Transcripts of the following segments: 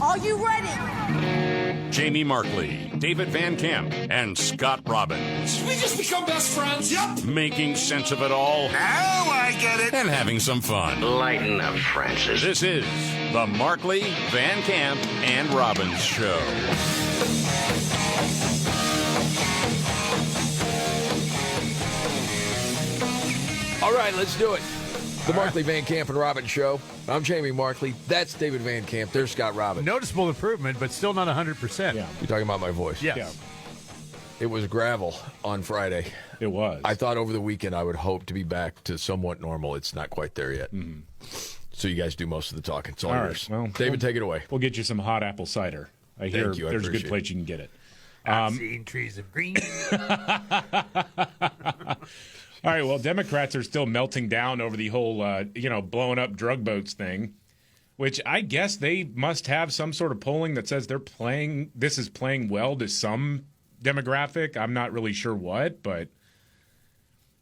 Are you ready? Jamie Markley, David Van Camp, and Scott Robbins. We just become best friends. Yep. Making sense of it all. Now I get it. And having some fun. Lighten up, Francis. This is the Markley, Van Camp, and Robbins Show. All right, let's do it. The Markley, Van Camp, and Robbins Show. I'm Jamie Markley. That's David Van Camp. There's Scott Robbins. Noticeable improvement, but still not 100%. You're talking about my voice? Yes. Yeah. It was gravel on Friday. It was. I thought over the weekend I would hope to be back to somewhat normal. It's not quite there yet. Mm-hmm. So you guys do most of the talking. It's all yours. Right. Well, David, take it away. We'll get you some hot apple cider. I hear there's a good place you can get it. I've seen trees of green. All right, well, Democrats are still melting down over the whole, blowing up drug boats thing, which I guess they must have some sort of polling that says this is playing well to some demographic. I'm not really sure what, but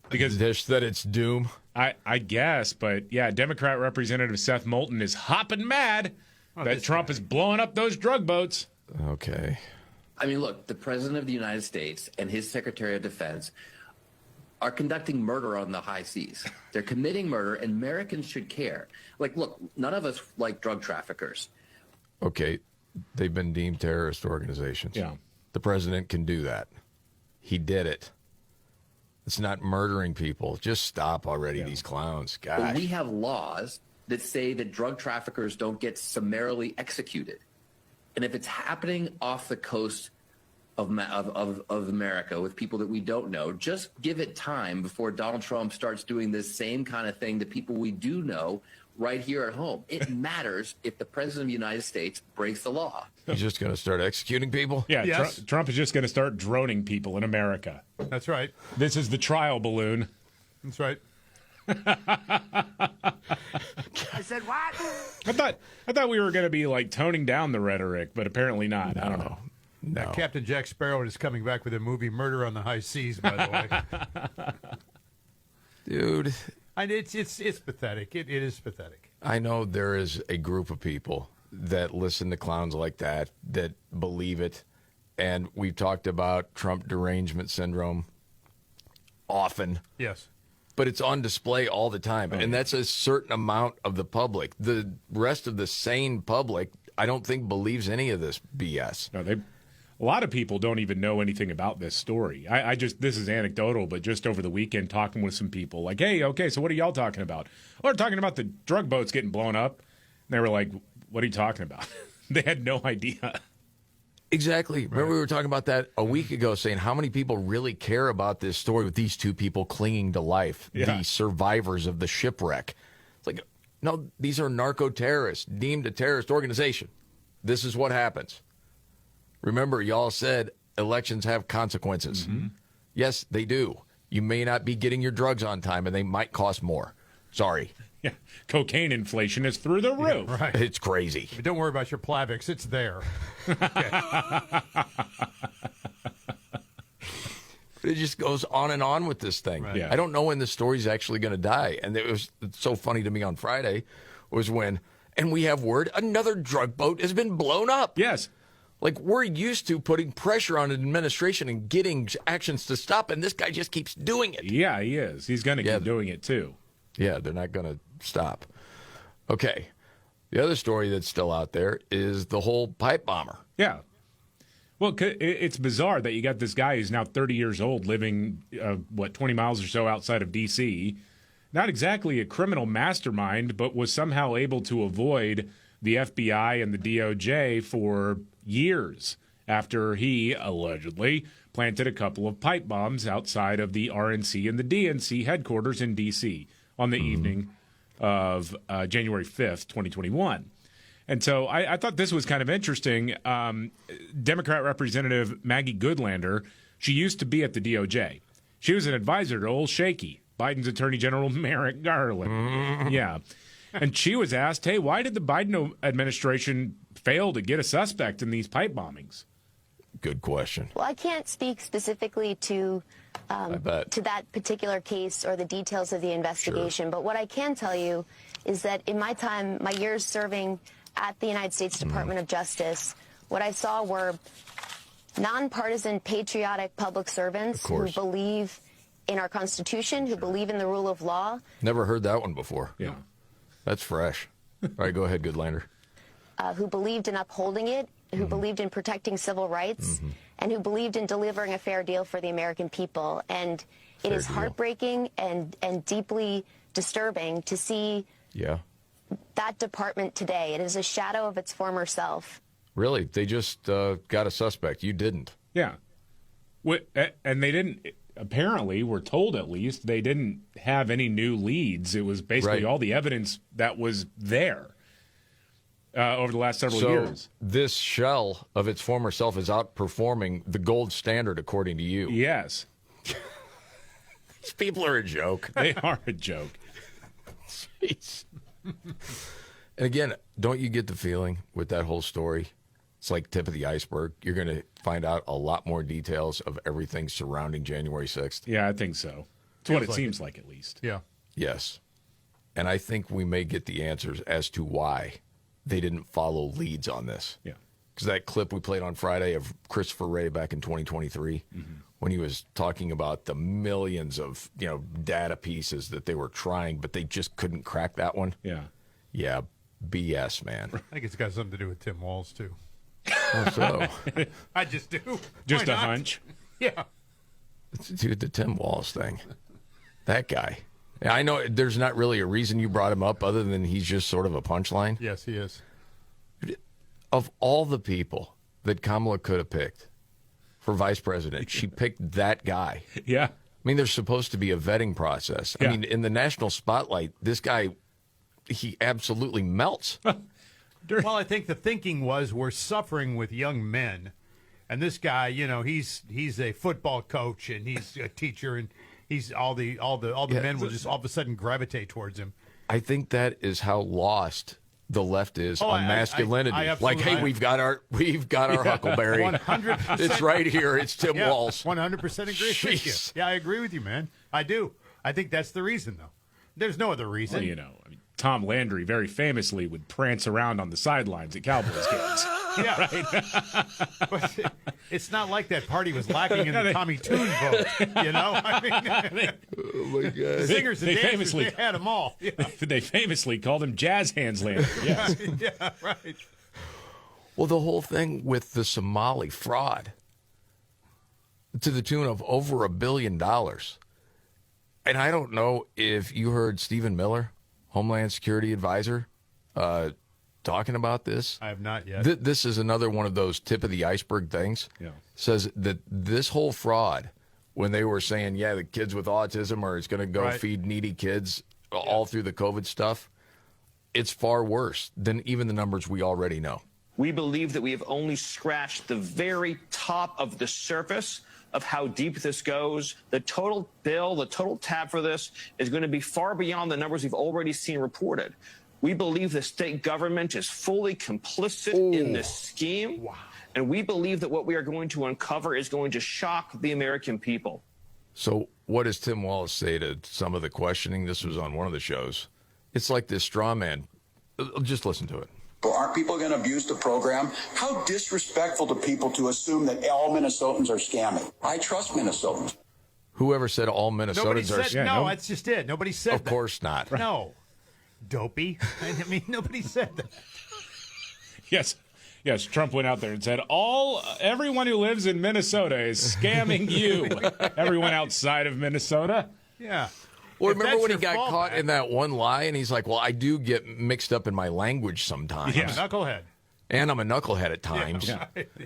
because that it's doom. I guess, but yeah, Democrat Representative Seth Moulton is hopping mad that Trump is blowing up those drug boats. Okay. I mean, look, the President of the United States and his Secretary of Defense are conducting murder on the high seas. They're committing murder, and Americans should care. Like, look, none of us like drug traffickers. Okay, they've been deemed terrorist organizations. Yeah. The president can do that. He did it. It's not murdering people. Just stop already, these clowns. Gosh. But we have laws that say that drug traffickers don't get summarily executed. And if it's happening off the coast of America with people that we don't know, just give it time before Donald Trump starts doing this same kind of thing to people we do know right here at home. It matters if the President of the United States breaks the law. He's just going to start executing people? Yeah, Yes. Trump is just going to start droning people in America. That's right. This is the trial balloon. That's right. I said what? I thought we were going to be like toning down the rhetoric, but apparently not. I don't know. No. Captain Jack Sparrow is coming back with a movie, Murder on the High Seas, by the way. Dude. And it's pathetic. It is pathetic. I know there is a group of people that listen to clowns like that believe it. And we've talked about Trump derangement syndrome often. Yes. But it's on display all the time. And that's a certain amount of the public. The rest of the sane public, I don't think, believes any of this BS. No, a lot of people don't even know anything about this story. This is anecdotal, but just over the weekend talking with some people, like, hey, okay, so what are y'all talking about? Well, we're talking about the drug boats getting blown up. And they were like, what are you talking about? They had no idea. Exactly. Remember we were talking about that a week ago, saying how many people really care about this story with these two people clinging to life, the survivors of the shipwreck. It's like, no, these are narco-terrorists, deemed a terrorist organization. This is what happens. Remember, y'all said elections have consequences. Mm-hmm. Yes, they do. You may not be getting your drugs on time, and they might cost more. Sorry. Yeah, cocaine inflation is through the roof. Yeah, right. It's crazy. But don't worry about your Plavix. It's there. It just goes on and on with this thing. Right. Yeah. I don't know when the story's actually going to die. And it's so funny to me on Friday was when, and we have word, another drug boat has been blown up. Yes. Like, we're used to putting pressure on an administration and getting actions to stop, and this guy just keeps doing it. Yeah, he is. He's going to keep doing it, too. Yeah, they're not going to stop. Okay. The other story that's still out there is the whole pipe bomber. Yeah. Well, it's bizarre that you got this guy who's now 30 years old living, 20 miles or so outside of D.C., not exactly a criminal mastermind, but was somehow able to avoid the FBI and the DOJ for years after he allegedly planted a couple of pipe bombs outside of the RNC and the DNC headquarters in D.C. on the evening of January 5th, 2021. And so I thought this was kind of interesting. Democrat Representative Maggie Goodlander, she used to be at the DOJ. She was an advisor to old Shaky, Biden's Attorney General Merrick Garland. Yeah. And she was asked, hey, why did the Biden administration fail to get a suspect in these pipe bombings? Good question. Well, I can't speak specifically to that particular case or the details of the investigation. Sure. But what I can tell you is that in my time, my years serving at the United States Department of Justice, what I saw were nonpartisan, patriotic public servants who believe in our Constitution, who believe in the rule of law. Never heard that one before. Yeah. That's fresh. All right, go ahead, Goodlander. Who believed in upholding it, who believed in protecting civil rights, and who believed in delivering a fair deal for the American people. And it is heartbreaking and deeply disturbing to see that department today. It is a shadow of its former self. Really? They just got a suspect. You didn't. Yeah. And they didn't, apparently, we're told at least, they didn't have any new leads. It was basically all the evidence that was there over the last several years. This shell of its former self is outperforming the gold standard, according to you. Yes. These people are a joke. They are a joke. Jeez. And again, don't you get the feeling with that whole story? It's like tip of the iceberg. You're going to find out a lot more details of everything surrounding January 6th. Yeah, I think so. It's what it seems like, at least. Yeah. Yes. And I think we may get the answers as to why they didn't follow leads on this. Yeah. Because that clip we played on Friday of Christopher Wray back in 2023, when he was talking about the millions of data pieces that they were trying, but they just couldn't crack that one. Yeah. Yeah, BS, man. I think it's got something to do with Tim Walz, too. Oh, so I just do. Just Why a not? hunch. Yeah. dude, the Tim Walz thing, that guy. Yeah, I know there's not really a reason you brought him up other than he's just sort of a punchline. Yes, he is. Of all the people that Kamala could have picked for vice president, she picked that guy. Yeah. I mean, there's supposed to be a vetting process. Yeah. I mean, in the national spotlight, this guy, he absolutely melts. Well, I think the thinking was we're suffering with young men, and this guy, he's a football coach and he's a teacher, and he's all the men will just all of a sudden gravitate towards him. I think that is how lost the left is on masculinity. I like, hey, we've got our Huckleberry. 100%. It's right here. It's Tim Walz. 100% agree with you. Jeez. Yeah, I agree with you, man. I do. I think that's the reason, though. There's no other reason. Well, I mean, Tom Landry very famously would prance around on the sidelines at Cowboys games. Yeah, right. But it's not like that party was lacking in the Tommy Tune vote. I mean, Oh my God! singers and they dancers, famously they had them all. Yeah, They famously called him Jazz Hands Landry. Yes. yeah, right. Well, the whole thing with the Somali fraud to the tune of over $1 billion. And I don't know if you heard Stephen Miller, Homeland Security Advisor, talking about this. I have not yet. This is another one of those tip of the iceberg things. Yeah. Says that this whole fraud, when they were saying, the kids with autism or it's going to go feed needy kids all through the COVID stuff, it's far worse than even the numbers we already know. We believe that we have only scratched the very top of the surface of how deep this goes. The total bill, the total tab for this is going to be far beyond the numbers we've already seen reported. We believe the state government is fully complicit in this scheme. Wow. And we believe that what we are going to uncover is going to shock the American people. So what does Tim Walz say to some of the questioning? This was on one of the shows. It's like this straw man. Just listen to it. Aren't people going to abuse the program? How disrespectful to people to assume that all Minnesotans are scamming. I trust Minnesotans. Whoever said all Minnesotans are scamming? No, that's just it. Nobody said that. Of course not. No. Dopey. I mean, nobody said that. Yes, Trump went out there and said, everyone who lives in Minnesota is scamming you. Everyone outside of Minnesota. Yeah. Well, remember when he got caught in that one lie and he's like, well, I do get mixed up in my language sometimes. Yeah, knucklehead. And I'm a knucklehead at times. Yeah.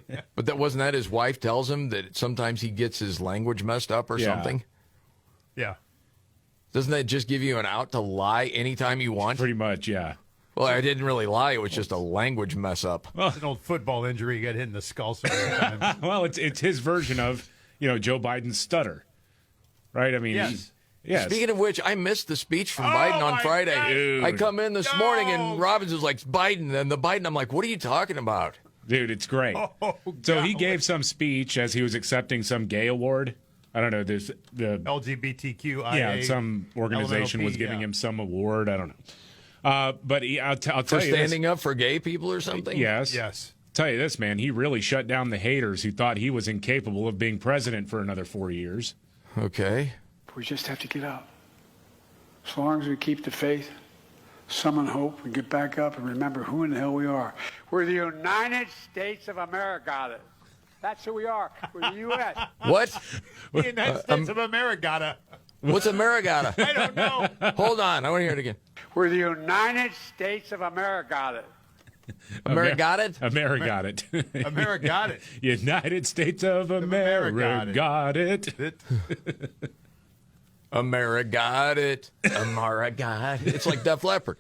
Yeah. But wasn't that his wife tells him that sometimes he gets his language messed up or something? Yeah. Doesn't that just give you an out to lie anytime you want? Pretty much, yeah. Well, I didn't really lie. It was just a language mess up. It's an old football injury. You got hit in the skull several times. Well, it's his version of, Joe Biden's stutter. Right? I mean, yes. Yes. Speaking of which, I missed the speech from Biden on Friday. Dude. I come in this morning and Robbins was like, Biden. And the Biden, I'm like, what are you talking about? Dude, it's great. So he gave some speech as he was accepting some gay award. I don't know. There's the LGBTQIA. Yeah, some organization was giving him some award. I don't know. But I'll tell For you standing up for gay people or something? Yes. Yes. Tell you this, man. He really shut down the haters who thought he was incapable of being president for another 4 years. Okay. We just have to get up. As long as we keep the faith, summon hope, and get back up and remember who in the hell we are. We're the United States of America. That's who we are. We're the U.S. What? The United States of America. What's Americana? I don't know. Hold on. I want to hear it again. We're the United States of America. America got it? America got it. America got it. United States of America got it. America got it. America got it. It's like Def Leppard.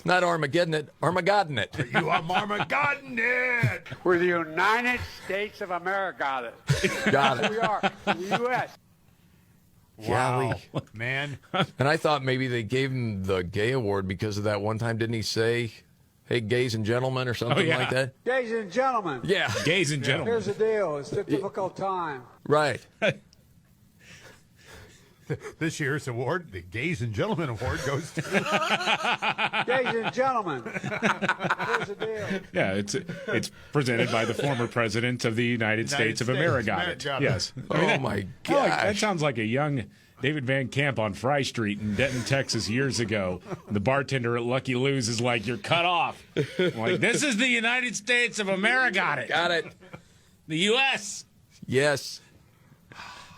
Not Armageddon it, Armageddon it. You are Armageddon it. We're the United States of America. Got That's who it. we are. The U.S. Golly. Wow, man. And I thought maybe they gave him the gay award because of that one time. Didn't he say, hey, gays and gentlemen or something like that? Ladies and gentlemen. Yeah. Gays and gentlemen. Here's the deal. It's a difficult time. Right. This year's award, the Gays and Gentlemen Award, goes to... Ladies and gentlemen. Here's the deal. Yeah, it's presented by the former president of the United States of America. Got it. Yes. Oh, my gosh. That sounds like a young David Van Camp on Fry Street in Denton, Texas years ago. The bartender at Lucky Lou's is like, you're cut off. I'm like, this is the United States of America. Got it. Got it. The U.S. Yes.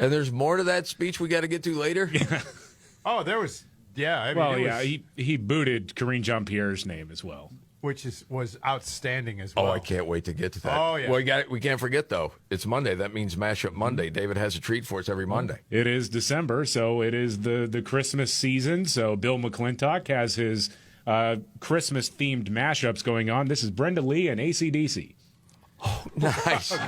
And there's more to that speech we got to get to later? Oh, there was... Yeah, I mean, he booted Karine Jean-Pierre's name as well. Which was outstanding as well. Oh, I can't wait to get to that. Oh, yeah. Well, we can't forget, though. It's Monday. That means Mashup Monday. David has a treat for us every Monday. It is December, so it is the Christmas season. So Bill McClintock has his Christmas-themed mashups going on. This is Brenda Lee and AC/DC. Oh, nice.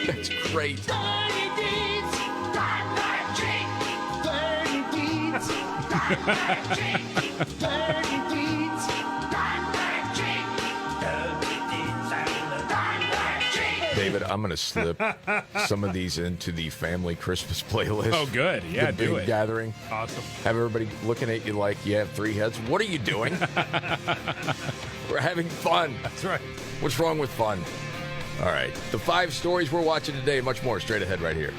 That's great. David, I'm going to slip some of these into the family Christmas playlist. Oh, good. Yeah, the do big it. gathering. Awesome. Have everybody looking at you like you have three heads. What are you doing? We're having fun. That's right. What's wrong with fun? All right. The 5 stories we're watching today, much more straight ahead right here.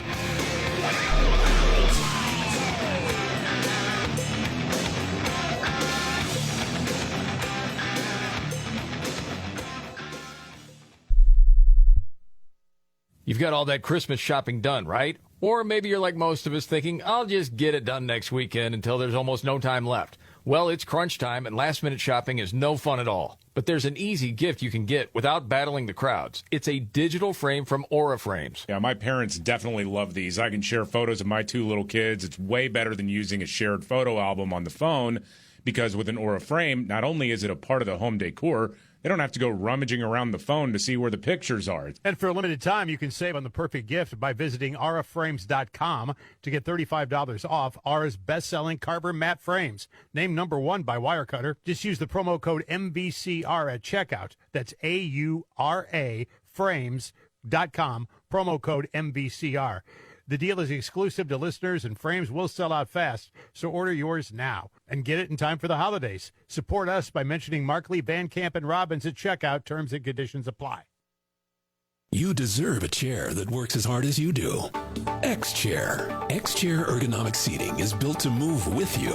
You've got all that Christmas shopping done, right? Or maybe you're like most of us thinking, I'll just get it done next weekend until there's almost no time left. Well, it's crunch time, and last-minute shopping is no fun at all. But there's an easy gift you can get without battling the crowds. It's a digital frame from Aura Frames. Yeah, my parents definitely love these. I can share photos of my 2 little kids. It's way better than using a shared photo album on the phone, because with an Aura frame, not only is it a part of the home decor, they don't have to go rummaging around the phone to see where the pictures are. And for a limited time, you can save on the perfect gift by visiting auraframes.com to get $35 off Aura's best-selling Carver matte frames. Named #1 by Wirecutter. Just use the promo code MVCR at checkout. That's AURA frames.com, promo code MVCR. The deal is exclusive to listeners, and frames will sell out fast, so order yours now and get it in time for the holidays. Support us by mentioning Markley, Van Camp, and Robbins at checkout. Terms and conditions apply. You deserve a chair that works as hard as you do. X-Chair. X-Chair ergonomic seating is built to move with you.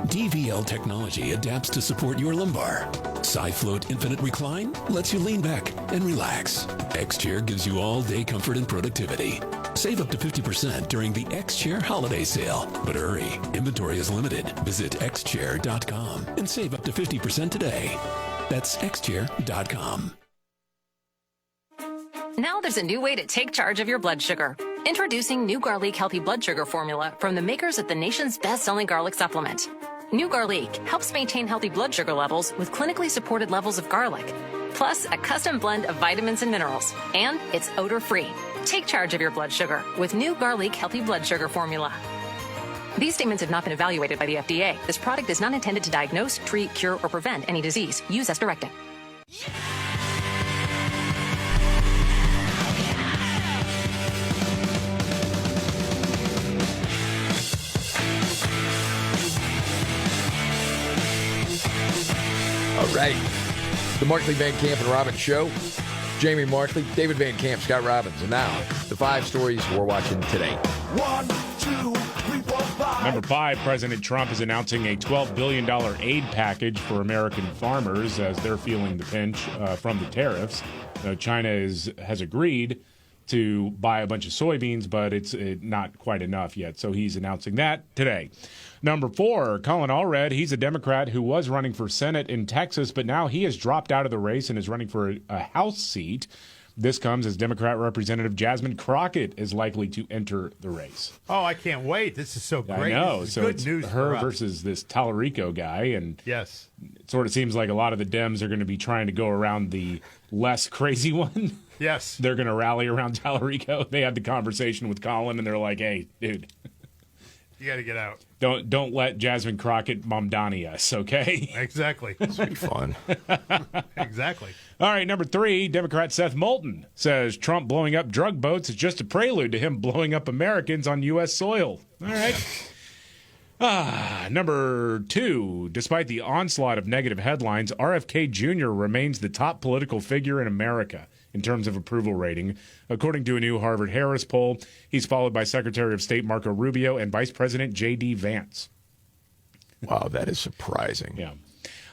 DVL technology adapts to support your lumbar. SiFloat Infinite Recline lets you lean back and relax. X-Chair gives you all-day comfort and productivity. Save up to 50% during the X-Chair holiday sale. But hurry, inventory is limited. Visit xchair.com and save up to 50% today. That's xchair.com. Now there's a new way to take charge of your blood sugar. Introducing new Garlic Healthy Blood Sugar Formula from the makers of the nation's best-selling garlic supplement. New Garlic helps maintain healthy blood sugar levels with clinically supported levels of garlic, plus a custom blend of vitamins and minerals. And it's odor-free. Take charge of your blood sugar with New Garlic Healthy Blood Sugar Formula. These statements have not been evaluated by the FDA. This product is not intended to diagnose, treat, cure, or prevent any disease. Use as directed. All right. The Markley, Van Camp, and Robbins Show. Jamie Markley, David Van Camp, Scott Robbins. And now, the 5 stories we're watching today. 1, 2, 3, 4, 5. Number 5, President Trump is announcing a $12 billion aid package for American farmers as they're feeling the pinch from the tariffs. China has agreed to buy a bunch of soybeans, but it's not quite enough yet. So he's announcing that today. Number 4, Colin Allred. He's a Democrat who was running for Senate in Texas, but now he has dropped out of the race and is running for a House seat. This comes as Democrat Representative Jasmine Crockett is likely to enter the race. Oh, I can't wait. This is so great. I know. This is So good it's news her for us. versus this Tallarico guy. And yes, it sort of seems like a lot of the Dems are going to be trying to go around the less crazy one. Yes. They're going to rally around Tallarico. They had the conversation with Colin, and they're like, hey, dude. You got to get out. Don't let Jasmine Crockett Mamdani us, okay? Exactly. This will be fun. Exactly. All right, number 3, Democrat Seth Moulton says Trump blowing up drug boats is just a prelude to him blowing up Americans on U.S. soil. All right. Number 2, despite the onslaught of negative headlines, RFK Jr. remains the top political figure in America in terms of approval rating. According to a new Harvard-Harris poll, he's followed by Secretary of State Marco Rubio and Vice President J.D. Vance. Wow, that is surprising. Yeah.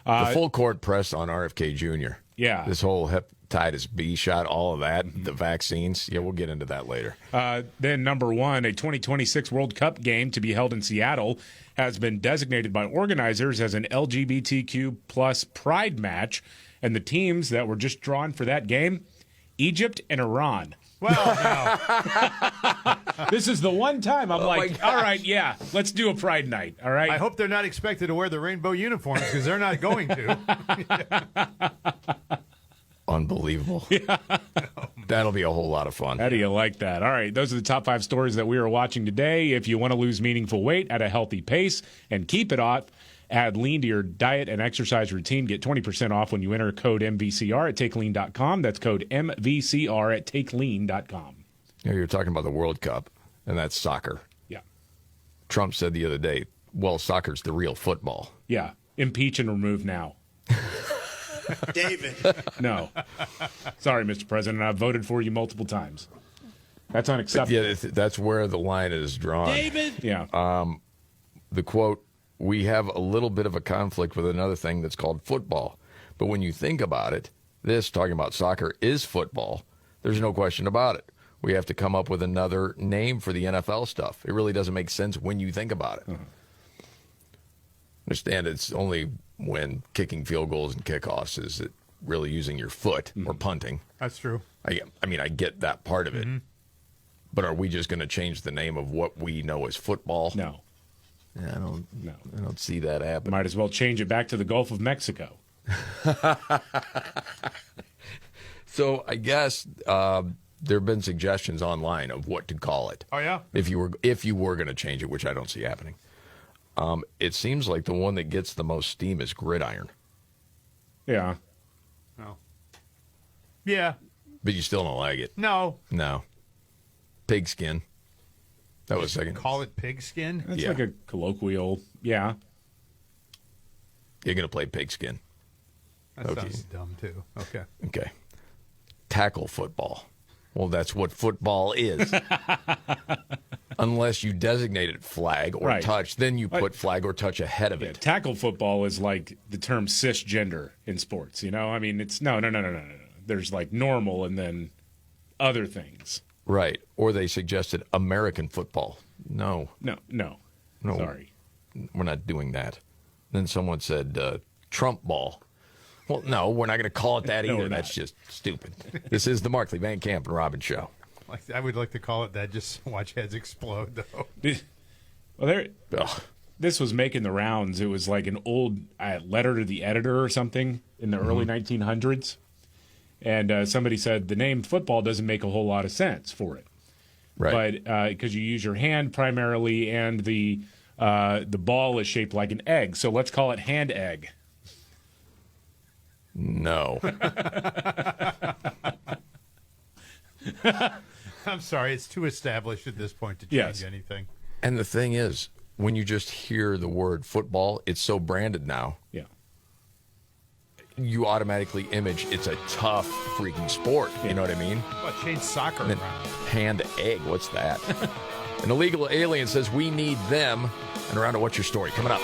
The full court press on RFK Jr. Yeah. This whole hepatitis B shot, all of that, the vaccines. Yeah, we'll get into that later. Then number 1, a 2026 World Cup game to be held in Seattle has been designated by organizers as an LGBTQ plus pride match. And the teams that were just drawn for that game, Egypt and Iran. Well, no. This is the one time I'm like, all right, yeah, let's do a pride night, all right? I hope they're not expected to wear the rainbow uniforms because they're not going to. Unbelievable. Yeah. That'll be a whole lot of fun. How do you like that? All right, those are the top 5 stories that we are watching today. If you want to lose meaningful weight at a healthy pace and keep it off, add lean to your diet and exercise routine. Get 20% off when you enter code MVCR at takelean.com. That's code MVCR at takelean.com. You know, you're talking about the World Cup, and that's soccer. Yeah. Trump said the other day, well, soccer's the real football. Yeah. Impeach and remove now. David. No. Sorry, Mr. President. I've voted for you multiple times. That's unacceptable. Yeah, that's where the line is drawn. David. Yeah. The quote, we have a little bit of a conflict with another thing that's called football. But when you think about it, this, talking about soccer, is football. There's no question about it. We have to come up with another name for the NFL stuff. It really doesn't make sense when you think about it. Understand it's only when kicking field goals and kickoffs is it really using your foot or punting. That's true. I mean, I get that part of it. But are we just going to change the name of what we know as football? No. Yeah, I don't see that happening. Might as well change it back to the Gulf of Mexico. So I guess there have been suggestions online of what to call it. Oh, yeah? If you were going to change it, which I don't see happening. It seems like the one that gets the most steam is gridiron. Yeah. Oh. Yeah. But you still don't like it. No. No. Pigskin. That was second. Call it pigskin? That's like a colloquial, yeah. You're going to play pigskin. That sounds dumb, too. Okay. Okay. Tackle football. Well, that's what football is. Unless you designate it flag or touch, then you put flag or touch ahead of it. Tackle football is like the term cisgender in sports, you know? I mean, it's no. There's like normal and then other things. Right. Or they suggested American football. No. Sorry. We're not doing that. Then someone said Trump ball. Well, no, we're not going to call it that either. That's just stupid. This is the Markley, Van Camp, and Robbins Show. I would like to call it that, just watch heads explode, though. Well, this was making the rounds. It was like an old letter to the editor or something in the early 1900s. And somebody said the name football doesn't make a whole lot of sense for it. Right. But because you use your hand primarily and the ball is shaped like an egg. So let's call it hand egg. No. I'm sorry, it's too established at this point to change anything. And the thing is, when you just hear the word football, it's so branded now. Yeah. You automatically image it's a tough freaking sport. You know what I mean? Well, change soccer And then around. hand egg, what's that? An illegal alien says we need them. And around to What's Your Story? Coming up.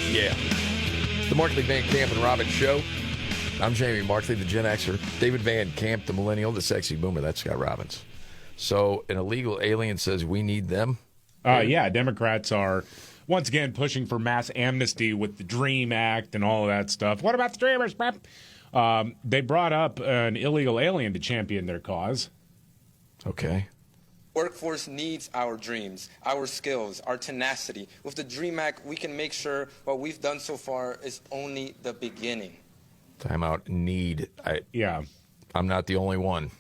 Yeah. The Markley, Van Camp, and Robbins Show. I'm Jamie Markley, the Gen Xer. David Van Camp, the Millennial, the Sexy Boomer. That's Scott Robbins. So an illegal alien says we need them? Yeah, Democrats are, once again, pushing for mass amnesty with the DREAM Act and all of that stuff. What about the Dreamers? They brought up an illegal alien to champion their cause. Okay. Workforce needs our dreams, our skills, our tenacity. With the DREAM Act, we can make sure what we've done so far is only the beginning. Time out. Need. Yeah. I'm not the only one.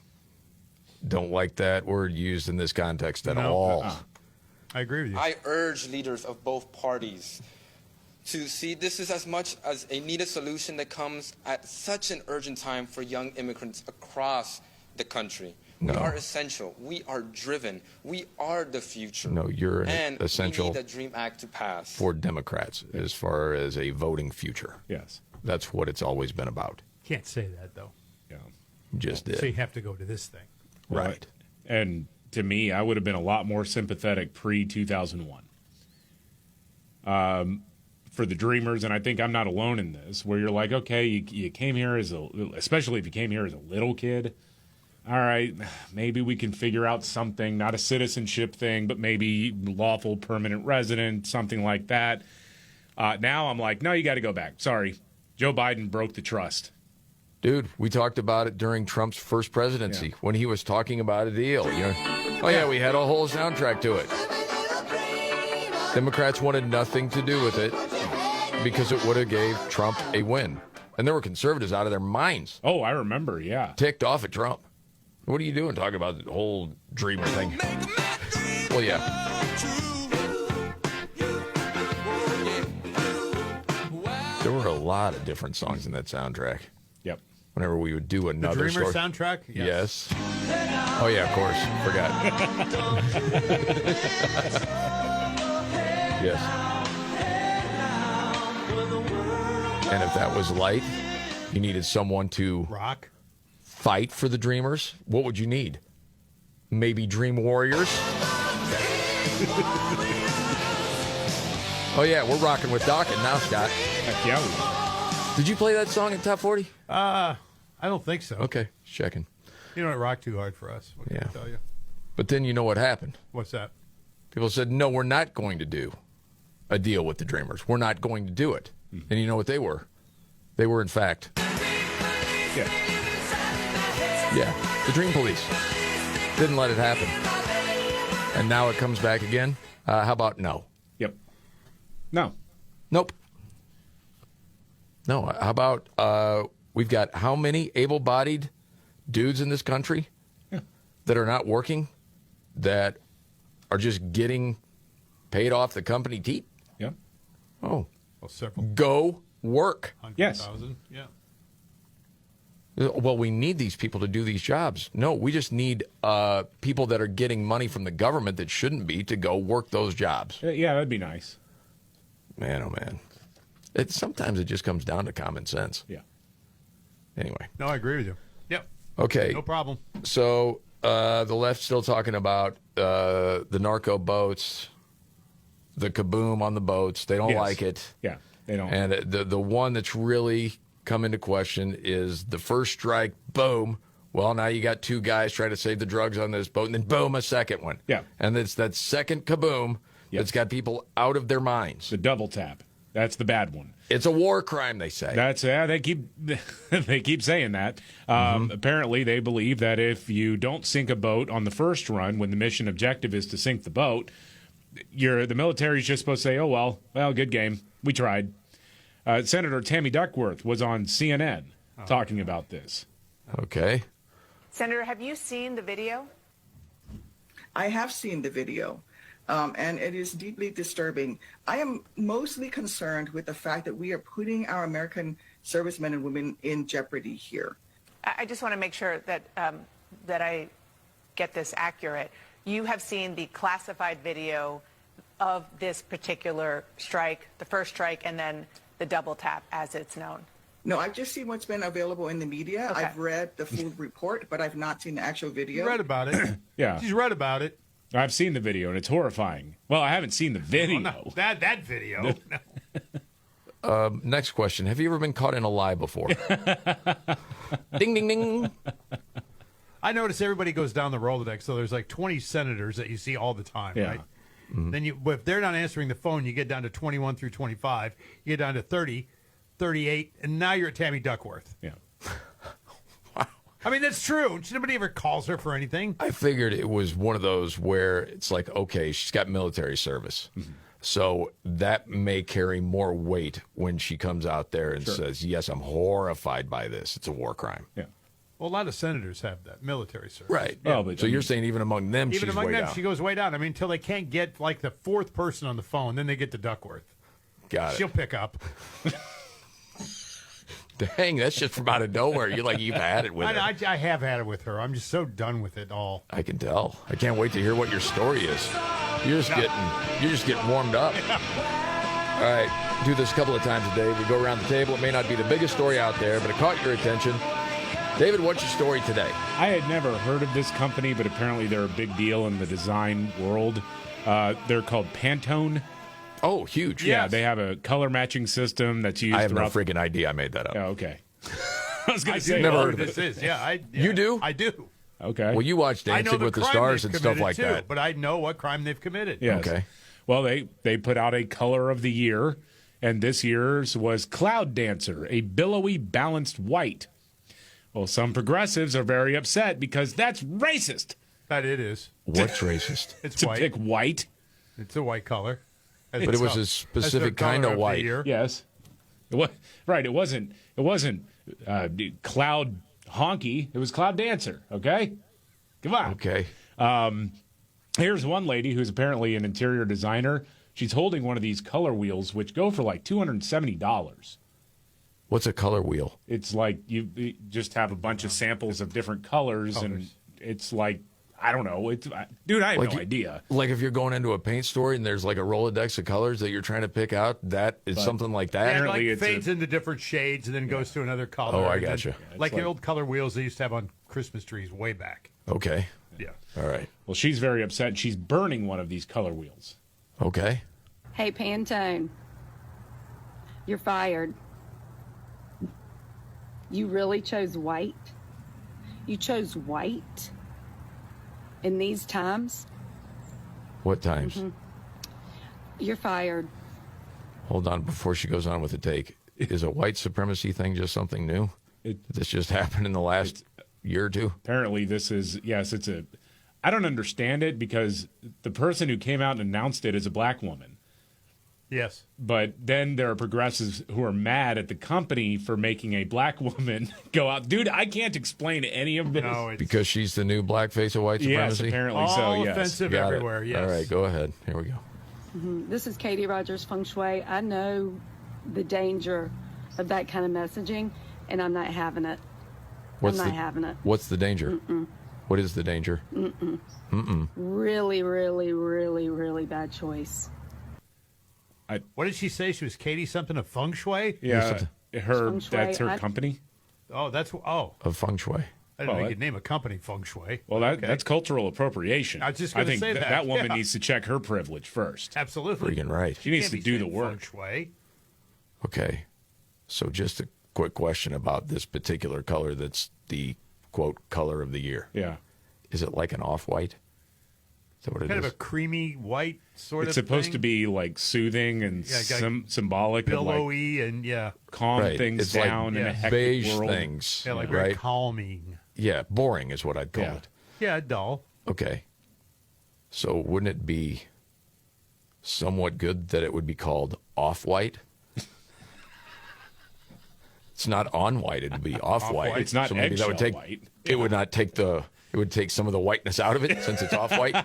Don't like that word used in this context at all. I agree with you. I urge leaders of both parties to see this is as much as a needed solution that comes at such an urgent time for young immigrants across the country. No. We are essential. We are driven. We are the future. No, you're and essential we need the DREAM Act to pass. for Democrats as far as a voting future. Yes. That's what it's always been about. Can't say that, though. Yeah. Just did. So you have to go to this thing. Right. And to me, I would have been a lot more sympathetic pre-2001 for the Dreamers, and I think I'm not alone in this, where you're like, okay, you came here especially if you came here as a little kid, all right, maybe we can figure out something, not a citizenship thing, but maybe lawful permanent resident, something like that. Now I'm like, no, you got to go back. Sorry. Joe Biden broke the trust. Dude, we talked about it during Trump's first presidency when he was talking about a deal. You know? Oh, yeah, we had a whole soundtrack to it. Democrats wanted nothing to do with it because it would have gave Trump a win. And there were conservatives out of their minds. Oh, I remember, yeah. Ticked off at Trump. What are you doing talking about the whole dreamer thing? Well, yeah. There were a lot of different songs in that soundtrack. Yep. Whenever we would do another The Dreamer story. soundtrack? Yes. Oh, yeah, of course. Forgot. Yes. And if that was light, you needed someone to rock, fight for the Dreamers. What would you need? Maybe Dream Warriors? Oh, yeah, we're rocking with Dawkins now, Scott. Heck yeah. Did you play that song in Top 40? I don't think so. Okay, just checking. You don't rock too hard for us. What can I tell you? But then you know what happened. What's that? People said, no, we're not going to do a deal with the Dreamers. We're not going to do it. And you know what they were? They were, in fact, Yeah. the Dream Police. Didn't let it happen. And now it comes back again. How about no? Yep. No. Nope. No. How about we've got how many able-bodied dudes in this country that are not working, that are just getting paid off the company teat? Yep. Oh. Well, several. Go work. 100,000. Yeah. Well, we need these people to do these jobs. No, we just need people that are getting money from the government that shouldn't be to go work those jobs. Yeah, that'd be nice. Man, oh, man. Sometimes it just comes down to common sense. Yeah. Anyway. No, I agree with you. Yep. Okay. No problem. So the left's still talking about the narco boats, the kaboom on the boats. They don't Yes. like it. Yeah. They don't. And the one that's really come into question is the first strike, boom. Well, now you got two guys trying to save the drugs on this boat, and then boom, a second one. Yeah. And it's that second kaboom that's got people out of their minds. The double tap. That's the bad one. It's a war crime, they say. That's they keep they keep saying that. Apparently, they believe that if you don't sink a boat on the first run, when the mission objective is to sink the boat, the military's just supposed to say, "Oh well, good game, we tried." Senator Tammy Duckworth was on CNN talking about this. Okay. Senator, have you seen the video? I have seen the video. And it is deeply disturbing. I am mostly concerned with the fact that we are putting our American servicemen and women in jeopardy here. I just want to make sure that that I get this accurate. You have seen the classified video of this particular strike, the first strike, and then the double tap, as it's known. No, I've just seen what's been available in the media. Okay. I've read the full report, but I've not seen the actual video. You read about it. Yeah. She's read about it. I've seen the video, and it's horrifying. Well, I haven't seen the video. Oh, no. That video. Next question. Have you ever been caught in a lie before? Ding, ding, ding. I notice everybody goes down the Rolodex, so there's like 20 senators that you see all the time, Yeah. right? Then if they're not answering the phone, you get down to 21 through 25. You get down to 30, 38, and now you're at Tammy Duckworth. Yeah. I mean, that's true. Nobody ever calls her for anything. I figured it was one of those where it's like, okay, she's got military service. So that may carry more weight when she comes out there and says, yes, I'm horrified by this. It's a war crime. Yeah. Well, a lot of senators have that military service. Right. Yeah. Oh, but so you're saying even among them, Even she's among way them, down. she goes way down. I mean, until they can't get like the fourth person on the phone, then they get to Duckworth. Got it. She'll pick up. Dang, that's just from out of nowhere. You've had it with her. I have had it with her. I'm just so done with it all. I can tell. I can't wait to hear what your story is. You're just getting warmed up. All right, do this a couple of times a day. We go around the table. It may not be the biggest story out there, but it caught your attention. David, what's your story today? I had never heard of this company, but apparently they're a big deal in the design world. They're called Pantone. Oh, huge. Yeah, Yes. they have a color matching system that's used I have no throughout. freaking idea. I made that up. Oh, okay. I was going to say, never heard of This is, yeah. You do? I do. Okay. Well, you watch I know Dancing with the crime Stars they've and stuff committed, like too, that. But I know what crime they've committed. Yes. Okay. Well, they put out a color of the year, and this year's was Cloud Dancer, a billowy, balanced white. Well, some progressives are very upset because that's racist. That it is. What's racist? It's To white. pick white. It's a white color. But it was a specific kind of white. Yes. Right. It wasn't Cloud Honky. It was Cloud Dancer. Okay. Come on. Okay. Here's one lady who's apparently an interior designer. She's holding one of these color wheels, which go for like $270. What's a color wheel? It's like you just have a bunch of samples of different colors. And it's like, I don't know. Dude, I have no idea. Like if you're going into a paint store and there's like a Rolodex of colors that you're trying to pick out, that is something like that. Yeah, it like fades into different shades and then goes to another color. Oh, I and then- gotcha. Like the old color wheels they used to have on Christmas trees way back. Okay. Yeah. All right. Well, she's very upset. She's burning one of these color wheels. Okay. Hey, Pantone, you're fired. You really chose white? You chose white in these times? What times? Mhm. You're fired. Hold on. Before she goes on with the take, is a white supremacy thing just something new? This just happened in the last year or two? Apparently, this is, yes, it's a. I don't understand it because the person who came out and announced it is a black woman. Yes. But then there are progressives who are mad at the company for making a black woman go out. Dude, I can't explain any of this. No, Because she's the new black face of white Yes, supremacy? apparently so, All yes. offensive Got it. everywhere, yes. All right, go ahead. Here we go. This is Katie Rogers Feng Shui. I know the danger of that kind of messaging, and I'm not having it. I'm not having it. What's the danger? Mm-mm. What is the danger? Mm-mm. Mm-mm. Really, really, really, really bad choice. What did she say? She was Katie something of feng shui? Yeah, Feng Shui, that's her I- company. Oh, that's Of feng shui. I didn't know you could name a company feng shui. Well, Okay. that's cultural appropriation. I was just I gonna think say that. that woman Yeah. needs to check her privilege first. Absolutely. Freaking right. She needs Can't to be do the saying work. Feng shui. Okay. So just a quick question about this particular color that's the, quote, color of the year. Yeah. Is it like an off-white? Is that what it is? Kind of a creamy white sort It's of supposed thing. to be like soothing and symbolic billowy of like and calm things it's down like in a hectic beige world. things. Yeah, like very right? calming. Yeah, boring is what I'd call it. Yeah, dull. Okay. So wouldn't it be somewhat good that it would be called off-white? It's not on-white, it would be off-white. It's not so maybe that would take white. it would not take the it would take some of the whiteness out of it since it's off-white.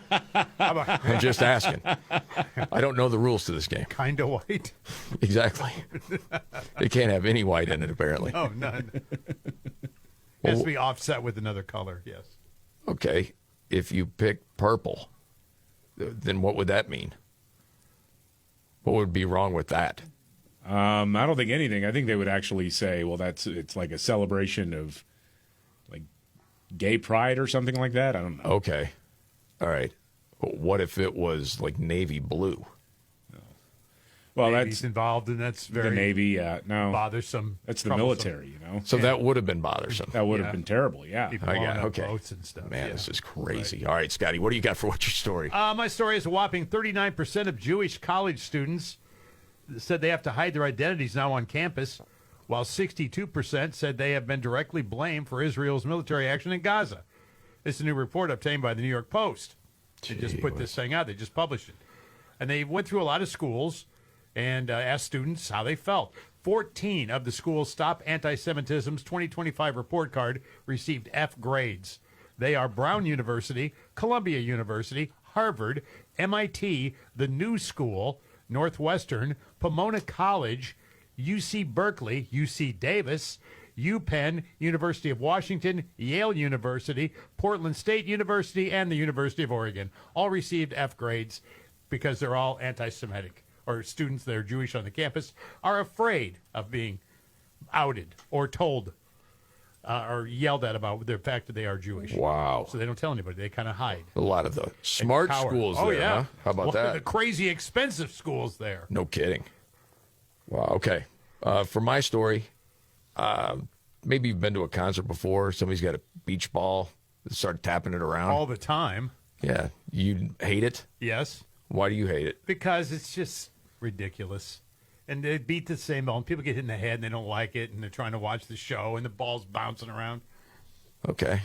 I'm just asking. I don't know the rules to this game. Kind of white. Exactly. It can't have any white in it apparently. Oh, none. It has to be offset with another color, yes. Okay. If you pick purple, then what would that mean? What would be wrong with that? I don't think anything. I think they would actually say, well, it's like a celebration of like gay pride or something like that. I don't know. Okay. All right. But what if it was like navy blue? Well, Navy's that's involved, and that's very the Navy. No, bothersome. That's the troublesome. military, you know. So that would have been bothersome. That would have been terrible. Yeah. People I blowing got up okay. boats and stuff. Man, yeah. this is crazy. All right, Scotty, what do you got for what's your story? My story is a whopping 39% of Jewish college students said they have to hide their identities now on campus, while 62% said they have been directly blamed for Israel's military action in Gaza. This is a new report obtained by the New York Post. They just put this thing out. They just published it. And they went through a lot of schools and asked students how they felt. 14 of the schools' Stop Anti-Semitism's 2025 report card received F grades. They are Brown University, Columbia University, Harvard, MIT, the New School, Northwestern, Pomona College, UC Berkeley, UC Davis, UPenn, University of Washington, Yale University, Portland State University, and the University of Oregon. All received F grades because they're all anti-Semitic, or students that are Jewish on the campus are afraid of being outed or told or yelled at about the fact that they are Jewish. Wow. So they don't tell anybody. They kind of hide. A lot of the smart Cower. schools Oh, there, yeah. huh? How about One of that? the crazy expensive schools there. No kidding. Wow. Okay. For my story, maybe you've been to a concert before. Somebody's got a beach ball. Start tapping it around. All the time. Yeah. You hate it? Yes. Why do you hate it? Because it's just ridiculous. And they beat the same ball. And people get hit in the head and they don't like it. And they're trying to watch the show and the ball's bouncing around. Okay.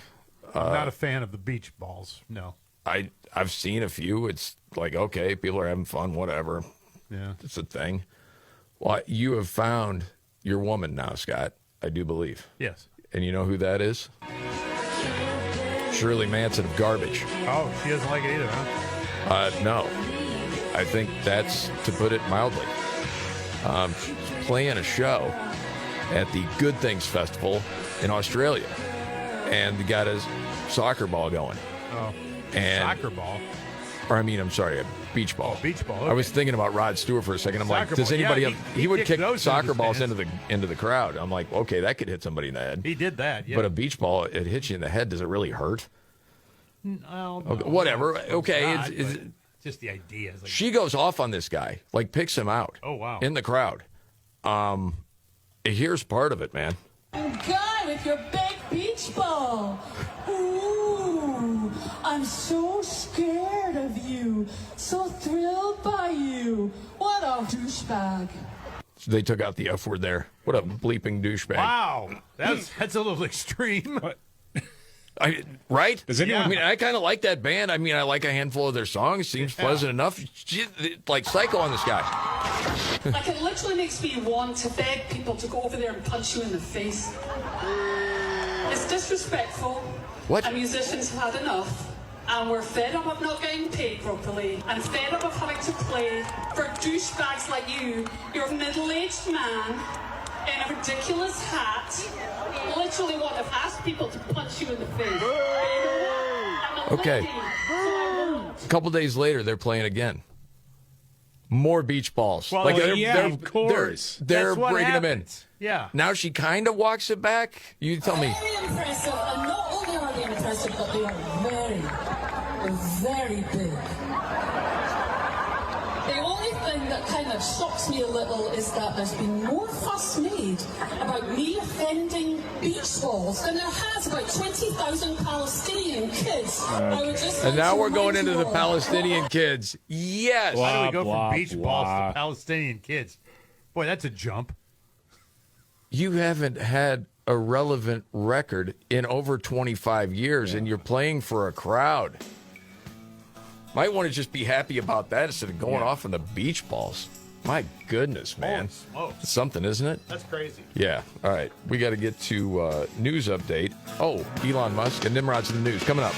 I'm not a fan of the beach balls. No. I've seen a few. It's like, okay, people are having fun, whatever. Yeah. It's a thing. Well, you have found your woman now, Scott, I do believe. Yes. And you know who that is? Shirley Manson of Garbage. Oh, she doesn't like it either, huh? No. I think that's, to put it mildly. She's playing a show at the Good Things Festival in Australia. And they got a soccer ball going. Oh, And, soccer ball. Or, I mean, I'm sorry, a beach ball. Oh, beach ball. I was thinking about Rod Stewart for a second. I'm like, Soccer does ball. anybody Yeah, have... he He would kicked kick those soccer into the balls stands. into the crowd. I'm like, okay, that could hit somebody in the head. He did that, yeah. But a beach ball, it hits you in the head. Does it really hurt? No, Okay, whatever. Okay, not, it's- but just the idea. Is like, She goes off on this guy, like picks him out. Oh, wow. In the crowd. Here's part of it, man. Guy with your big beach ball. Ooh, I'm so scared of you. So thrilled by you. What a douchebag. So they took out the F word there. What a bleeping douchebag. wow. That's a little extreme. Right? Does anyone? I mean, I kind of like that band. I mean, I like a handful of their songs. Seems pleasant enough. Like Psycho on this guy. Like, it literally makes me want to beg people to go over there and punch you in the face. It's disrespectful. What? And musicians have had enough. And we're fed up of not getting paid properly. And fed up of having to play for douchebags like you. You're a middle-aged man in a ridiculous hat. Literally want to ask people to punch you in the face. But you know what? I'm a Okay. lady, so I won't. A couple days later, they're playing again. More beach balls. Well, of course. They're That's what bringing them in. happens. Yeah. Now she kind of walks it back. You tell me. Very impressive, and not only are they impressive, but they are very, very big. The only thing that kind of shocks me a little is that there's been more fuss made about me offending beach balls than there has about 20,000 Palestinian kids. And now we're going into the Palestinian kids. Yes. Why do we go from beach balls to Palestinian kids? Boy, that's a jump. You haven't had a relevant record in over 25 years, and you're playing for a crowd. Might want to just be happy about that instead of going off on the beach balls. My goodness, man. It's something, isn't it? That's crazy. Yeah. All right. We got to get to news update. Oh, Elon Musk and Nimrod's in the news coming up.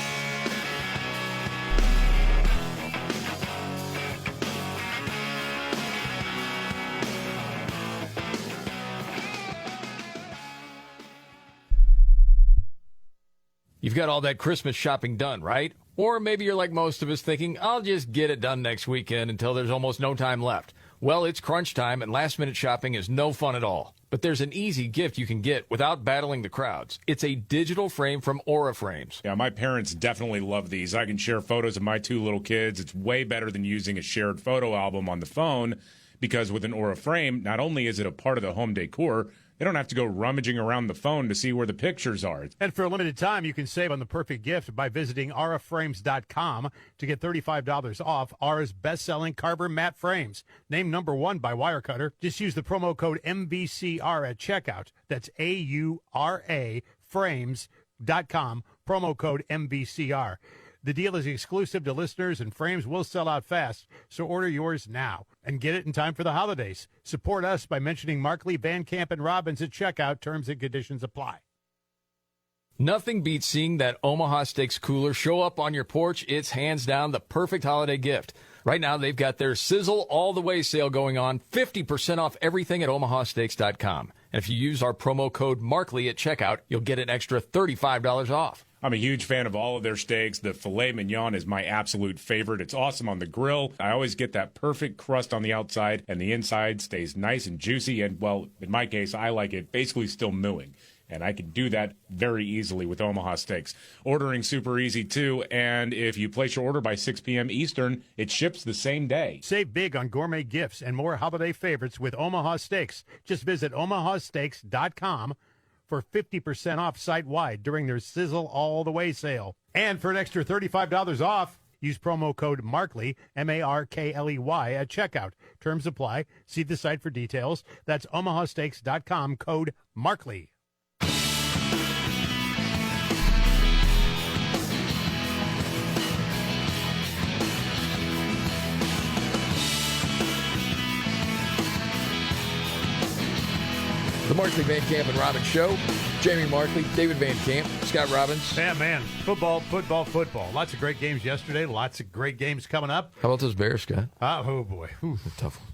You've got all that Christmas shopping done, right? Or maybe you're like most of us thinking, I'll just get it done next weekend until there's almost no time left. Well, it's crunch time, and last-minute shopping is no fun at all. But there's an easy gift you can get without battling the crowds. It's a digital frame from Aura Frames. Yeah, my parents definitely love these. I can share photos of my 2 little kids. It's way better than using a shared photo album on the phone, because with an Aura Frame, not only is it a part of the home decor, they don't have to go rummaging around the phone to see where the pictures are. And for a limited time, you can save on the perfect gift by visiting auraframes.com to get $35 off Aura's best-selling Carver matte frames. Named #1 by Wirecutter. Just use the promo code MVCR at checkout. That's AURA frames.com, promo code MVCR. The deal is exclusive to listeners, and frames will sell out fast, so order yours now and get it in time for the holidays. Support us by mentioning Markley, Van Camp, and Robbins at checkout. Terms and conditions apply. Nothing beats seeing that Omaha Steaks cooler show up on your porch. It's hands down the perfect holiday gift. Right now, they've got their Sizzle All the Way sale going on, 50% off everything at omahasteaks.com. And if you use our promo code Markley at checkout, you'll get an extra $35 off. I'm a huge fan of all of their steaks. The filet mignon is my absolute favorite. It's awesome on the grill. I always get that perfect crust on the outside, and the inside stays nice and juicy. And, well, in my case, I like it basically still mooing. And I can do that very easily with Omaha Steaks. Ordering super easy, too. And if you place your order by 6 p.m. Eastern, it ships the same day. Save big on gourmet gifts and more holiday favorites with Omaha Steaks. Just visit omahasteaks.com for 50% off site-wide during their Sizzle All the Way sale. And for an extra $35 off, use promo code Markley, M-A-R-K-L-E-Y, at checkout. Terms apply. See the site for details. That's omahasteaks.com, code Markley. The Markley, Van Camp, and Robbins Show. Jamie Markley, David Van Camp, Scott Robbins. Yeah, man. Football. Lots of great games yesterday. Lots of great games coming up. How about those Bears, Scott? Oh, boy. Tough one.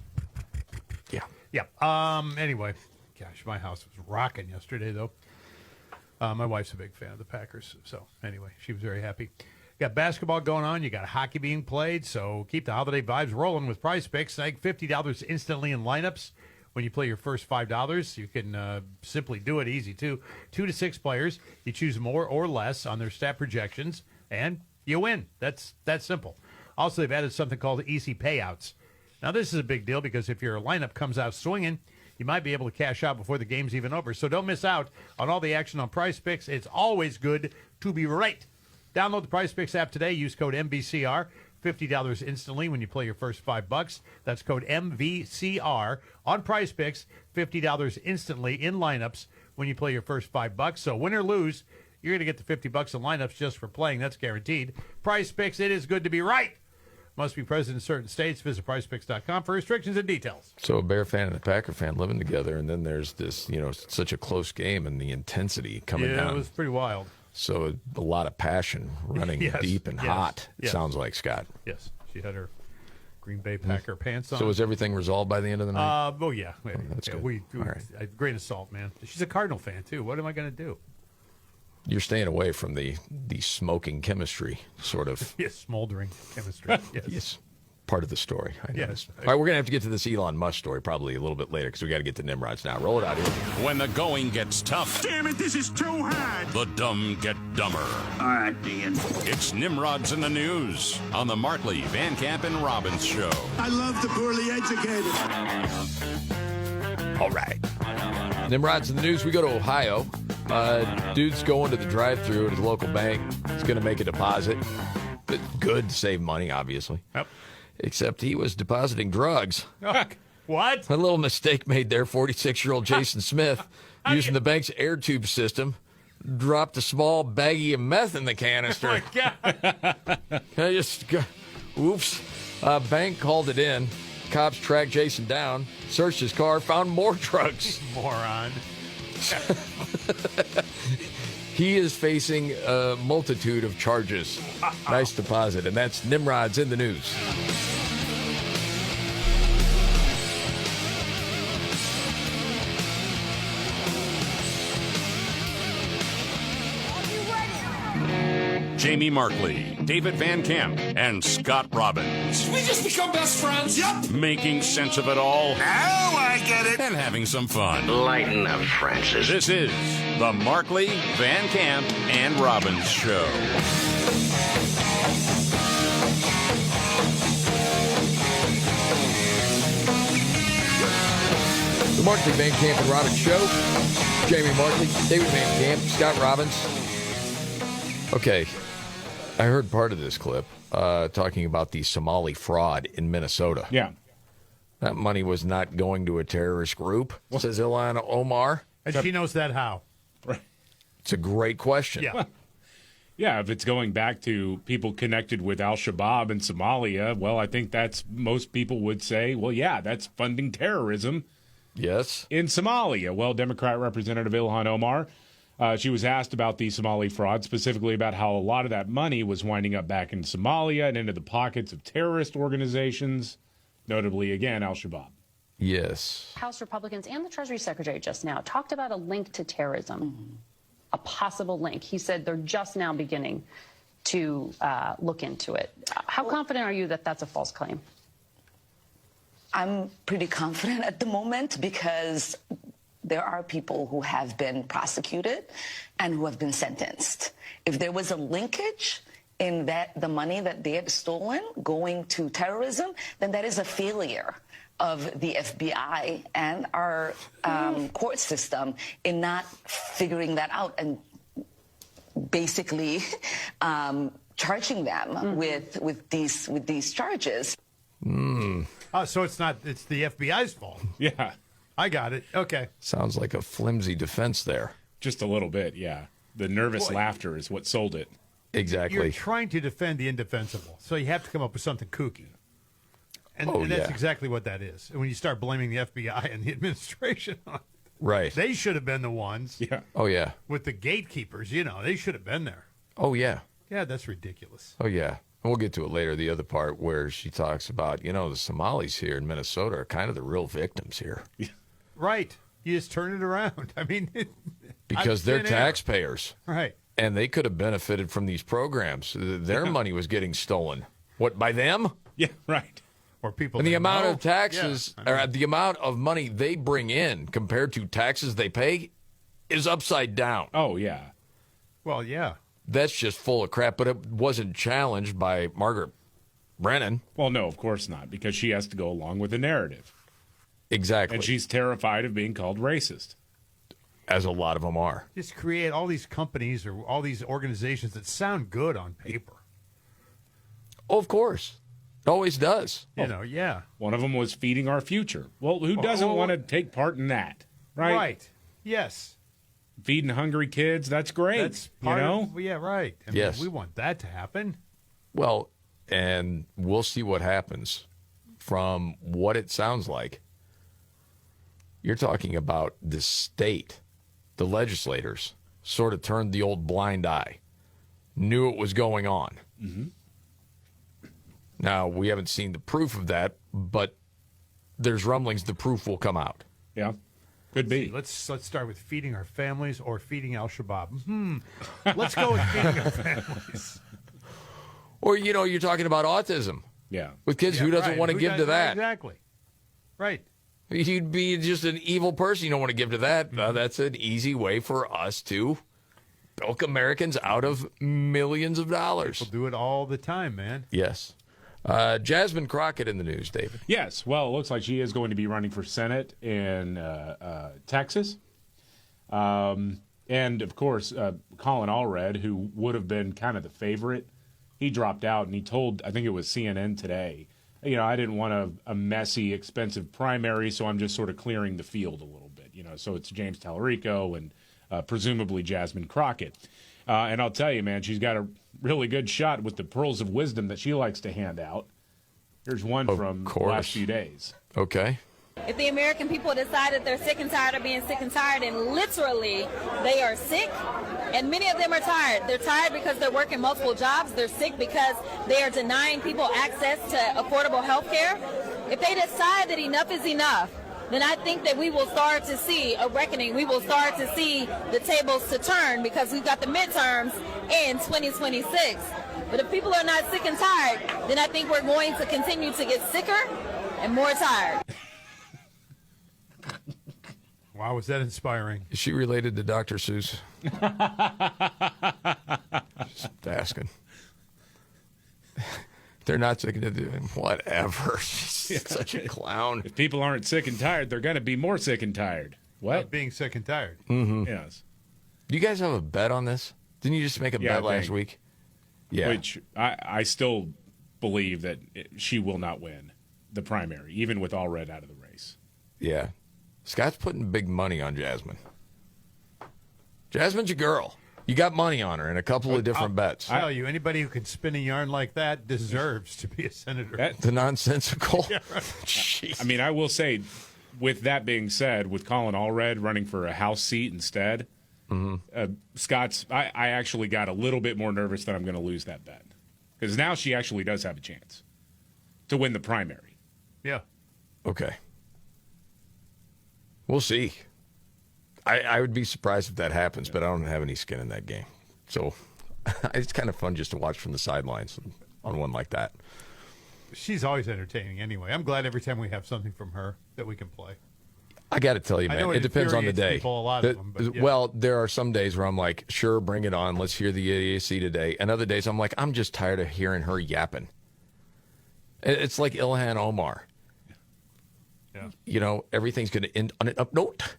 Yeah. Yeah. Anyway, gosh, my house was rocking yesterday, though. My wife's a big fan of the Packers. So, anyway, she was very happy. Got basketball going on. You got hockey being played. So, keep the holiday vibes rolling with Prize Picks. Snag $50 instantly in lineups. When you play your first $5, you can simply do it easy, too. 2 to 6 players. You choose more or less on their stat projections, and you win. That's simple. Also, they've added something called easy payouts. Now, this is a big deal because if your lineup comes out swinging, you might be able to cash out before the game's even over. So don't miss out on all the action on Prize Picks. It's always good to be right. Download the Prize Picks app today. Use code MVCR. $50 instantly when you play your first $5. That's code MVCR on Prize Picks. $50 instantly in lineups when you play your first $5. So win or lose, you're going to get the $50 in lineups just for playing. That's guaranteed. Prize Picks, it is good to be right. Must be present in certain states. Visit PrizePicks.com for restrictions and details. So a Bear fan and a Packer fan living together, and then there's this, such a close game and the intensity coming down. Yeah, it was pretty wild. So a lot of passion running deep and hot, sounds like, Scott. Yes, she had her Green Bay Packer pants on. So was everything resolved by the end of the night? Oh, yeah. That's good. All right. Grain of salt, man. She's a Cardinal fan, too. What am I going to do? You're staying away from the smoking chemistry, sort of. Yes, smoldering chemistry. Yes. Part of the story. I know. Yes. All right, we're going to have to get to this Elon Musk story probably a little bit later because we got to get to Nimrod's now. Roll it out here. When the going gets tough. Damn it, this is too hard. The dumb get dumber. All right, Dean. It's Nimrods in the News on the Markley, Van Camp, and Robbins Show. I love the poorly educated. All right. Nimrod's in the News. We go to Ohio. Dude's going to the drive-thru at his local bank. He's going to make a deposit. But good to save money, obviously. Yep. Except he was depositing drugs. What? A little mistake made there. 46-year-old Jason Smith, using the bank's air tube system, dropped a small baggie of meth in the canister. Oh, my God. Oops. Bank called it in. Cops tracked Jason down, searched his car, found more drugs. Moron. He is facing a multitude of charges. Nice deposit. And that's Nimrod's in the News. Jamie Markley, David Van Camp, and Scott Robbins. We just become best friends. Yep. Making sense of it all. Now I get it. And having some fun. Lighten up, Francis. This is the Markley, Van Camp, and Robbins Show. The Markley, Van Camp, and Robbins Show. Jamie Markley, David Van Camp, Scott Robbins. Okay, I heard part of this clip talking about the Somali fraud in Minnesota. Yeah. That money was not going to a terrorist group, says Ilhan Omar. And she knows that how? Right. It's a great question. Yeah. Yeah, if it's going back to people connected with al-Shabaab in Somalia, well, I think that's most people would say, well, yeah, that's funding terrorism. Yes. In Somalia. Well, Democrat Representative Ilhan Omar, she was asked about the Somali fraud, specifically about how a lot of that money was winding up back in Somalia and into the pockets of terrorist organizations, notably, again, al-Shabaab. Yes. House Republicans and the Treasury Secretary just now talked about a link to terrorism, a possible link. He said they're just now beginning to look into it. How confident are you that that's a false claim? I'm pretty confident at the moment because there are people who have been prosecuted and who have been sentenced. If there was a linkage in that the money that they had stolen going to terrorism, then that is a failure of the FBI and our court system in not figuring that out and basically charging them with these charges. So it's the FBI's fault. Yeah. I got it. Okay. Sounds like a flimsy defense there. Just a little bit, yeah. The nervous laughter is what sold it. Exactly. You're trying to defend the indefensible, so you have to come up with something kooky. And that's exactly what that is. And when you start blaming the FBI and the administration on it. Right. They should have been the ones. Yeah. Oh, yeah. With the gatekeepers, they should have been there. Oh, yeah. Yeah, that's ridiculous. Oh, yeah. And we'll get to it later, the other part where she talks about, the Somalis here in Minnesota are kind of the real victims here. Right. You just turn it around. I mean, because they're taxpayers. Right. And they could have benefited from these programs. Their money was getting stolen. What, by them? Yeah, right. Or people. And the amount of taxes, or the amount of money they bring in compared to taxes they pay is upside down. Oh, yeah. Well, yeah. That's just full of crap, but it wasn't challenged by Margaret Brennan. Well, no, of course not, because she has to go along with the narrative. Exactly. And she's terrified of being called racist. As a lot of them are. Just create all these companies or all these organizations that sound good on paper. Oh, of course. It always does. Yeah. One of them was feeding our future. Well, who doesn't want to take part in that, right? Right. Yes. Feeding hungry kids, that's great. That's part of, yeah, right. I yes. mean, we want that to happen. Well, and we'll see what happens from what it sounds like. You're talking about the state, the legislators, sort of turned the old blind eye, knew it was going on. Mm-hmm. Now, we haven't seen the proof of that, but there's rumblings the proof will come out. Yeah, could be. Let's start with feeding our families or feeding al-Shabaab. Let's go with feeding our families. Or, you're talking about autism. Yeah. With kids who doesn't want to give to that. Exactly. Right. You'd be just an evil person. You don't want to give to that. That's an easy way for us to bilk Americans out of millions of dollars. People do it all the time, man. Yes. Jasmine Crockett in the news, David. Yes. Well, it looks like she is going to be running for Senate in Texas. And, of course, Colin Allred, who would have been kind of the favorite, he dropped out, and he told, I think it was CNN today, I didn't want a messy, expensive primary, so I'm just sort of clearing the field a little bit. So it's James Tallarico and presumably Jasmine Crockett. And I'll tell you, man, she's got a really good shot with the pearls of wisdom that she likes to hand out. Here's one from the last few days. Okay. If the American people decide that they're sick and tired of being sick and tired, and literally they are sick, and many of them are tired. They're tired because they're working multiple jobs. They're sick because they are denying people access to affordable health care. If they decide that enough is enough, then I think that we will start to see a reckoning. We will start to see the tables to turn because we've got the midterms in 2026. But if people are not sick and tired, then I think we're going to continue to get sicker and more tired. Wow, was that inspiring? Is she related to Dr. Seuss? Just asking. They're not sick and tired. Whatever. She's such a clown. If people aren't sick and tired, they're going to be more sick and tired. What? Being sick and tired. Mm-hmm. Yes. Do you guys have a bet on this? Didn't you just make a bet last week? Yeah. Which I still believe that she will not win the primary, even with Allred out of the race. Yeah. Scott's putting big money on Jasmine. Jasmine's your girl. You got money on her in a couple of different bets. I tell you, anybody who can spin a yarn like that deserves to be a senator. The nonsensical. Yeah, right. I mean, I will say, with that being said, with Colin Allred running for a House seat instead, Scott's, I actually got a little bit more nervous that I'm going to lose that bet. Because now she actually does have a chance to win the primary. Yeah. Okay. We'll see. I would be surprised if that happens, but I don't have any skin in that game. So it's kind of fun just to watch from the sidelines on one like that. She's always entertaining anyway. I'm glad every time we have something from her that we can play. I got to tell you, man, it depends on the day. People, a lot of them, but yeah. Well, there are some days where I'm like, sure, bring it on. Let's hear the idiocy today. And other days I'm like, I'm just tired of hearing her yapping. It's like Ilhan Omar. Yeah. Everything's going to end on an up note.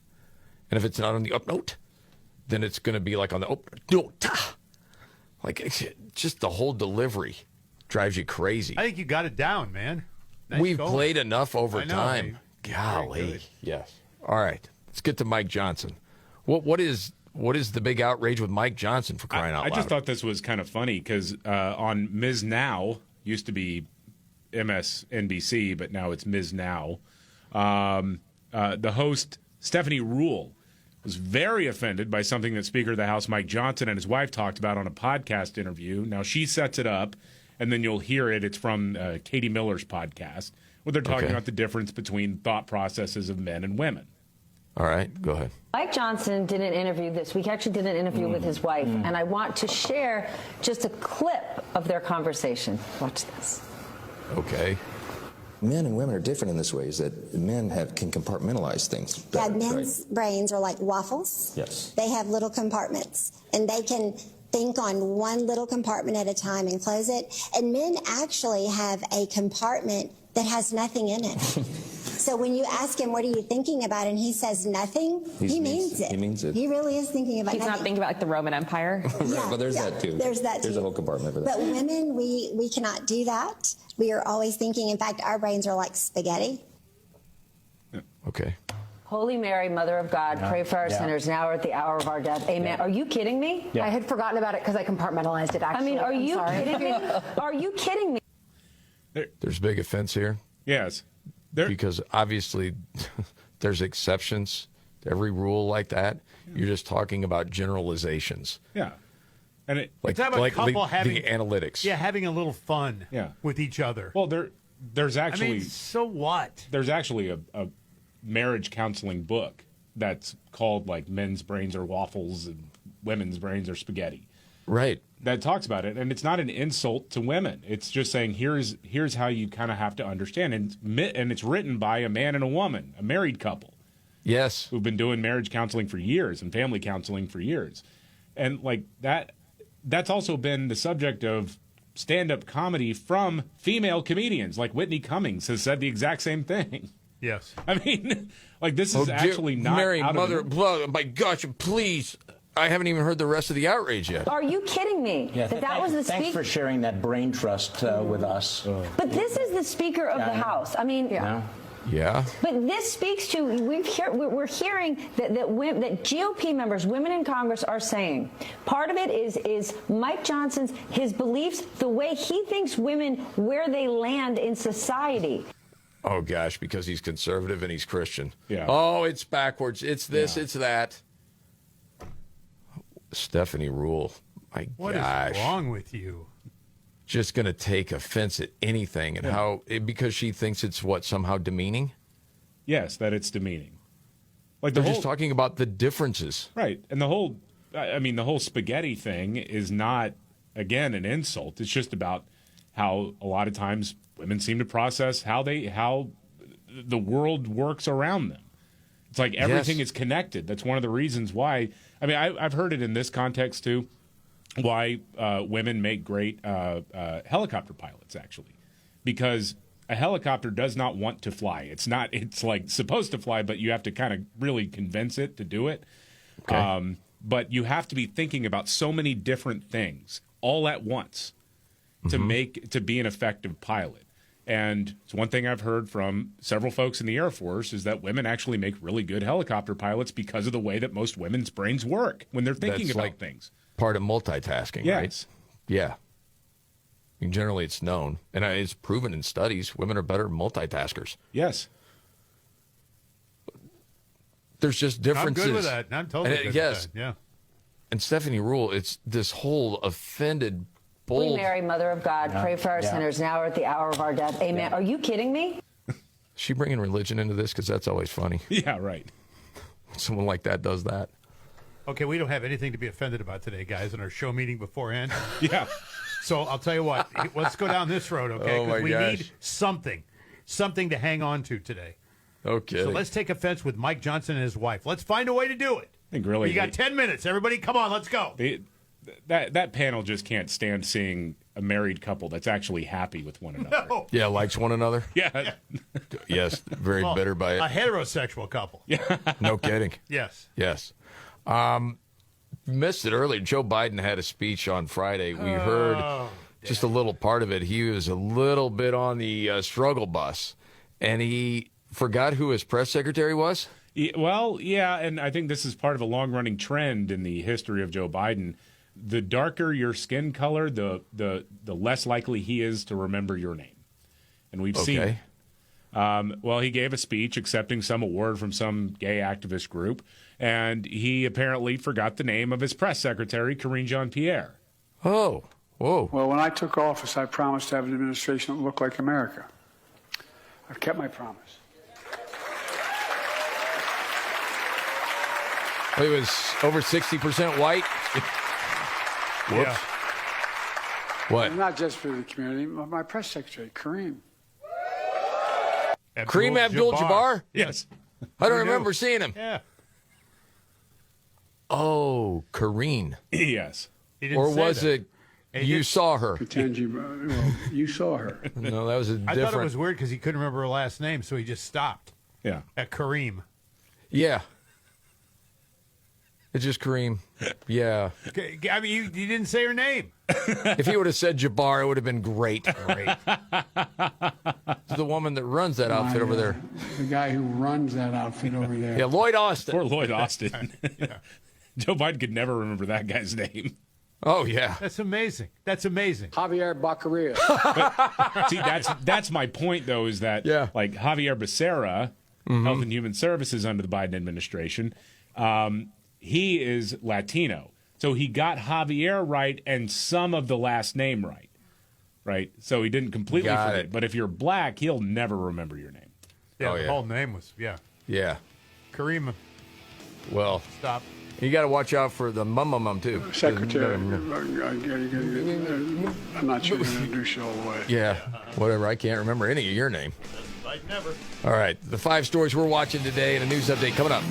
And if it's not on the up note, then it's going to be like on the up note. Like, just the whole delivery drives you crazy. I think you got it down, man. Nice We've going. played enough over I know, time. man. Golly. Yes. All right. Let's get to Mike Johnson. What is the big outrage with Mike Johnson, for crying out loud? I just thought this was kind of funny because on Ms. Now, used to be MSNBC, but now it's Ms. Now, the host, Stephanie Ruhle, was very offended by something that Speaker of the House Mike Johnson and his wife talked about on a podcast interview. Now, she sets it up, and then you'll hear it. It's from Katie Miller's podcast, where they're talking about the difference between thought processes of men and women. All right, go ahead. Mike Johnson did an interview this week, actually did an interview with his wife, and I want to share just a clip of their conversation. Watch this. Okay. Men and women are different in this way, is that men can compartmentalize things better, men's brains are like waffles. Yes. They have little compartments, and they can think on one little compartment at a time and close it. And men actually have a compartment that has nothing in it. So when you ask him, what are you thinking about, and he says nothing, he means it. He means it. He really is thinking about He's nothing. not thinking about like the Roman Empire. Right, but there's that too. There's that There's too. a whole compartment for that. But women, we cannot do that. We are always thinking. In fact, our brains are like spaghetti. Okay. Holy Mary, Mother of God, pray for our sinners now or at the hour of our death. Amen. Are you kidding me? I had forgotten about it because I compartmentalized it, actually. I mean, are I'm you sorry. kidding me? Are you kidding me? There's big offense here. Yes. Because obviously there's exceptions to every rule like that. You're just talking about generalizations. Yeah. And It's about a couple having the analytics. Yeah, having a little fun with each other. Well, there's actually... I mean, so what? There's actually a marriage counseling book that's called, like, Men's Brains Are Waffles and Women's Brains Are Spaghetti. Right. That talks about it, and it's not an insult to women. It's just saying here's how you kind of have to understand, and it's written by a man and a woman, a married couple. Yes. Who've been doing marriage counseling for years and family counseling for years. And like that's also been the subject of stand-up comedy from female comedians. Like Whitney Cummings has said the exact same thing. Yes. I mean, like this is actually not Mary, out mother, of blood. My gosh, please. I haven't even heard the rest of the outrage yet. Are you kidding me? Yeah, that was the thanks for sharing that brain trust with us. But this is the Speaker of the House. I mean, Yeah. But this speaks to we're hearing that GOP members, women in Congress, are saying part of it is Mike Johnson's his beliefs, the way he thinks women where they land in society. Oh gosh, because he's conservative and he's Christian. Yeah. Oh, it's backwards. It's this. It's that. Stephanie Ruhle. My What gosh. is wrong with you? Just going to take offense at anything, and because she thinks it's somehow demeaning. Yes, that it's demeaning. Like They're just talking about the differences, right? And the whole spaghetti thing is not, again, an insult. It's just about how a lot of times women seem to process how the world works around them. It's like everything is connected. That's one of the reasons why. I mean, I've heard it in this context too. Why women make great helicopter pilots, actually, because a helicopter does not want to fly. It's like supposed to fly, but you have to kind of really convince it to do it. Okay. But you have to be thinking about so many different things all at once to be an effective pilot. And it's one thing I've heard from several folks in the Air Force is that women actually make really good helicopter pilots because of the way that most women's brains work when they're thinking about things. Part of multitasking, right? Yeah. I mean, generally, it's known, and it's proven in studies. Women are better multitaskers. Yes. There's just differences. I'm good with that. I'm totally good with that. Yeah. And Stephanie Ruhle, it's this whole offended, bold. We, Mary, Mother of God, pray for our sinners. Now we're at the hour of our death. Amen. Are you kidding me? Is she bringing religion into this? Because that's always funny. Yeah, right. Someone like that does that. Okay, we don't have anything to be offended about today, guys, in our show meeting beforehand. Yeah. So I'll tell you what. Let's go down this road, okay? Oh, my we gosh. need something to hang on to today. Okay. So let's take offense with Mike Johnson and his wife. Let's find a way to do it. I think really You got 10 minutes. Everybody, come on, let's go. That panel just can't stand seeing a married couple that's actually happy with one another. No. Yeah, likes one another. Yeah. Yes, very bitter by it. A heterosexual couple. Yeah. No kidding. Yes. Yes. Missed it earlier. Joe Biden had a speech on Friday. We heard just a little part of it. He was a little bit on the struggle bus, and he forgot who his press secretary was. Well, yeah, and I think this is part of a long-running trend in the history of Joe Biden. The darker your skin color, the less likely he is to remember your name. And we've seen it. Well, he gave a speech accepting some award from some gay activist group, and he apparently forgot the name of his press secretary, Karine Jean-Pierre. Oh, whoa. Well, when I took office, I promised to have an administration that looked like America. I've kept my promise. He was over 60% white. Whoops. Yeah. What? Not just for the community, but my press secretary, Kareem. Kareem Abdul-Jabbar? Yes. I don't remember seeing him. Yeah. Oh, Karine. Yes. Or was it you saw her? Pretend you saw her. No, that was a different. I thought it was weird because he couldn't remember her last name, so he just stopped. Yeah. At Kareem. Yeah. It's just Kareem. Yeah. I mean, you didn't say her name. If he would have said Jabbar, it would have been great. It's the woman that runs that outfit over there. The guy who runs that outfit over there. Yeah, Lloyd Austin. Poor Lloyd Austin. Joe Biden could never remember that guy's name. Oh, yeah. That's amazing. That's amazing. Javier Baccaria. See, that's my point, though, is that like Javier Becerra, Health and Human Services under the Biden administration, he is Latino. So he got Javier right and some of the last name right? So he didn't completely forget. But if you're black, he'll never remember your name. Yeah, the whole name was, Yeah. Kareem. Well, Stop. You got to watch out for the mum, too. Secretary. I'm not sure you're going to introduce you all the way. Yeah, whatever. I can't remember any of your name. Like never. All right, the 5 stories we're watching today and a news update coming up.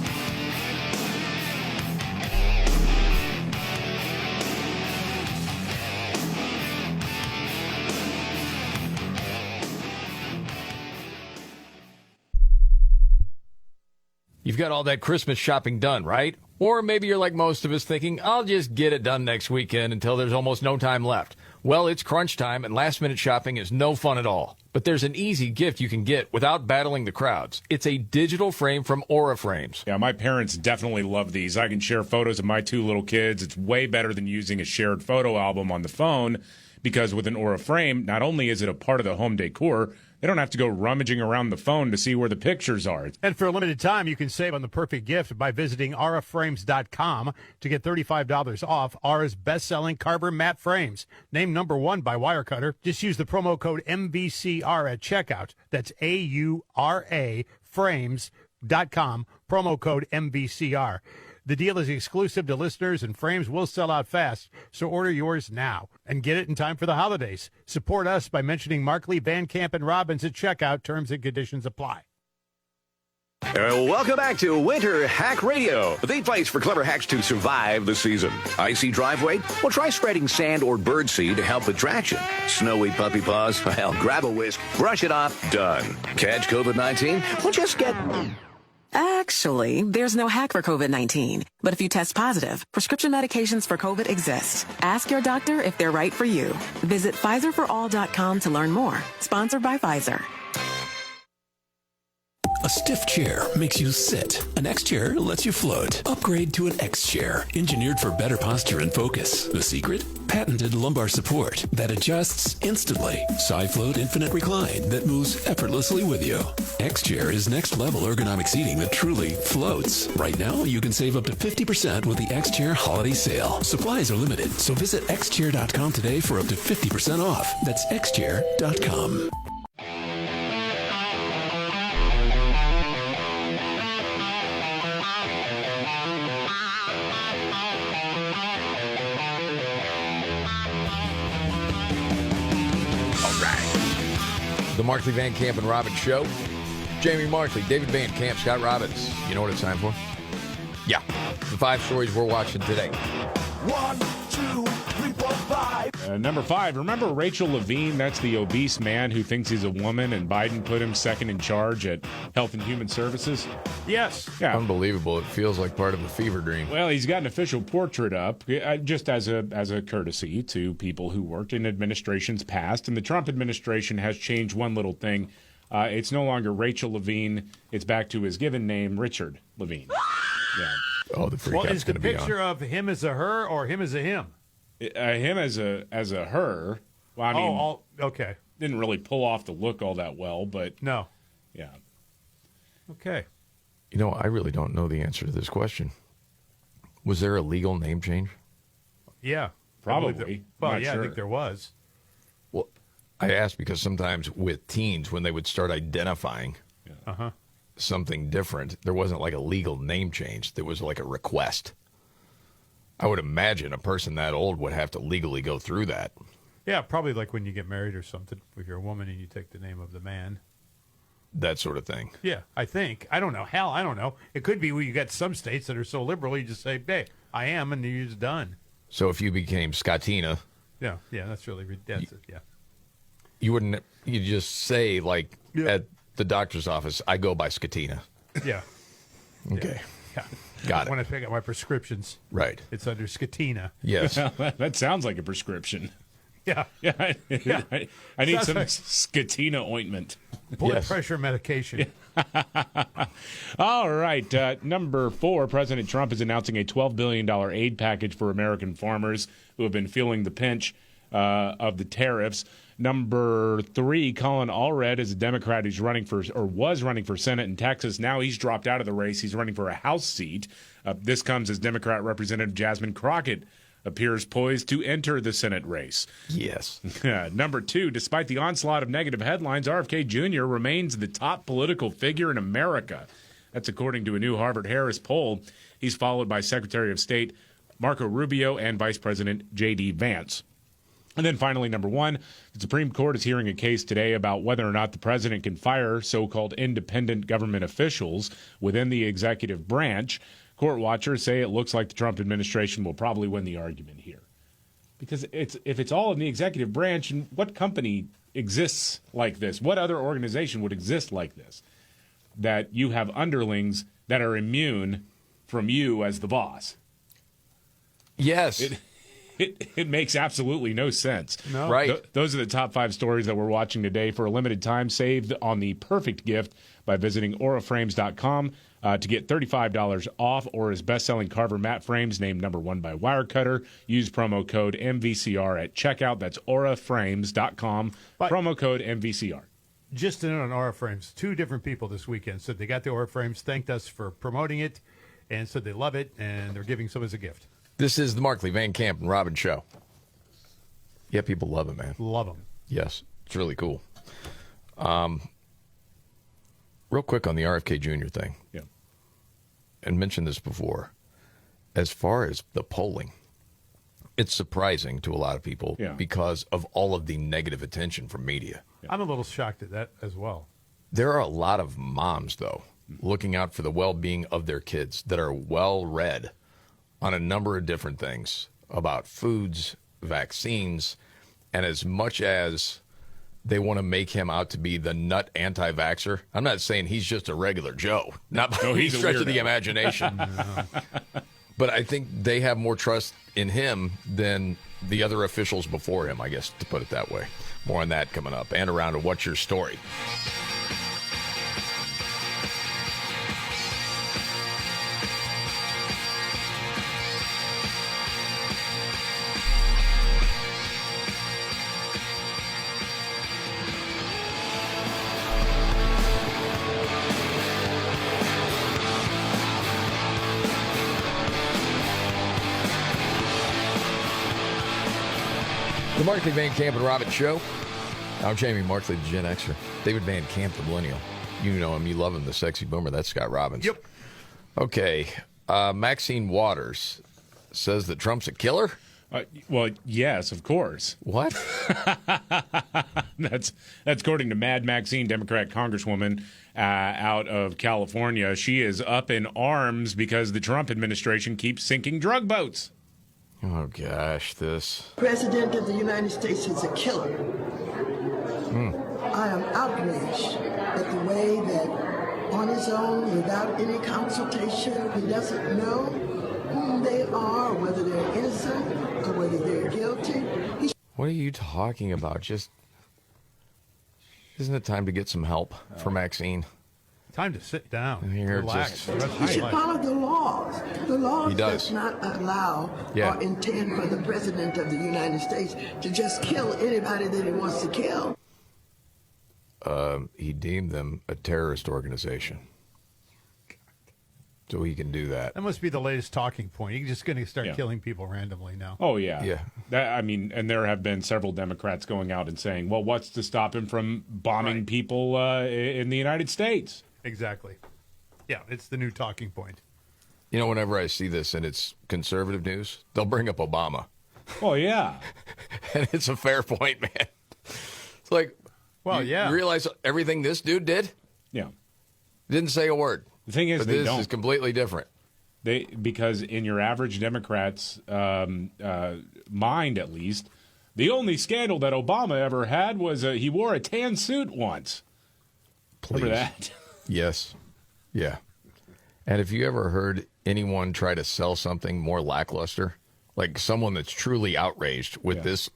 You've got all that Christmas shopping done, right? Or maybe you're like most of us thinking, I'll just get it done next weekend until there's almost no time left. Well, it's crunch time, and last-minute shopping is no fun at all. But there's an easy gift you can get without battling the crowds. It's a digital frame from Aura Frames. Yeah, my parents definitely love these. I can share photos of my 2 little kids. It's way better than using a shared photo album on the phone, because with an Aura frame, not only is it a part of the home decor, they don't have to go rummaging around the phone to see where the pictures are. And for a limited time, you can save on the perfect gift by visiting auraframes.com to get $35 off Aura's best-selling Carver matte frames. Named #1 by Wirecutter. Just use the promo code MVCR at checkout. That's AURA frames.com, promo code MVCR. The deal is exclusive to listeners, and frames will sell out fast, so order yours now and get it in time for the holidays. Support us by mentioning Markley, Van Camp, and Robbins at checkout. Terms and conditions apply. Welcome back to Winter Hack Radio, the place for clever hacks to survive the season. Icy driveway? Well, try spreading sand or birdseed to help with traction. Snowy puppy paws? Well, grab a whisk, brush it off, done. Catch COVID-19? Well, just get... Actually, there's no hack for COVID-19. But if you test positive, prescription medications for COVID exist. Ask your doctor if they're right for you. Visit PfizerForAll.com to learn more. Sponsored by Pfizer. A stiff chair makes you sit. An X chair lets you float. Upgrade to an X chair, engineered for better posture and focus. The secret? Patented lumbar support that adjusts instantly. SiFloat Infinite Recline that moves effortlessly with you. X chair is next level ergonomic seating that truly floats. Right now, you can save up to 50% with the X chair holiday sale. Supplies are limited, so visit xchair.com today for up to 50% off. That's xchair.com. The Markley, Van Camp, and Robbins Show. Jamie Markley, David Van Camp, Scott Robbins. You know what it's time for? Yeah. The 5 stories we're watching today. 1, 2, 3, 4, 5. Number 5, remember Rachel Levine? That's the obese man who thinks he's a woman, and Biden put him second in charge at Health and Human Services? Yes. Yeah. Unbelievable. It feels like part of a fever dream. Well, he's got an official portrait up, just as a courtesy to people who worked in administrations past. And the Trump administration has changed one little thing. It's no longer Rachel Levine. It's back to his given name, Richard Levine. Yeah. Oh, the freak out's is the going to be on. picture of him as a her or him as a him? Him as a her. Well, I mean, okay. Didn't really pull off the look all that well, but no. Yeah. Okay. You know, I really don't know the answer to this question. Was there a legal name change? Yeah. Probably. Well, yeah, sure. I think there was. Well, I asked because sometimes with teens, when they would start identifying something different, there wasn't like a legal name change. There was like a request. I would imagine a person that old would have to legally go through that. Yeah, probably like when you get married or something, if you're a woman and you take the name of the man. That sort of thing. Yeah, I think. I don't know. Hell, I don't know. It could be where you got some states that are so liberal, you just say, hey, I am, and you're just done. So if you became Scottina. Yeah, that's really, that's it, yeah. You just say, like, at the doctor's office, I go by Scottina. Yeah. Okay. Yeah. Got it. When I pick up my prescriptions. Right. It's under Scottina. Yes. That sounds like a prescription. Yeah. Yeah. I need Sounds some like Scatina ointment. blood pressure medication. All right. Number 4, President Trump is announcing a $12 billion aid package for American farmers who have been feeling the pinch of the tariffs. Number 3, Colin Allred is a Democrat who's was running for Senate in Texas. Now he's dropped out of the race. He's running for a House seat. This comes as Democrat Representative Jasmine Crockett appears poised to enter the Senate race. Yes. Number 2, despite the onslaught of negative headlines, RFK Jr. remains the top political figure in America. That's according to a new Harvard-Harris poll. He's followed by Secretary of State Marco Rubio and Vice President J.D. Vance. And then finally, number 1, the Supreme Court is hearing a case today about whether or not the president can fire so-called independent government officials within the executive branch. Court watchers say it looks like the Trump administration will probably win the argument here. Because if it's all in the executive branch, what company exists like this? What other organization would exist like this? That you have underlings that are immune from you as the boss. Yes. It makes absolutely no sense. No. Right. Those are the top 5 stories that we're watching today. For a limited time, save on the perfect gift by visiting auraframes.com to get $35 off Aura's best-selling Carver matte frames, named #1 by Wirecutter. Use promo code MVCR at checkout. That's auraframes.com, promo code MVCR. Just to note on Aura Frames, 2 different people this weekend said they got the Aura Frames, thanked us for promoting it, and said they love it, and they're giving some as a gift. This is the Markley, Van Camp, and Robbins show. Yeah, people love it, man. Love them. Yes, it's really cool. Real quick on the RFK Jr. thing. Yeah. And mentioned this before. As far as the polling, it's surprising to a lot of people because of all of the negative attention from media. Yeah. I'm a little shocked at that as well. There are a lot of moms, though, looking out for the well-being of their kids that are well-read on a number of different things about foods, vaccines, and as much as they want to make him out to be the nut anti-vaxxer, I'm not saying he's just a regular Joe. Not by any stretch of the imagination. But I think they have more trust in him than the other officials before him, I guess, to put it that way. More on that coming up. And around to What's Your Story? The Markley, Van Camp, and Robbins show. I'm Jamie Markley, the Gen Xer. David Van Camp, the Millennial. You know him. You love him, the sexy boomer. That's Scott Robbins. Yep. Okay. Maxine Waters says that Trump's a killer? Well, yes, of course. What? That's according to Mad Maxine, Democrat Congresswoman out of California. She is up in arms because the Trump administration keeps sinking drug boats. Oh, gosh, this. President of the United States is a killer. I am outraged at the way that on his own, without any consultation, he doesn't know whom they are, whether they're innocent or whether they're guilty. What are you talking about? Just, isn't it time to get some help for Maxine? Time to sit down, Here, relax. He should follow the laws. The laws He does. does not allow or intend for the President of the United States to just kill anybody that he wants to kill. He deemed them a terrorist organization. So he can do that. That must be the latest talking point. He's just going to start killing people randomly now. Oh, yeah. Yeah. I mean, and there have been several Democrats going out and saying, well, what's to stop him from bombing people in the United States? Exactly. Yeah, it's the new talking point. You know, whenever I see this and it's conservative news, they'll bring up Obama. Oh, yeah. And it's a fair point, man. It's like, well, you realize everything this dude did? Yeah. Didn't say a word. The thing is, but they this don't. is completely different. Because in your average Democrat's mind, at least, the only scandal that Obama ever had was he wore a tan suit once. Please. Remember that? Yes. Yeah. And if you ever heard anyone try to sell something more lackluster, like someone that's truly outraged with this,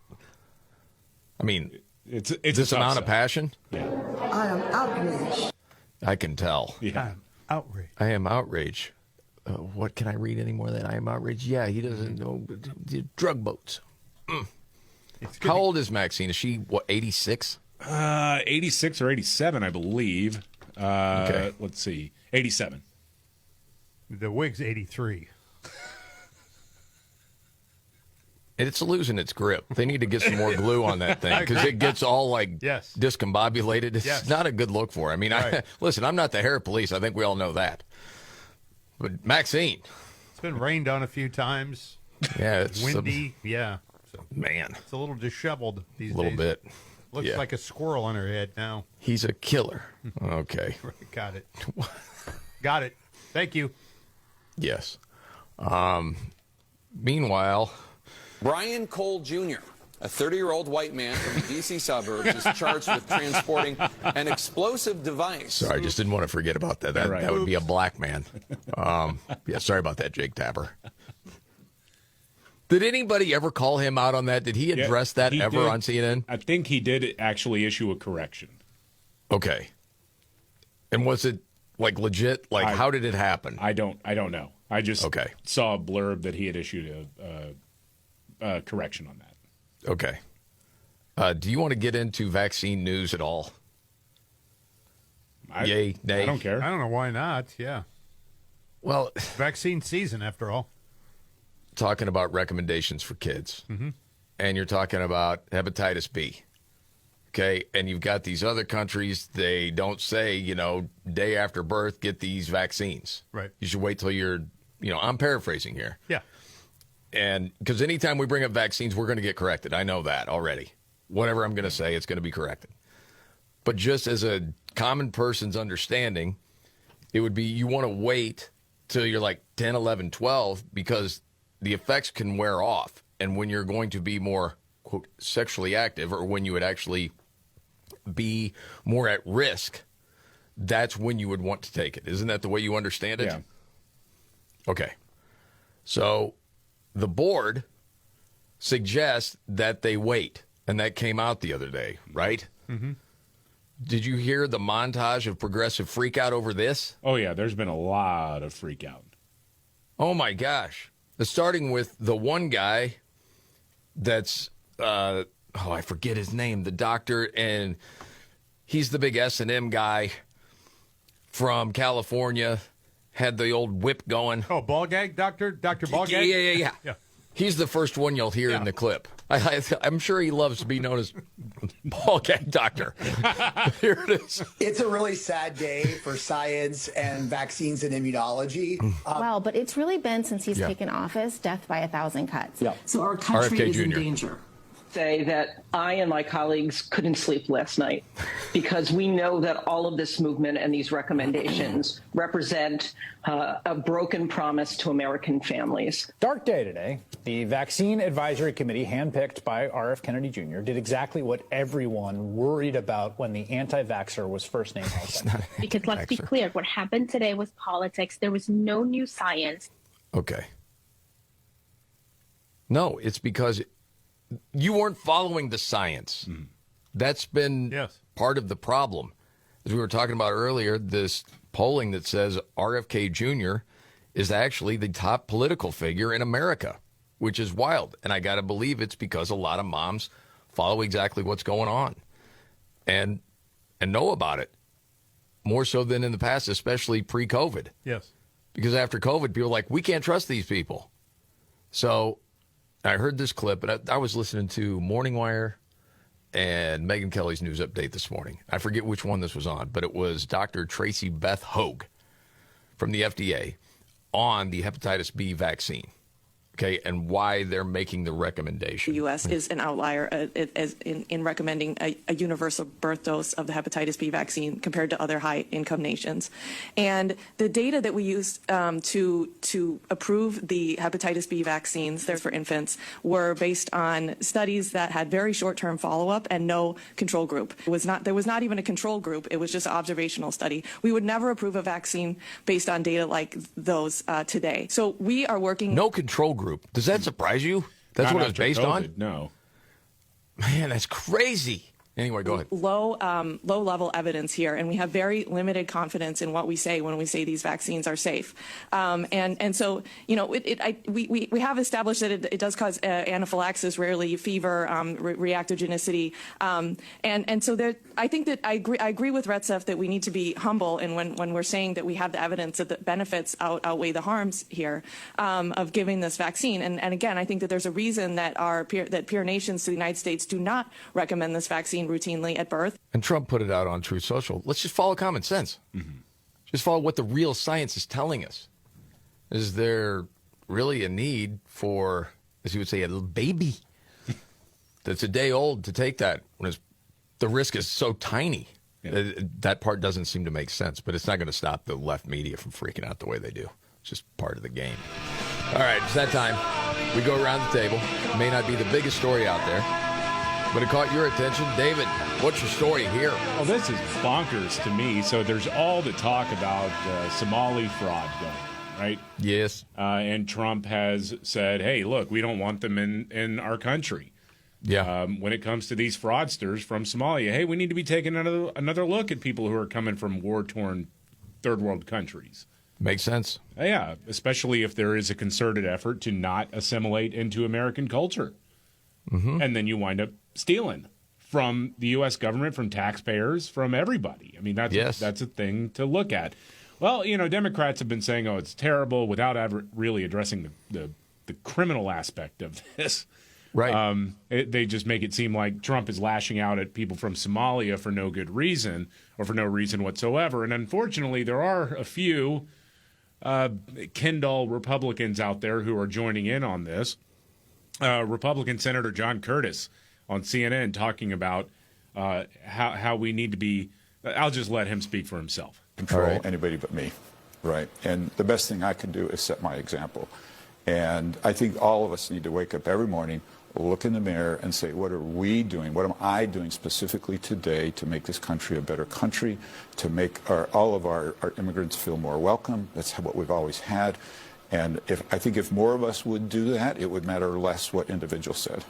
I mean, it's this amount of passion? Yeah. I am outraged. I can tell. Yeah. Outraged. I am outraged. What can I read any more than I am outraged? Yeah, he doesn't know drug boats. How old is Maxine? Is she, 86? 86 or 87, I believe. Okay. Let's see. 87. The wig's 83. It's losing its grip. They need to get some more glue on that thing because it gets all discombobulated. It's not a good look for it. I mean, listen, I'm not the hair police. I think we all know that. But Maxine. It's been rained on a few times. Yeah, it's windy. So, man. It's a little disheveled these days. A little bit. Looks like a squirrel on her head now. He's a killer. Okay. Got it. Got it. Thank you. Yes. Meanwhile, Brian Cole Jr., A 30-year-old white man from the D.C. suburbs is charged with transporting an explosive device. Sorry, I just didn't want to forget about that. That would be a black man. Yeah, sorry about that, Jake Tapper. Did anybody ever call him out on that? Did he address that ever on CNN? I think he did actually issue a correction. Okay. And was it like legit? Like, how did it happen? I don't know. I just saw a blurb that he had issued a correction on that. Okay. Do you want to get into vaccine news at all? Yay, nay? I don't care. I don't know why not. Yeah. Well, vaccine season after all. Talking about recommendations for kids. Mm-hmm. And you're talking about hepatitis B. Okay. And you've got these other countries, they don't say, day after birth, get these vaccines. Right. You should wait till you're, I'm paraphrasing here. Yeah. And because anytime we bring up vaccines, we're going to get corrected. I know that already. Whatever I'm going to say, it's going to be corrected. But just as a common person's understanding, it would be you want to wait till you're like 10, 11, 12 because the effects can wear off. And when you're going to be more, quote, sexually active or when you would actually be more at risk, that's when you would want to take it. Isn't that the way you understand it? Yeah. Okay. So the board suggests that they wait, and that came out the other day, right? Mm-hmm. Did you hear the montage of progressive freakout over this? Oh, yeah, there's been a lot of freakout. Oh, my gosh. Starting with the one guy that's, I forget his name, the doctor, and he's the big S&M guy from California, had the old whip going. Oh, ball gag, Dr. Ball gag? Yeah. He's the first one you'll hear in the clip. I'm sure he loves to be known as ball gag doctor. Here it is. It's a really sad day for science and vaccines and immunology. Well, but it's really been, since he's taken office, death by 1,000 cuts. Yeah. So our country RFK is in Jr. danger. Say that I and my colleagues couldn't sleep last night because we know that all of this movement and these recommendations represent a broken promise to American families. Dark day today. The Vaccine Advisory Committee, handpicked by R.F. Kennedy Jr., did exactly what everyone worried about when the anti-vaxxer was first named. Because let's be clear, what happened today was politics. There was no new science. Okay. No, it's because you weren't following the science. That's been part of the problem. As we were talking about earlier, this polling that says RFK Jr. is actually the top political figure in America, which is wild. And I got to believe it's because a lot of moms follow exactly what's going on and know about it more so than in the past, especially pre-COVID. Yes. Because after COVID, people are like, we can't trust these people. So I heard this clip, and I was listening to Morning Wire and Megyn Kelly's news update this morning. I forget which one this was on, but it was Dr. Tracy Beth Hogue from the FDA on the hepatitis B vaccine, okay, and why they're making the recommendation. The U.S. is an outlier in recommending a universal birth dose of the hepatitis B vaccine compared to other high-income nations. And the data that we used to approve the hepatitis B vaccines there for infants were based on studies that had very short-term follow-up and no control group. There was not even a control group. It was just an observational study. We would never approve a vaccine based on data like those today. So we are working. No control group. Does that surprise you? That's Not what it was after based COVID, on? No. Man, that's crazy. Anyway, go ahead. Low level evidence here, and we have very limited confidence in what we say when we say these vaccines are safe. And so, we have established that it does cause anaphylaxis, rarely fever, reactogenicity, and so I think that I agree with Retzef that we need to be humble, and when we're saying that we have the evidence that the benefits outweigh the harms here of giving this vaccine, and again, I think that there's a reason that peer nations to the United States do not recommend this vaccine routinely at birth. And Trump put it out on Truth Social. Let's just follow common sense. Just follow what the real science is telling us. Is there really a need for, as you would say, a little baby that's a day old to take that when the risk is so tiny? Yeah. That part doesn't seem to make sense, but it's not going to stop the left media from freaking out the way they do. It's just part of the game. All right, it's that time. We go around the table. It may not be the biggest story out there. But it caught your attention. David, what's your story here? Well, this is bonkers to me. So there's all the talk about Somali fraud going on, right? Yes. And Trump has said, hey, look, we don't want them in our country. Yeah. When it comes to these fraudsters from Somalia, hey, we need to be taking another look at people who are coming from war-torn third world countries. Makes sense. Yeah, especially if there is a concerted effort to not assimilate into American culture. Mm-hmm. And then you wind up stealing from the U.S. government, from taxpayers, from everybody. I mean, that's a thing to look at. Well, Democrats have been saying, oh, it's terrible, without ever really addressing the criminal aspect of this. Right. They just make it seem like Trump is lashing out at people from Somalia for no good reason or for no reason whatsoever. And unfortunately, there are a few Kendall Republicans out there who are joining in on this. Republican Senator John Curtis on CNN talking about how we need to be. I'll just let him speak for himself. Control anybody but me, right? And the best thing I can do is set my example. And I think all of us need to wake up every morning, look in the mirror and say, what are we doing? What am I doing specifically today to make this country a better country, to make all of our immigrants feel more welcome? That's what we've always had. And I think if more of us would do that, it would matter less what individuals said.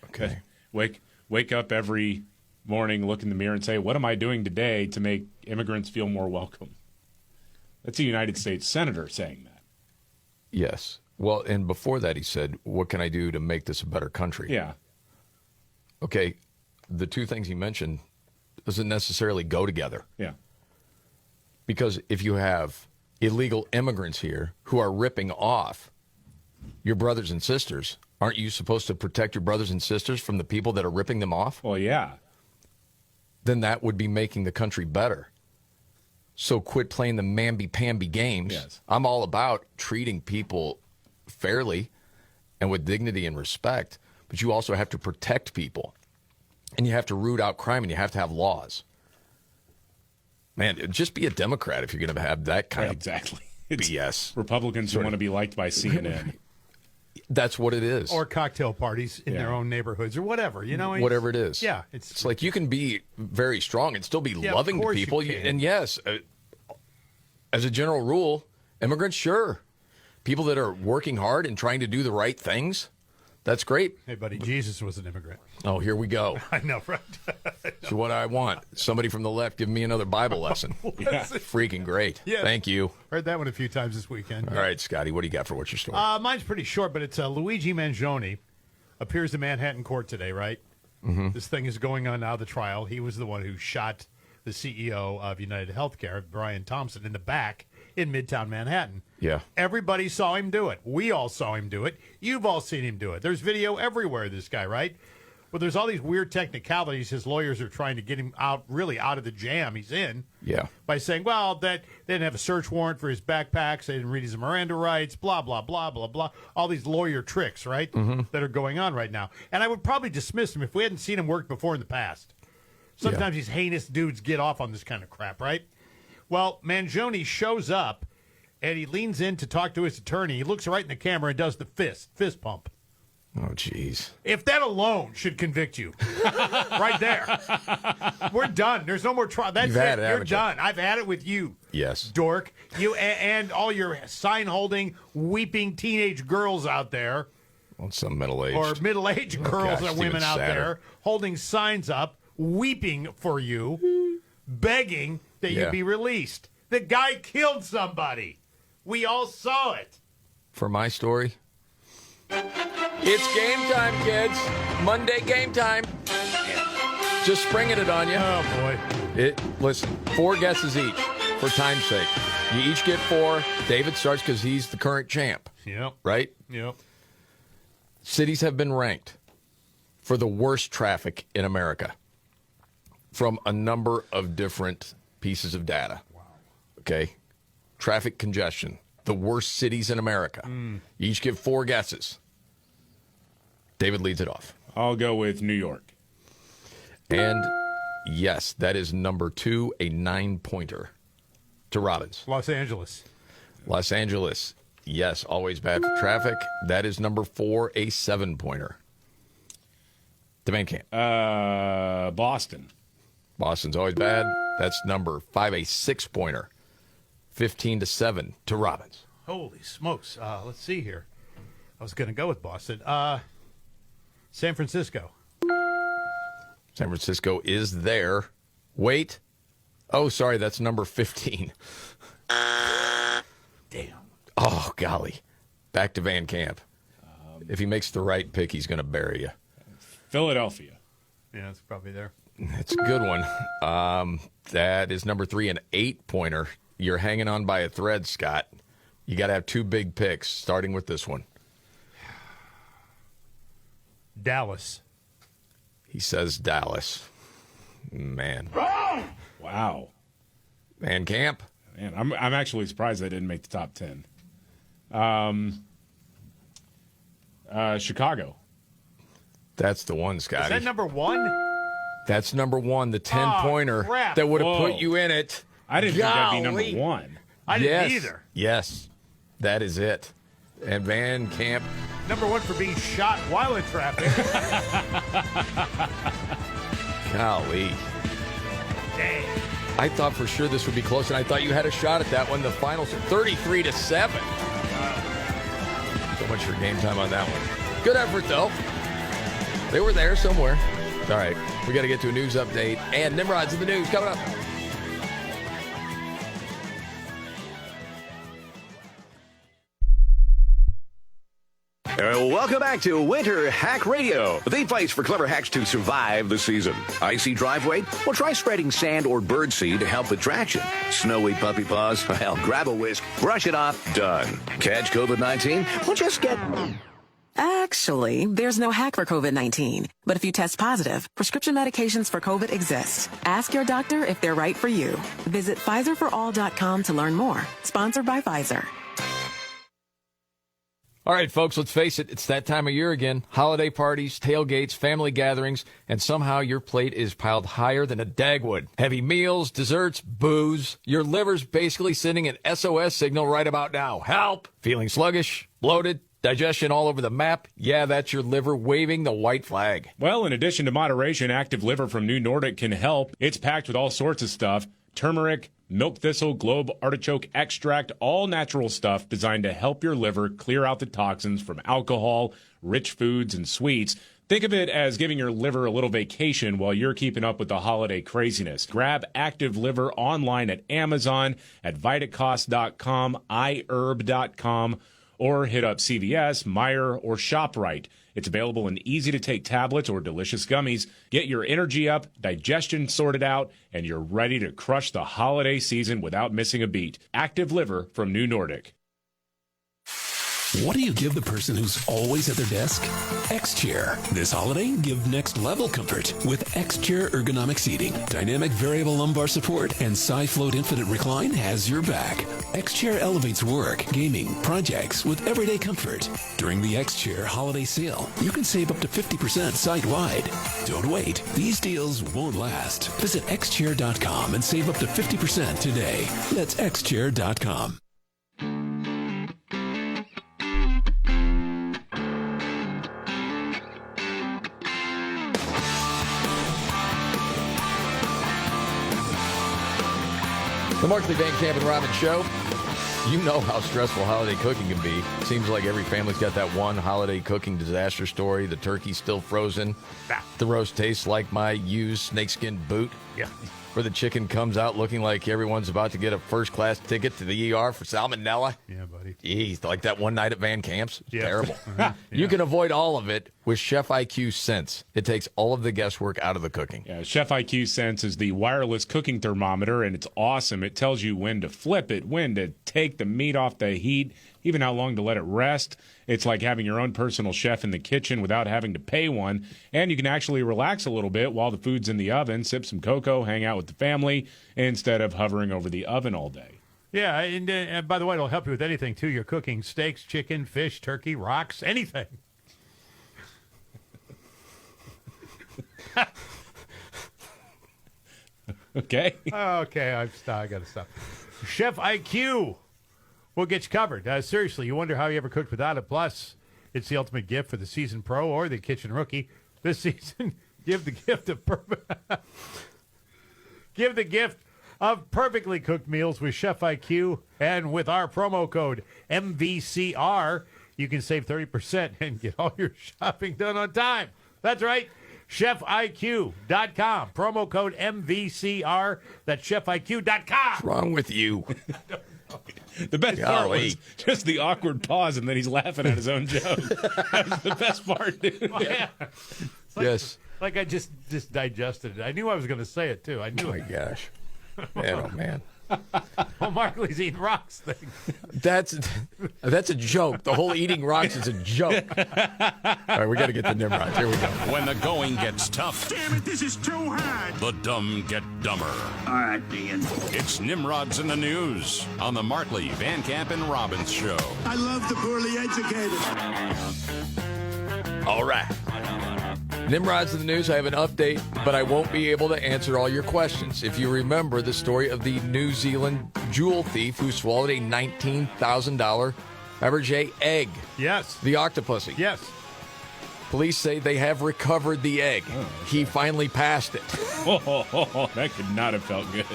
Okay. Wake up every morning, look in the mirror and say, what am I doing today to make immigrants feel more welcome? That's a United States Senator saying that. Yes. Well, and before that, he said, what can I do to make this a better country? Yeah. Okay. The two things he mentioned doesn't necessarily go together. Yeah. Because if you have illegal immigrants here who are ripping off your brothers and sisters, aren't you supposed to protect your brothers and sisters from the people that are ripping them off? Well, yeah. Then that would be making the country better. So quit playing the mamby-pamby games. Yes. I'm all about treating people fairly and with dignity and respect, but you also have to protect people. And you have to root out crime, and you have to have laws. Man, just be a Democrat if you're going to have that kind of BS. Republicans who want to be liked by CNN. That's what it is. Or cocktail parties in their own neighborhoods or whatever, Whatever it is. Yeah. It's like you can be very strong and still be loving to people. And yes, as a general rule, immigrants, sure. People that are working hard and trying to do the right things, that's great. Hey, buddy, Jesus was an immigrant. Oh, here we go. I know, right? So what I want, somebody from the left give me another Bible lesson. Freaking great. Yeah. Thank you. Heard that one a few times this weekend. All right, Scotty, what do you got for What's Your Story? Mine's pretty short, but it's Luigi Mangione appears in Manhattan court today, right? Mm-hmm. This thing is going on now, the trial. He was the one who shot the CEO of United Healthcare, Brian Thompson, in the back in Midtown Manhattan. Yeah. Everybody saw him do it. We all saw him do it. You've all seen him do it. There's video everywhere of this guy, right? But there's all these weird technicalities his lawyers are trying to get him out of the jam he's in. Yeah. By saying, well, that they didn't have a search warrant for his backpacks, they didn't read his Miranda rights, blah, blah, blah, blah, blah. All these lawyer tricks, right, that are going on right now. And I would probably dismiss him if we hadn't seen him work before in the past. Sometimes these heinous dudes get off on this kind of crap, right? Well, Mangione shows up, and he leans in to talk to his attorney. He looks right in the camera and does the fist pump. Oh, jeez. If that alone should convict you, right there, we're done. There's no more trial. That's it. You're done. I've had it with you. Yes. Dork. You and all your sign-holding, weeping teenage girls out there. Well, some middle-aged. Or middle-aged girls or women out there holding signs up, weeping for you, begging that you be released. The guy killed somebody. We all saw it. For my story, it's game time, kids. Monday game time. Just springing it on you. Oh, boy. Listen, 4 guesses each for time's sake. You each get 4. David starts because he's the current champ. Yep. Right? Yep. Cities have been ranked for the worst traffic in America from a number of different pieces of data. Wow. Okay? Traffic congestion. The worst cities in America. You each give 4 guesses. David leads it off. I'll go with New York. And yes, that is number 2, a 9-pointer to Robbins. Los Angeles. Los Angeles. Yes, always bad for traffic. That is number 4, a 7-pointer. to Van Camp. Boston. Boston's always bad. That's number 5, a 6-pointer. 15-7 to Robbins. Holy smokes. Let's see here. I was going to go with Boston. San Francisco. San Francisco is there. Wait. Oh, sorry, that's number 15. Damn. Oh, golly. Back to Van Camp. If he makes the right pick, he's going to bury you. Philadelphia. Yeah, it's probably there. It's a good one. That is number 3, an 8-pointer. You're hanging on by a thread, Scott. You got to have 2 big picks, starting with this one. Dallas. He says Dallas. Man. Wow. Van Camp. Man, I'm actually surprised they didn't make the top 10. Chicago. That's the one, Scotty. Is that number 1? That's number 1, the 10-pointer that would have put you in it. I didn't think that'd be number 1. I didn't either. Yes, that is it. And Van Camp. Number 1 for being shot while in traffic. Golly. Dang. I thought for sure this would be close, and I thought you had a shot at that one. The finals are 33-7. So much for game time on that one. Good effort, though. They were there somewhere. All right, we got to get to a news update, and Nimrod's in the news coming up. Welcome back to Winter Hack Radio, the place for clever hacks to survive the season. Icy driveway? Well, try spreading sand or birdseed to help with traction. Snowy puppy paws? Well, grab a whisk, brush it off, done. Catch COVID-19? Well, just get... Actually, there's no hack for COVID-19. But if you test positive, prescription medications for COVID exist. Ask your doctor if they're right for you. Visit PfizerForAll.com to learn more. Sponsored by Pfizer. All right, folks, let's face it. It's that time of year again. Holiday parties, tailgates, family gatherings, and somehow your plate is piled higher than a Dagwood. Heavy meals, desserts, booze. Your liver's basically sending an SOS signal right about now. Help! Feeling sluggish, bloated, digestion all over the map? Yeah, that's your liver waving the white flag. Well, in addition to moderation, Active Liver from New Nordic can help. It's packed with all sorts of stuff. Turmeric, milk thistle, globe artichoke extract, all natural stuff designed to help your liver clear out the toxins from alcohol, rich foods, and sweets. Think of it as giving your liver a little vacation while you're keeping up with the holiday craziness. Grab Active Liver online at Amazon, at Vitacost.com, iHerb.com, or hit up CVS, Meijer, or ShopRite. It's available in easy-to-take tablets or delicious gummies. Get your energy up, digestion sorted out, and you're ready to crush the holiday season without missing a beat. Active Liver from New Nordic. What do you give the person who's always at their desk? X-Chair. This holiday, give next level comfort with X-Chair ergonomic seating. Dynamic variable lumbar support and SiFloat Infinite Recline has your back. X-Chair elevates work, gaming, projects with everyday comfort. During the X-Chair holiday sale, you can save up to 50% site-wide. Don't wait. These deals won't last. Visit xchair.com and save up to 50% today. That's xchair.com. The Markley, Van Camp, and Robbins Show. You know how stressful holiday cooking can be. Seems like every family's got that one holiday cooking disaster story. The turkey's still frozen. The roast tastes like my used snakeskin boot. Yeah. Where the chicken comes out looking like everyone's about to get a first-class ticket to the ER for salmonella. Yeah, buddy. Jeez, like that one night at Van Camp's. Yeah. Terrible. Yeah. You can avoid all of it with Chef IQ Sense. It takes all of the guesswork out of the cooking. Yeah, Chef IQ Sense is the wireless cooking thermometer, and it's awesome. It tells you when to flip it, when to take the meat off the heat, even how long to let it rest. It's like having your own personal chef in the kitchen without having to pay one. And you can actually relax a little bit while the food's in the oven, sip some cocoa, hang out with the family, instead of hovering over the oven all day. Yeah, and by the way, it'll help you with anything, too. You're cooking steaks, chicken, fish, turkey, rocks, anything. Okay. Okay, I got to stop. Chef IQ will get you covered. Seriously, you wonder how you ever cooked without it. Plus, it's the ultimate gift for the seasoned pro or the kitchen rookie. this season, give the gift of perfectly cooked meals with Chef IQ, and with our promo code MVCR, you can save 30% and get all your shopping done on time. That's right. ChefIQ.com. Promo code MVCR. That's ChefIQ.com. What's wrong with you? The best part was just the awkward pause, and then he's laughing at his own joke. That was the best part, dude. Oh, yeah. Yes. Like I just digested it. I knew I was going to say it, too. I knew Oh, my gosh. Man, oh, man. Well, Markley's eating rocks thing. That's a joke. The whole eating rocks is a joke. All right, we got to get the Nimrods. Here we go. When the going gets tough, Damn it, this is too hard. the dumb get dumber. All right, Ian. It's Nimrods in the News on the Markley, Van Camp, and Robbins Show. I love the poorly educated. All right. Nimrod's in the News. I have an update, but I won't be able to answer all your questions. If you remember the story of the New Zealand jewel thief who swallowed a $19,000 Fabergé egg. Yes. The octopussy. Yes. Police say they have recovered the egg. He finally passed it. That could not have felt good.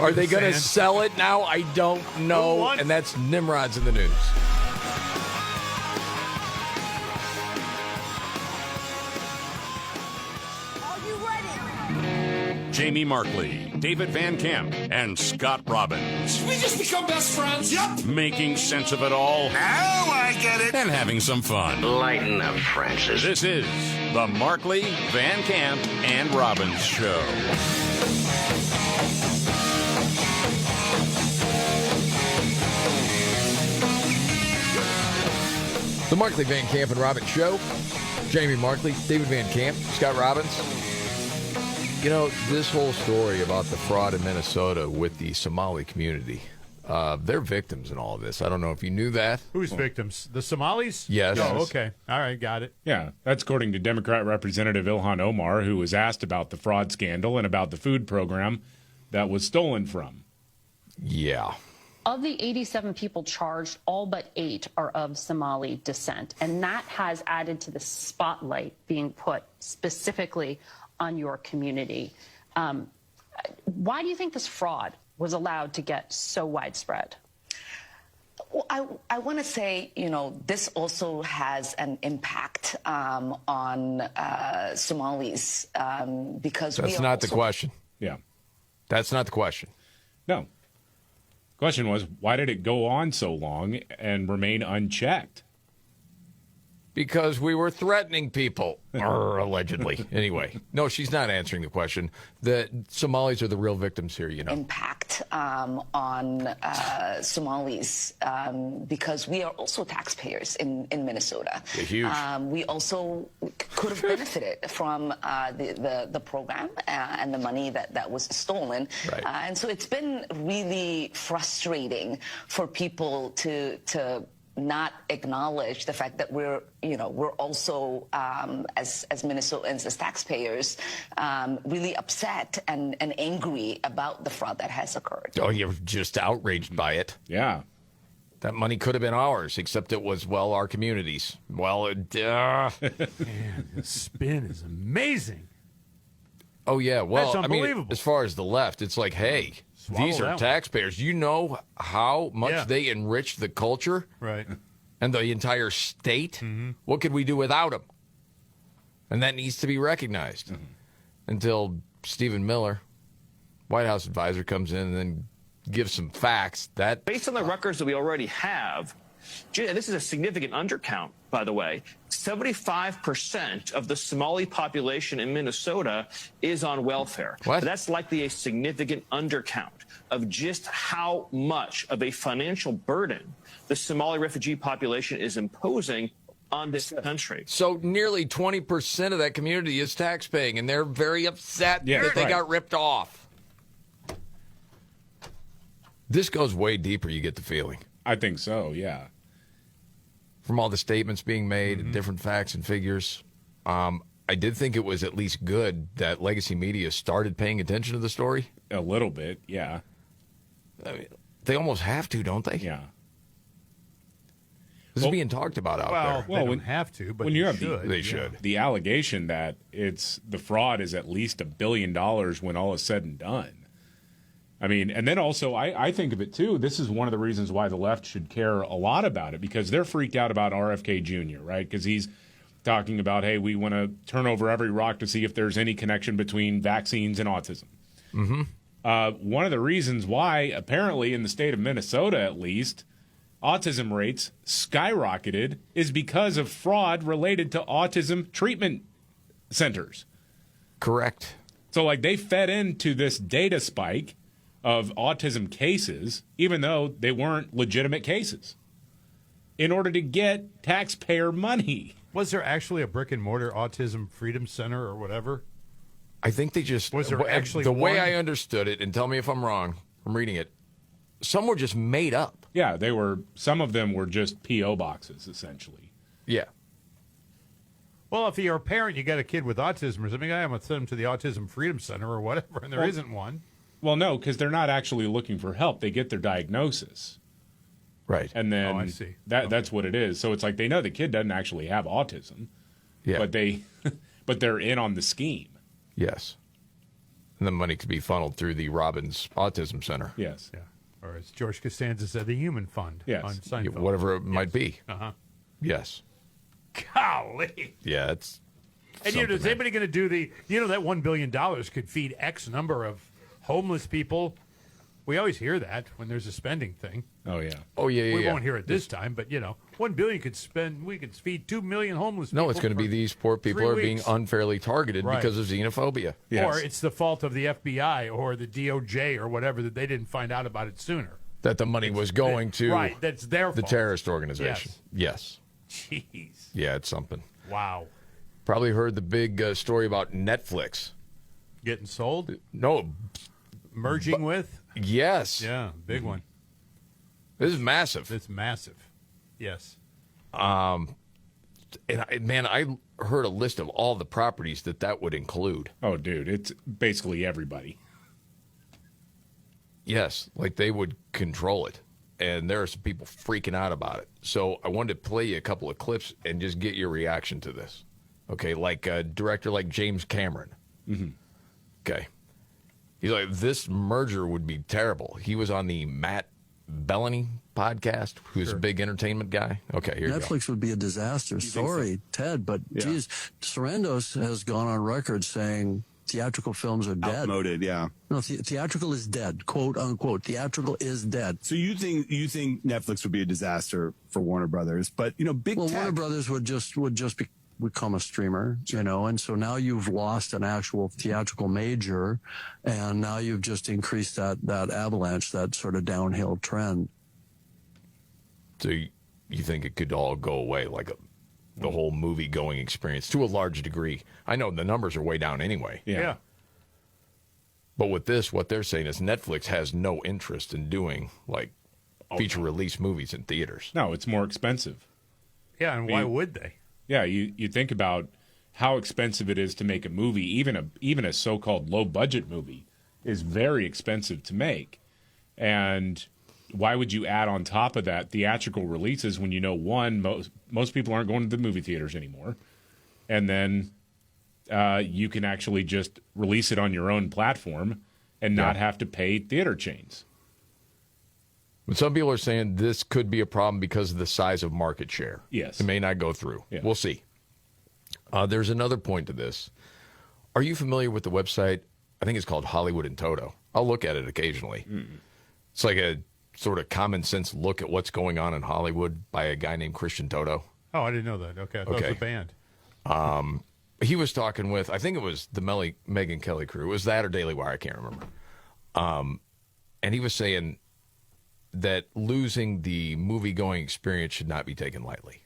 Are they going to sell it now? I don't know. And that's Nimrod's in the News. Jamie Markley, David Van Camp, and Scott Robbins. We just become best friends. Yep. Making sense of it all. Now I get it. And having some fun. Lighten up, Francis. This is the Markley, Van Camp, and Robbins Show. The Markley, Van Camp, and Robbins Show. Jamie Markley, David Van Camp, Scott Robbins. You know, this whole story about the fraud in Minnesota with the Somali community, they're victims in all of this. I don't know if you knew that. Who's victims? The Somalis? Yes. Oh, okay. All right, got it. Yeah, that's according to Democrat Representative Ilhan Omar, who was asked about the fraud scandal and about the food program that was stolen from. Yeah. Of the 87 people charged, all but 8 are of Somali descent. And that has added to the spotlight being put specifically on your community. Why do you think this fraud was allowed to get so widespread? Well, I want to say, you know, this also has an impact on Somalis because That's not the question. Yeah. That's not the question. No. Question was, why did it go on so long and remain unchecked? Because we were threatening people, allegedly. Anyway, no, she's not answering the question. The Somalis are the real victims here, you know. Impact on Somalis because we are also taxpayers in Minnesota. They're huge. We also could have benefited from the program and the money that was stolen. Right. And so it's been really frustrating for people to not acknowledge the fact that we're also as Minnesotans, as taxpayers, really upset and angry about the fraud that has occurred. Oh, you're just outraged by it. Yeah. That money could have been ours, except it was, well, our communities. Well, Man, the spin is amazing. Oh, yeah. Well, That's I mean, unbelievable. as far as the left, it's like, hey, these that are one. taxpayers. You know how much they enrich the culture? Right. And the entire state? What could we do without them? And that needs to be recognized. Until Stephen Miller, White House advisor, comes in and then gives some facts. That Based on the records that we already have, this is a significant undercount, by the way. 75% of the Somali population in Minnesota is on welfare. What? That's likely a significant undercount of just how much of a financial burden the Somali refugee population is imposing on this country. So nearly 20% of that community is taxpaying, and they're very upset that they got ripped off. This goes way deeper, you get the feeling. I think so, yeah. From all the statements being made and different facts and figures. I did think it was at least good that legacy media started paying attention to the story. A little bit, yeah. I mean, they almost have to, don't they? Yeah. This is being talked about out there. Well, they don't have to, but when you have should. They should. The allegation that the fraud is at least $1 billion when all is said and done. I mean, and then also I think of it too. This is one of the reasons why the left should care a lot about it, because they're freaked out about RFK Jr., right? Because he's talking about, hey, we want to turn over every rock to see if there's any connection between vaccines and autism. Mm-hmm. One of the reasons why, apparently in the state of Minnesota at least, autism rates skyrocketed is because of fraud related to autism treatment centers. Correct. So, like, they fed into this data spike of autism cases, even though they weren't legitimate cases, in order to get taxpayer money. Was there actually a brick and mortar autism freedom center or whatever? I think they just Was there actually the way one? I understood it, and tell me if I'm wrong. I'm reading it. Some were just made up. Yeah, they were. Some of them were just P.O. boxes, essentially. Yeah. Well, if you're a parent, you got a kid with autism or something, I'm going to send them to the Autism Freedom Center or whatever, and there isn't one. Well, no, because they're not actually looking for help. They get their diagnosis. Right. And then I see. That's what it is. So it's like they know the kid doesn't actually have autism. Yeah. But they're in on the scheme. Yes. And the money could be funneled through the Robbins Autism Center. Yes. Yeah. Or as George Costanza said, the Human Fund. Yes. On Seinfeld. Whatever it might be. Uh-huh. Yes. Golly. Yeah, it's And is anybody going to do that $1 billion could feed X number of homeless people? We always hear that when there's a spending thing. Oh, yeah. Oh, yeah. We won't hear it this time, but, $1 billion we could feed 2 million homeless people. No, it's going to be these poor people 3 are being weeks. unfairly targeted Right. because of xenophobia. Or it's the fault of the FBI or the DOJ or whatever that they didn't find out about it sooner. That the money was going to Right, that's their the fault. terrorist organization. Yes. Jeez. Yeah, it's something. Wow. Probably heard the big story about Netflix. Getting sold? No. Merging with? Yes. Yeah, big one. This is massive. It's massive. Yes. And I heard a list of all the properties that would include. Oh, dude, it's basically everybody. Yes, like they would control it. And there are some people freaking out about it. So I wanted to play you a couple of clips and just get your reaction to this. Okay, like a director like James Cameron. Mm-hmm. Okay. He's like, this merger would be terrible. He was on the Matt Bellany podcast, who's a big entertainment guy. Okay, here you go. Netflix would be a disaster. Sorry, Ted, but geez, Sarandos has gone on record saying theatrical films are dead. Outmoded, yeah. No, theatrical is dead, quote unquote. Theatrical is dead. So you think Netflix would be a disaster for Warner Brothers, but big tech. Warner Brothers would just become a streamer, and so now you've lost an actual theatrical major, and now you've just increased that avalanche, that sort of downhill trend. So you think it could all go away, like the whole movie going experience to a large degree? I know the numbers are way down anyway. Yeah. But with this, what they're saying is Netflix has no interest in doing feature release movies in theaters. No, it's more expensive. Yeah, and why would they? Yeah, you think about how expensive it is to make a movie. Even a so-called low-budget movie is very expensive to make. And why would you add on top of that theatrical releases when most people aren't going to the movie theaters anymore, and then you can actually just release it on your own platform and not have to pay theater chains. But some people are saying this could be a problem because of the size of market share. Yes. It may not go through. Yeah. We'll see. There's another point to this. Are you familiar with the website? I think it's called Hollywood in Toto. I'll look at it occasionally. It's like a sort of common sense look at what's going on in Hollywood by a guy named Christian Toto. Oh, I didn't know that. Okay, I thought it was a band. He was talking with, I think it was the Megyn Kelly crew. It was that or Daily Wire, I can't remember. And he was saying that losing the movie-going experience should not be taken lightly.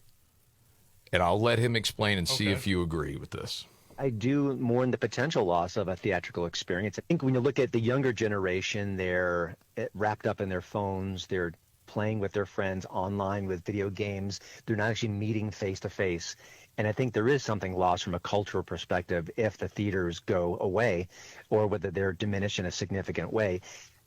And I'll let him explain and see if you agree with this. I do mourn the potential loss of a theatrical experience. I think when you look at the younger generation, they're wrapped up in their phones. They're playing with their friends online with video games. They're not actually meeting face-to-face. And I think there is something lost from a cultural perspective if the theaters go away or whether they're diminished in a significant way.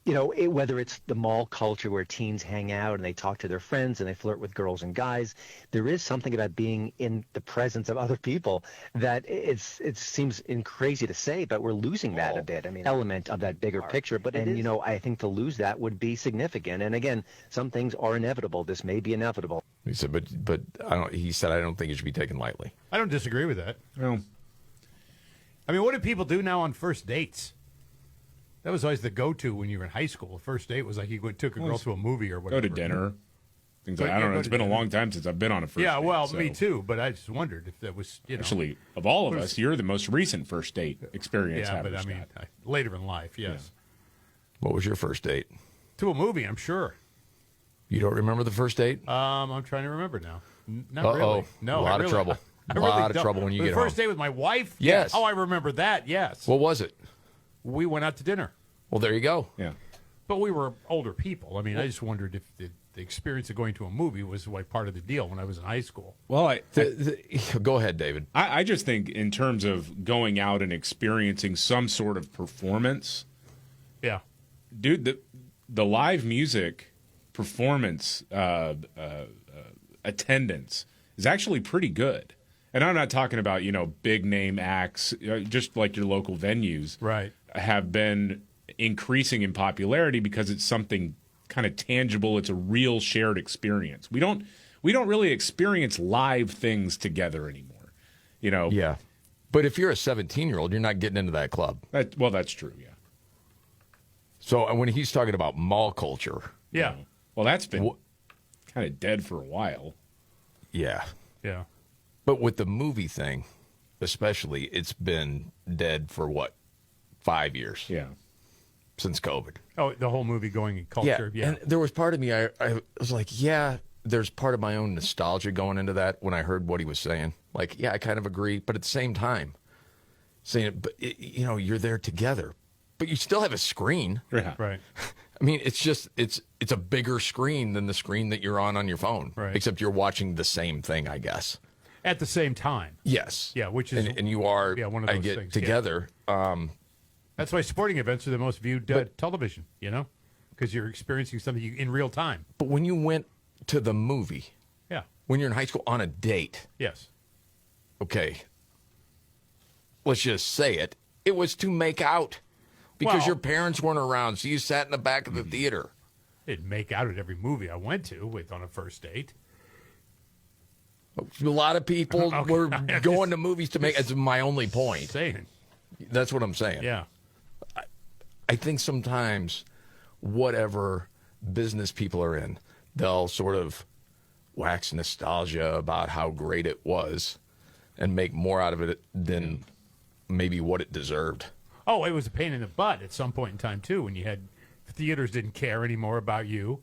whether it's the mall culture where teens hang out and they talk to their friends and they flirt with girls and guys, there is something about being in the presence of other people that it seems crazy to say, but we're losing that a bit. I mean, element of that bigger picture. But I think to lose that would be significant. And again, some things are inevitable. This may be inevitable. He said, but he said, I don't think it should be taken lightly. I don't disagree with that. Well, I mean, what do people do now on first dates? That was always the go-to when you were in high school. First date was like you took a girl to a movie or whatever. Go to dinner. Things like, I don't know. It's been a long time since I've been on a first date. Yeah, well, so. Me too. But I just wondered if that was, Actually, of all of us, you're the most recent first date experience. Yeah, but I mean, later in life, yes. Yeah. What was your first date? To a movie, I'm sure. You don't remember the first date? I'm trying to remember now. Not really. No, a lot of trouble. A lot of trouble when you get home. The first date with my wife? Yes. Oh, I remember that, yes. What was it? We went out to dinner. Well, there you go. Yeah. But we were older people. I mean, I just wondered if the experience of going to a movie was like part of the deal when I was in high school. Well, go ahead, David. I just think in terms of going out and experiencing some sort of performance. Yeah. Dude, the live music performance attendance is actually pretty good. And I'm not talking about, big name acts, just like your local venues. Right. Have been increasing in popularity because it's something kind of tangible. It's a real shared experience. We don't really experience live things together anymore. Yeah. But if you're a 17-year-old, you're not getting into that club. Well, that's true, yeah. So when he's talking about mall culture. Yeah. Well, that's been kind of dead for a while. Yeah. Yeah. But with the movie thing, especially, it's been dead for 5 years? Yeah. Since COVID. Oh, the whole movie going culture. Yeah. And there was part of me, I was like, there's part of my own nostalgia going into that when I heard what he was saying. Like, yeah, I kind of agree. But at the same time, saying, but you're there together. But you still have a screen. Yeah. Right. I mean, it's just, it's a bigger screen than the screen that you're on your phone. Right. Except you're watching the same thing, I guess. At the same time. Yes. Yeah, which is... And you are, one of those I get things, together. Yeah. That's why sporting events are the most viewed television, because you're experiencing something in real time. But when you went to the movie, yeah, when you're in high school on a date, yes, okay, let's just say it was to make out because your parents weren't around, so you sat in the back of the theater. Didn't make out at every movie I went to on a first date. A lot of people were going to movies to make. It's my only point. Saying. That's what I'm saying. Yeah. I think sometimes whatever business people are in, they'll sort of wax nostalgia about how great it was and make more out of it than maybe what it deserved. Oh, it was a pain in the butt at some point in time, too, when you had theaters didn't care anymore about you.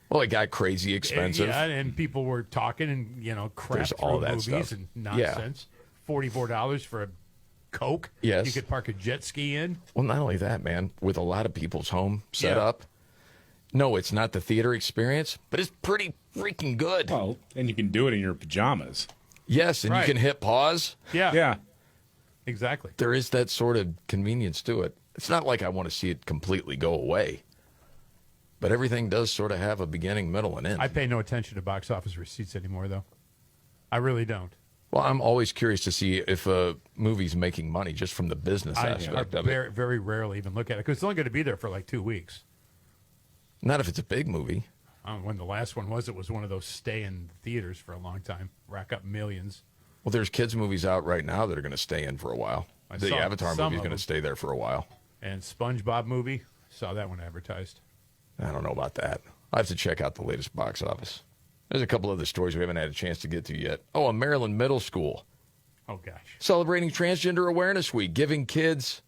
Well, it got crazy expensive. And people were talking and, crap There's through all that movies stuff. and nonsense. Yeah. $44 for a Coke. Yes. You could park a jet ski in. Well, not only that, man, with a lot of people's home set up. No, it's not the theater experience, but it's pretty freaking good. Well, and you can do it in your pajamas. Yes, and you can hit pause. Yeah. Yeah. Exactly. There is that sort of convenience to it. It's not like I want to see it completely go away. But everything does sort of have a beginning, middle, and end. I pay no attention to box office receipts anymore, though. I really don't. Well, I'm always curious to see if a movie's making money just from the business aspect of it. Very rarely even look at it because it's only going to be there for like 2 weeks. Not if it's a big movie. I don't know when the last one was. It was one of those stay in theaters for a long time, rack up millions. Well, there's kids' movies out right now that are going to stay in for a while. The Avatar movie's going to stay there for a while. And SpongeBob movie, saw that one advertised. I don't know about that. I have to check out the latest box office. There's a couple other stories we haven't had a chance to get to yet. Oh, a Maryland middle school. Oh, gosh. Celebrating Transgender Awareness Week, giving kids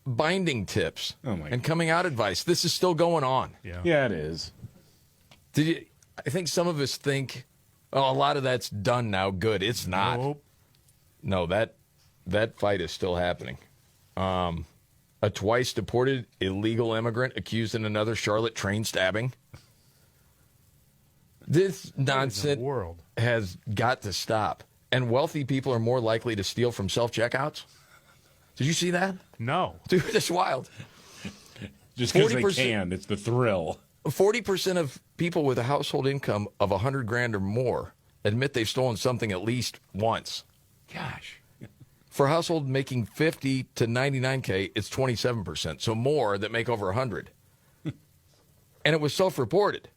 binding tips and coming out advice. This is still going on. Yeah, it is. I think some of us think, a lot of that's done now. Good. It's not. Nope. No, that fight is still happening. A twice deported illegal immigrant accused in another Charlotte train stabbing. This nonsense has got to stop. And wealthy people are more likely to steal from self-checkouts. Did you see that? No. Dude, that's wild. Just because they 40%. can. It's the thrill. 40% of people with a household income of $100,000 or more admit they've stolen something at least once. Gosh. For a household making 50 to 99K, it's 27%. So more that make over 100. And it was self-reported.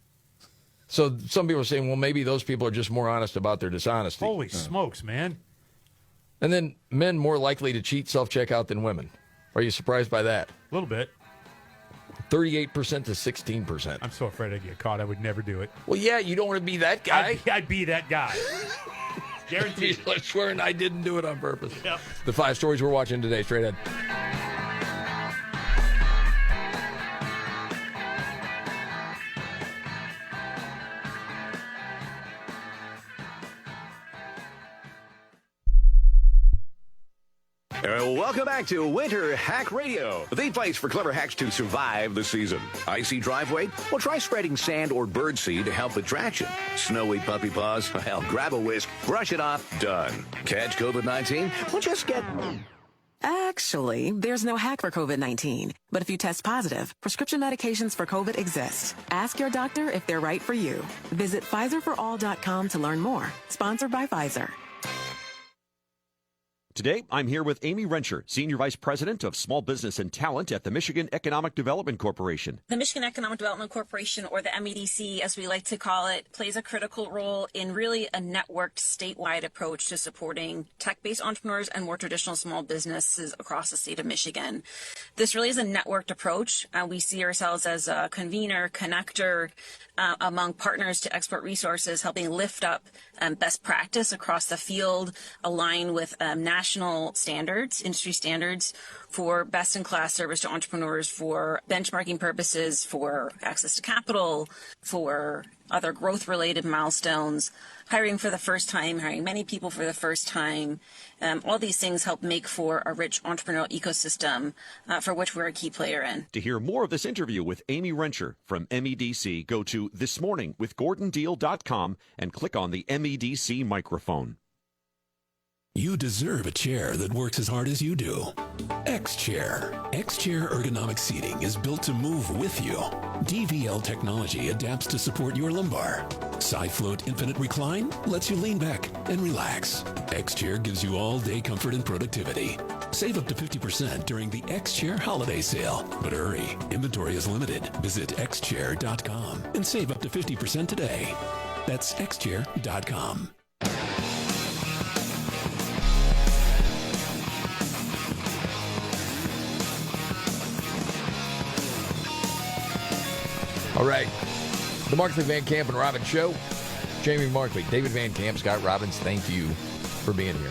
So some people are saying, well, maybe those people are just more honest about their dishonesty. Holy smokes, man. And then men more likely to cheat self-checkout than women. Are you surprised by that? A little bit. 38% to 16%. I'm so afraid I'd get caught. I would never do it. Well, yeah, you don't want to be that guy. I'd be that guy. Guaranteed. I'm swearing I didn't do it on purpose. Yep. The 5 stories we're watching today, straight ahead. Welcome back to Winter Hack Radio, the place for clever hacks to survive the season. Icy driveway? Well, try spreading sand or birdseed to help with traction. Snowy puppy paws? Well, grab a whisk, brush it off, done. Catch COVID-19? Well, just get... Actually, there's no hack for COVID-19. But if you test positive, prescription medications for COVID exist. Ask your doctor if they're right for you. Visit PfizerForAll.com to learn more. Sponsored by Pfizer. Today, I'm here with Amy Renscher, Senior Vice President of Small Business and Talent at the Michigan Economic Development Corporation. The Michigan Economic Development Corporation, or the MEDC, as we like to call it, plays a critical role in really a networked statewide approach to supporting tech-based entrepreneurs and more traditional small businesses across the state of Michigan. This really is a networked approach. We see ourselves as a convener, connector among partners to export resources, helping lift up best practice across the field, align with national standards, industry standards for best-in-class service to entrepreneurs for benchmarking purposes, for access to capital, for other growth-related milestones, hiring for the first time, hiring many people for the first time. All these things help make for a rich entrepreneurial ecosystem for which we're a key player in. To hear more of this interview with Amy Renscher from MEDC, go to thismorningwithgordondeal.com and click on the MEDC microphone. You deserve a chair that works as hard as you do. X-Chair. X-Chair ergonomic seating is built to move with you. DVL technology adapts to support your lumbar. SideFloat Infinite Recline lets you lean back and relax. X-Chair gives you all-day comfort and productivity. Save up to 50% during the X-Chair holiday sale. But hurry, inventory is limited. Visit xchair.com and save up to 50% today. That's xchair.com. All right. The Markley, Van Camp, and Robbins Show. Jamie Markley, David Van Camp, Scott Robbins, thank you for being here.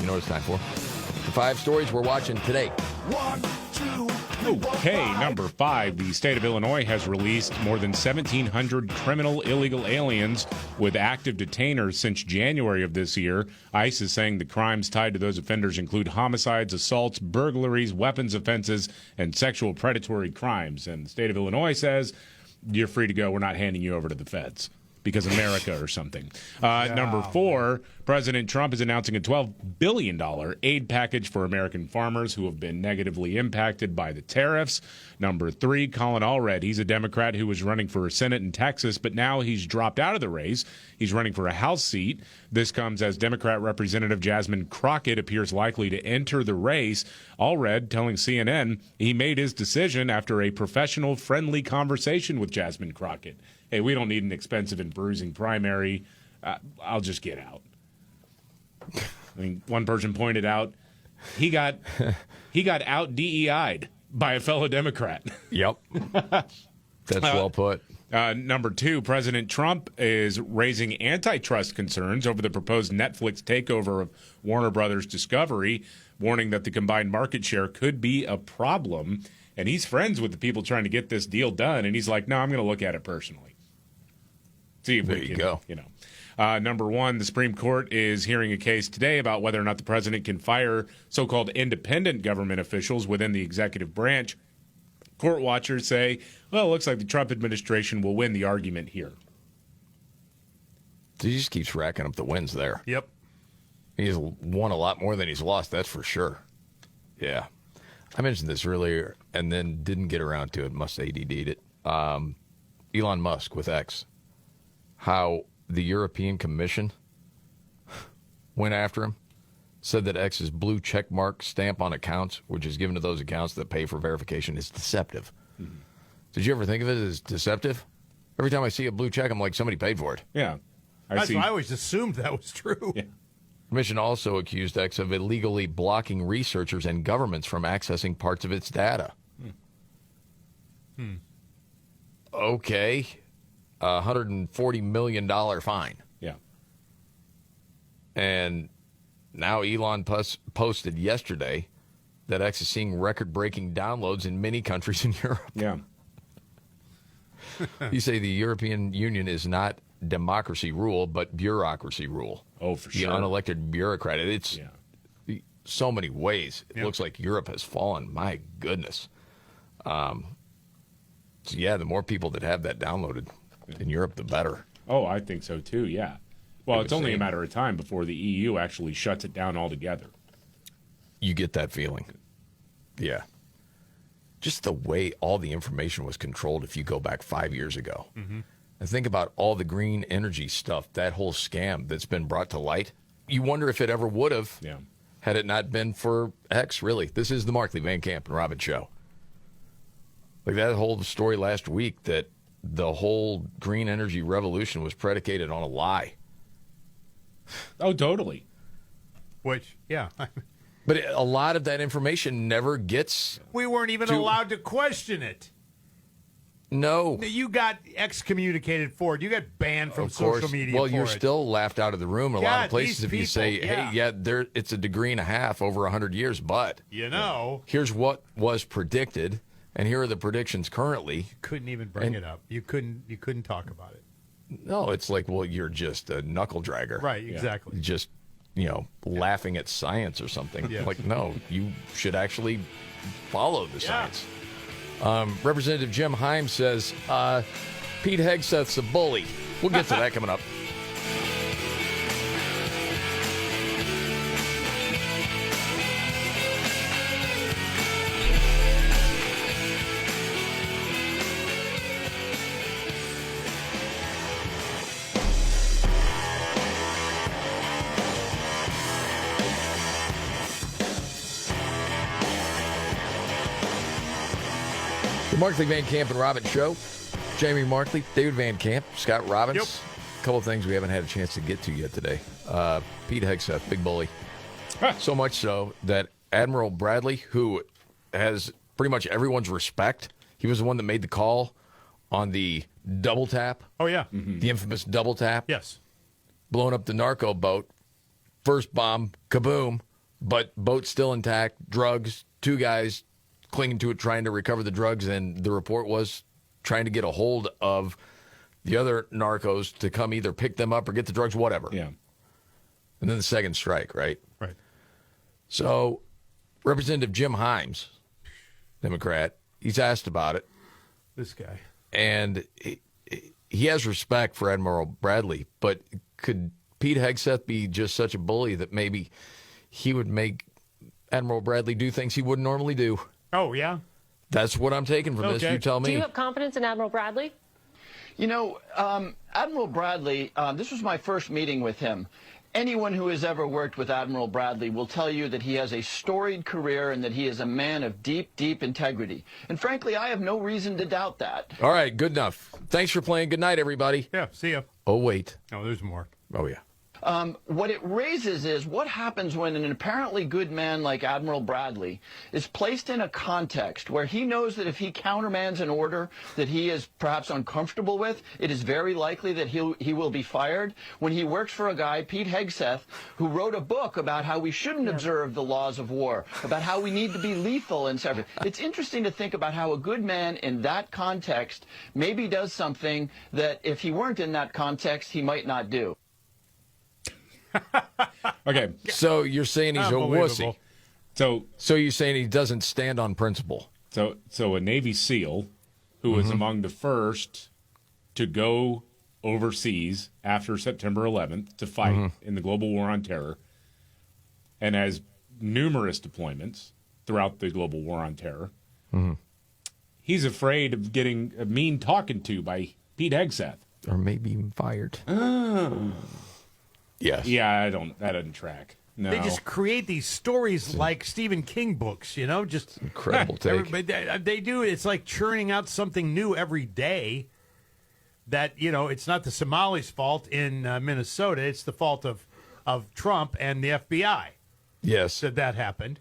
You know what it's time for? The 5 stories we're watching today. 1, 2, 3, Okay, number 5. The state of Illinois has released more than 1,700 criminal illegal aliens with active detainers since January of this year. ICE is saying the crimes tied to those offenders include homicides, assaults, burglaries, weapons offenses, and sexual predatory crimes. And the state of Illinois says, you're free to go. We're not handing you over to the feds because America or something. Number 4, President Trump is announcing a $12 billion aid package for American farmers who have been negatively impacted by the tariffs. Number 3, Colin Allred. He's a Democrat who was running for a Senate in Texas, but now he's dropped out of the race. He's running for a House seat. This comes as Democrat Representative Jasmine Crockett appears likely to enter the race. Allred telling CNN he made his decision after a professional, friendly conversation with Jasmine Crockett. Hey, we don't need an expensive and bruising primary. I'll just get out. I mean, one person pointed out he got out DEI'd by a fellow Democrat. Yep. That's well put. Number 2, President Trump is raising antitrust concerns over the proposed Netflix takeover of Warner Brothers Discovery, warning that the combined market share could be a problem. And he's friends with the people trying to get this deal done. And he's like, no, I'm going to look at it personally. See if we can go. Number 1, the Supreme Court is hearing a case today about whether or not the president can fire so-called independent government officials within the executive branch. Court watchers say, well, it looks like the Trump administration will win the argument here. He just keeps racking up the wins there. Yep. He's won a lot more than he's lost, that's for sure. Yeah. I mentioned this earlier. and then didn't get around to it, must ADD'd it. Elon Musk with X. How the European Commission went after him, said that X's blue check mark stamp on accounts, which is given to those accounts that pay for verification, is deceptive. Mm-hmm. Did you ever think of it as deceptive? Every time I see a blue check, I'm like, somebody paid for it. Yeah. I always assumed that was true. Yeah. The commission also accused X of illegally blocking researchers and governments from accessing parts of its data. Okay. $140 million fine. Yeah. And now Elon posted yesterday that X is seeing record-breaking downloads in many countries in Europe. Yeah. You say the European Union is not democracy rule, but bureaucracy rule. Oh, for the sure. The unelected bureaucrat. It's so many ways. It looks like Europe has fallen. My goodness. So the more people that have that downloaded in Europe, the better. Oh, I think so too, yeah. Well, it's only a insane. matter of time before the EU actually shuts it down altogether. You get that feeling. Yeah. Just the way all the information was controlled if you go back 5 years ago. Mm-hmm. And think about all the green energy stuff, that whole scam that's been brought to light. You wonder if it ever would have had it not been for X, really. This is the Markley, Van Camp, and Robbins show. Like that whole story last week that the whole green energy revolution was predicated on a lie. Oh, totally. Which, yeah. But a lot of that information never gets... We weren't even allowed to question it. No. You got excommunicated for it. You got banned from Of course. social media Well, for you're it. still laughed out of the room in a lot God, of places these if you people, say, yeah. hey, it's a degree and a half over 100 years, but... You know. Here's what was predicted, and here are the predictions currently. Couldn't even bring it up. You couldn't talk about it. No, it's like, well, you're just a knuckle dragger. Right, exactly. Just, laughing at science or something. Yes. Like, no, you should actually follow the science. Representative Jim Himes says, Pete Hegseth's a bully. We'll get to that coming up. The Markley, Van Camp, and Robbins Show. Jamie Markley, David Van Camp, Scott Robbins. Yep. A couple of things we haven't had a chance to get to yet today. Pete Hegseth, big bully. So much so that Admiral Bradley, who has pretty much everyone's respect, he was the one that made the call on the double tap. Oh, yeah. The infamous double tap. Yes. Blowing up the narco boat. First bomb, kaboom, but boat still intact, drugs, two guys clinging to it, trying to recover the drugs, and the report was trying to get a hold of the other narcos to come either pick them up or get the drugs, whatever. Yeah. And then the second strike, right? Right. So Representative Jim Himes, Democrat, he's asked about it. This guy. And he has respect for Admiral Bradley, but could Pete Hegseth be just such a bully that maybe he would make Admiral Bradley do things he wouldn't normally do? Oh, yeah? That's what I'm taking from this. You tell me. Do you have confidence in Admiral Bradley? You know, Admiral Bradley, this was my first meeting with him. Anyone who has ever worked with Admiral Bradley will tell you that he has a storied career and that he is a man of deep, deep integrity. And frankly, I have no reason to doubt that. All right, good enough. Thanks for playing. Good night, everybody. Yeah, see ya. Oh, wait. Oh, there's more. Oh, yeah. What it raises is what happens when an apparently good man like Admiral Bradley is placed in a context where he knows that if he countermands an order that he is perhaps uncomfortable with, it is very likely that he will be fired. When he works for a guy, Pete Hegseth, who wrote a book about how we shouldn't observe the laws of war, about how we need to be lethal and everything. It's interesting to think about how a good man in that context maybe does something that if he weren't in that context, he might not do. Okay. So you're saying he's a wussy. So you're saying he doesn't stand on principle. So a Navy SEAL who was among the first to go overseas after September 11th to fight in the global war on terror and has numerous deployments throughout the global war on terror, he's afraid of getting a mean talking to by Pete Hegseth. Or maybe even fired. Oh. Yes. Yeah, that doesn't track. No. They just create these stories like Stephen King books, just incredible take. They do. It's like churning out something new every day. That it's not the Somalis' fault in Minnesota. It's the fault of Trump and the FBI. Yes, that happened.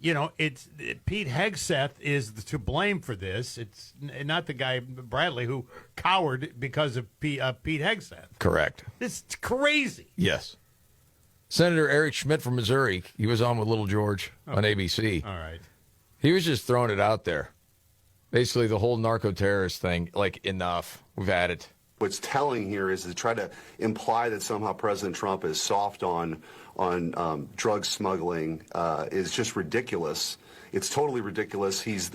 It's Pete Hegseth is to blame for this. It's not the guy Bradley who cowered because of Pete Hegseth. Correct. It's crazy. Yes. Senator Eric Schmidt from Missouri, he was on with Little George on ABC. All right. He was just throwing it out there. Basically, the whole narco-terrorist thing, enough. We've had it. What's telling here is to try to imply that somehow President Trump is soft on drug smuggling is just ridiculous. It's totally ridiculous. He's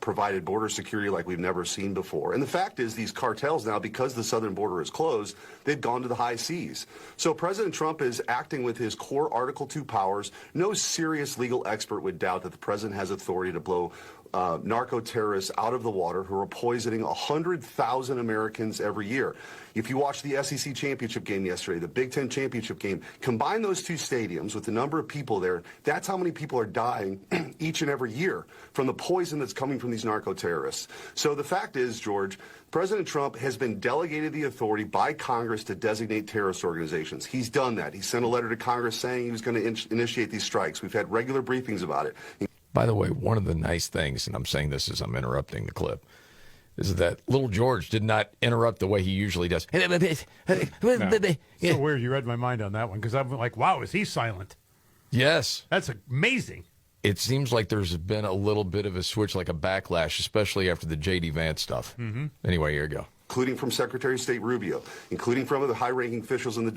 provided border security like we've never seen before. And the fact is, these cartels now, because the southern border is closed, they've gone to the high seas. So President Trump is acting with his core Article 2 powers. No serious legal expert would doubt that the president has authority to blow narco-terrorists out of the water who are poisoning 100,000 Americans every year. If you watch the SEC championship game yesterday, the Big Ten championship game, combine those two stadiums with the number of people there, that's how many people are dying each and every year from the poison that's coming from these narco-terrorists. So the fact is, George, President Trump has been delegated the authority by Congress to designate terrorist organizations. He's done that. He sent a letter to Congress saying he was going to initiate these strikes. We've had regular briefings about it. By the way, one of the nice things, and I'm saying this as I'm interrupting the clip, is that Little George did not interrupt the way he usually does. No. So weird. You read my mind on that one because I'm like, wow, is he silent? Yes. That's amazing. It seems like there's been a little bit of a switch, like a backlash, especially after the J.D. Vance stuff. Mm-hmm. Anyway, here you go. Including from Secretary of State Rubio, including from other high-ranking officials in the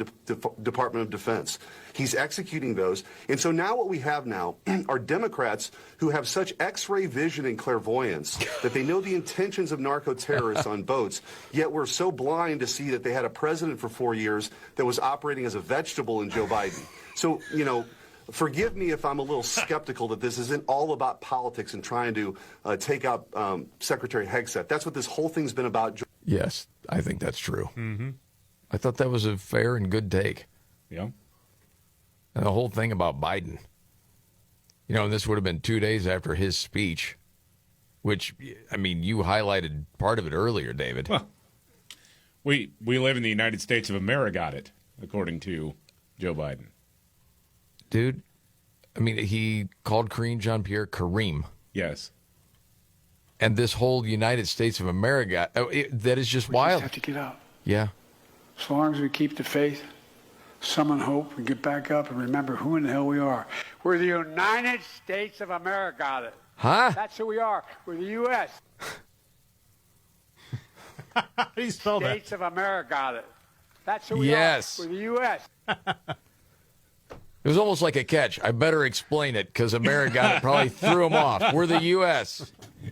Department of Defense. He's executing those. And so now what we have now are Democrats who have such X-ray vision and clairvoyance that they know the intentions of narco-terrorists on boats, yet we're so blind to see that they had a president for 4 years that was operating as a vegetable in Joe Biden. So, forgive me if I'm a little skeptical that this isn't all about politics and trying to take out Secretary Hegseth. That's what this whole thing's been about. Yes, I think that's true. Mm-hmm. I thought that was a fair and good take. Yeah. And the whole thing about Biden. And this would have been 2 days after his speech, which, you highlighted part of it earlier, David. Well, we live in the United States of America, got it, according to Joe Biden. Dude, he called Karine Jean-Pierre Kareem. Yes. And this whole United States of America, that is just wild. We just have to get up. Yeah. As long as we keep the faith, summon hope, and get back up and remember who in the hell we are. We're the United States of America. Huh? That's who we are. We're the U.S. How do you spell that? States of America. That's who we Yes. are. We're the U.S. It was almost like a catch. I better explain it because America probably threw him off. We're the U.S.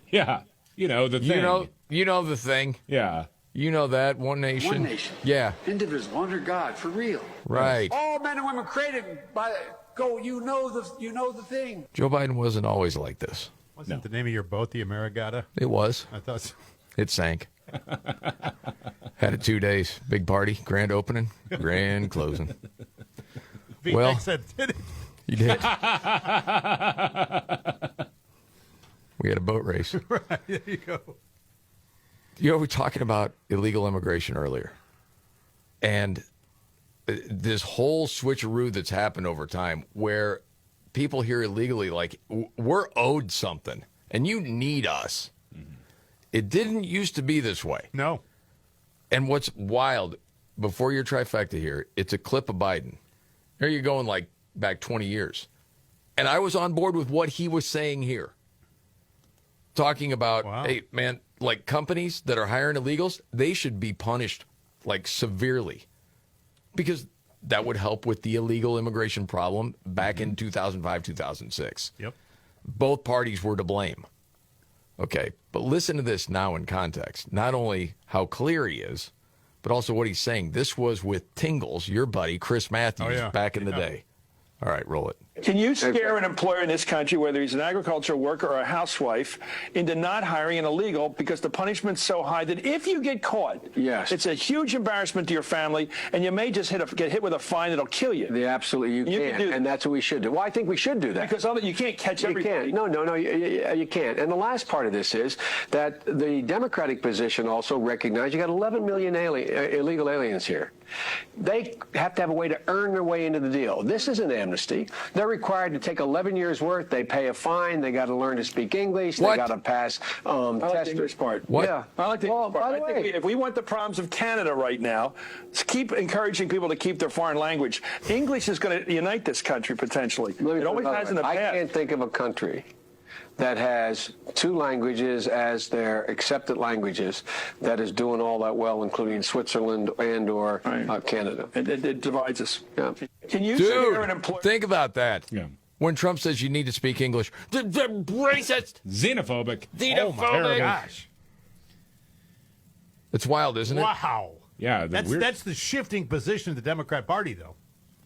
Yeah. The thing. You know the thing. Yeah. You know that. One nation. One nation. Yeah. Indivisible under God, for real. Right. All men and women created by go. You know the thing. Joe Biden wasn't always like this. Wasn't the name of your boat the Amerigata? It was. I thought so. It sank. Had it 2 days. Big party. Grand opening. Grand closing. Well, did it. You did. We had a boat race. Right, there you go. We were talking about illegal immigration earlier. And this whole switcheroo that's happened over time where people here illegally, like, we're owed something and you need us. Mm-hmm. It didn't used to be this way. No. And what's wild, before your trifecta here, it's a clip of Biden. Here you're going like back 20 years. And I was on board with what he was saying here. Talking about, hey, man, like companies that are hiring illegals, they should be punished like severely. Because that would help with the illegal immigration problem back in 2005, 2006. Yep. Both parties were to blame. Okay, but listen to this now in context. Not only how clear he is, but also what he's saying. This was with Tingles, your buddy, Chris Matthews, back in the day. All right, roll it. Can you scare an employer in this country, whether he's an agricultural worker or a housewife, into not hiring an illegal because the punishment's so high that if you get caught, it's a huge embarrassment to your family, and you may just get hit with a fine that'll kill you. Absolutely, you can, and that's what we should do. Well, I think we should do that. Because you can't catch everybody. No, you can't. And the last part of this is that the Democratic position also recognized you got 11 million illegal aliens here. They have to have a way to earn their way into the deal. This is an amnesty. They're required to take 11 years' worth. They pay a fine. They got to learn to speak English. They got to pass tests. English part. What? Yeah. I like the English part. By the way, if we want the problems of Canada right now, let's keep encouraging people to keep their foreign language. English is going to unite this country potentially. It always has in the past. I can't think of a country that has two languages as their accepted languages that is doing all that well, including Switzerland and or Canada. It divides us. Yeah. Can you think about that? Yeah. When Trump says you need to speak English, racist, xenophobic. Oh my gosh. It's wild, isn't it? Wow. Yeah, that's the shifting position of the Democrat Party, though.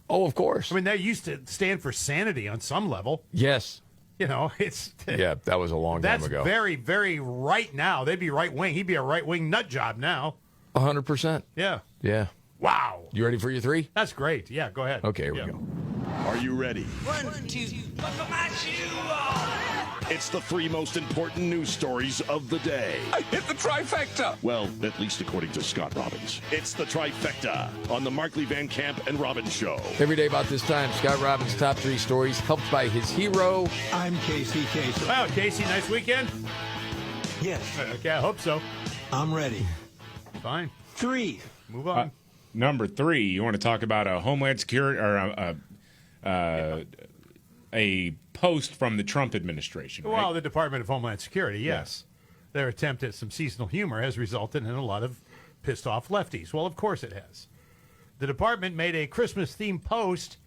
Oh, of course. I mean, they used to stand for sanity on some level. Yes. You know, it's yeah, that was a long time ago. That's very, very right now. They'd be right wing. He'd be a right wing nut job now. 100%. Yeah. Yeah. Wow. You ready for your three? That's great. Yeah, go ahead. Okay, here we go. Are you ready? 1, 2, buckle my shoe on. It's the three most important news stories of the day. I hit the trifecta. Well, at least according to Scott Robbins. It's the trifecta on the Markley, Van Camp, and Robbins Show. Every day about this time, Scott Robbins' top three stories, helped by his hero. I'm Casey Kasem. Wow, Casey, nice weekend? Yes. Okay, I hope so. I'm ready. Fine. 3. Move on. Number 3, you want to talk about a Homeland Security or a post from the Trump administration, right? Well, the Department of Homeland Security, yes. Their attempt at some seasonal humor has resulted in a lot of pissed off lefties. Well, of course it has. The department made a Christmas-themed post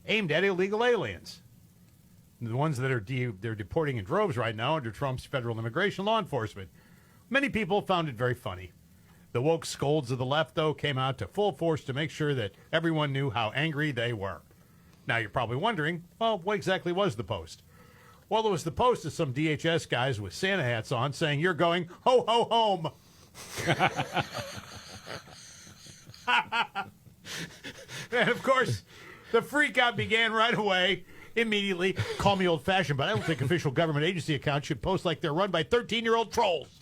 aimed at illegal aliens. The ones that they're deporting in droves right now under Trump's federal immigration law enforcement. Many people found it very funny. The woke scolds of the left, though, came out to full force to make sure that everyone knew how angry they were. Now, you're probably wondering, well, what exactly was the post? Well, it was the post of some DHS guys with Santa hats on saying, "You're going ho, ho, home." And, of course, the freak out began right away, immediately. Call me old-fashioned, but I don't think official government agency accounts should post like they're run by 13-year-old trolls.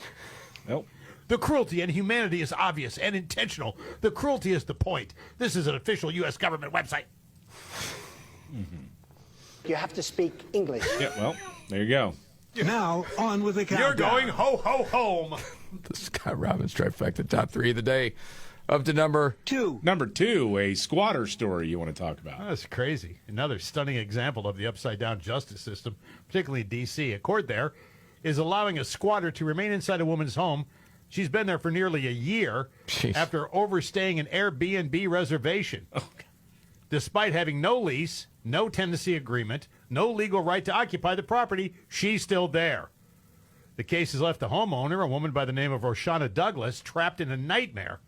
Nope. The cruelty and humanity is obvious and intentional. The cruelty is the point. This is an official U.S. government website. Mm-hmm. You have to speak English. Yeah, well, there you go. Now, on with the countdown. You're going ho, ho, home. The Scott Robbins trifecta, top 3 of the day. Up to number 2. Number 2, a squatter story you want to talk about. That's crazy. Another stunning example of the upside-down justice system, particularly in D.C. A court there is allowing a squatter to remain inside a woman's home. She's been there for nearly a year after overstaying an Airbnb reservation. Despite having no lease, no tenancy agreement, no legal right to occupy the property, she's still there. The case has left the homeowner, a woman by the name of Roshana Douglas, trapped in a nightmare.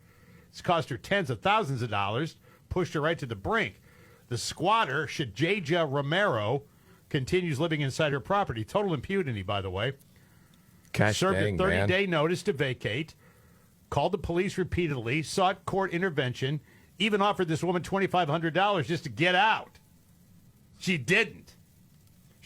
It's cost her tens of thousands of dollars, pushed her right to the brink. The squatter, Shajeja Romero, continues living inside her property. Total impunity, by the way. Served a 30-day notice to vacate, called the police repeatedly, sought court intervention, even offered this woman $2,500 just to get out. She didn't.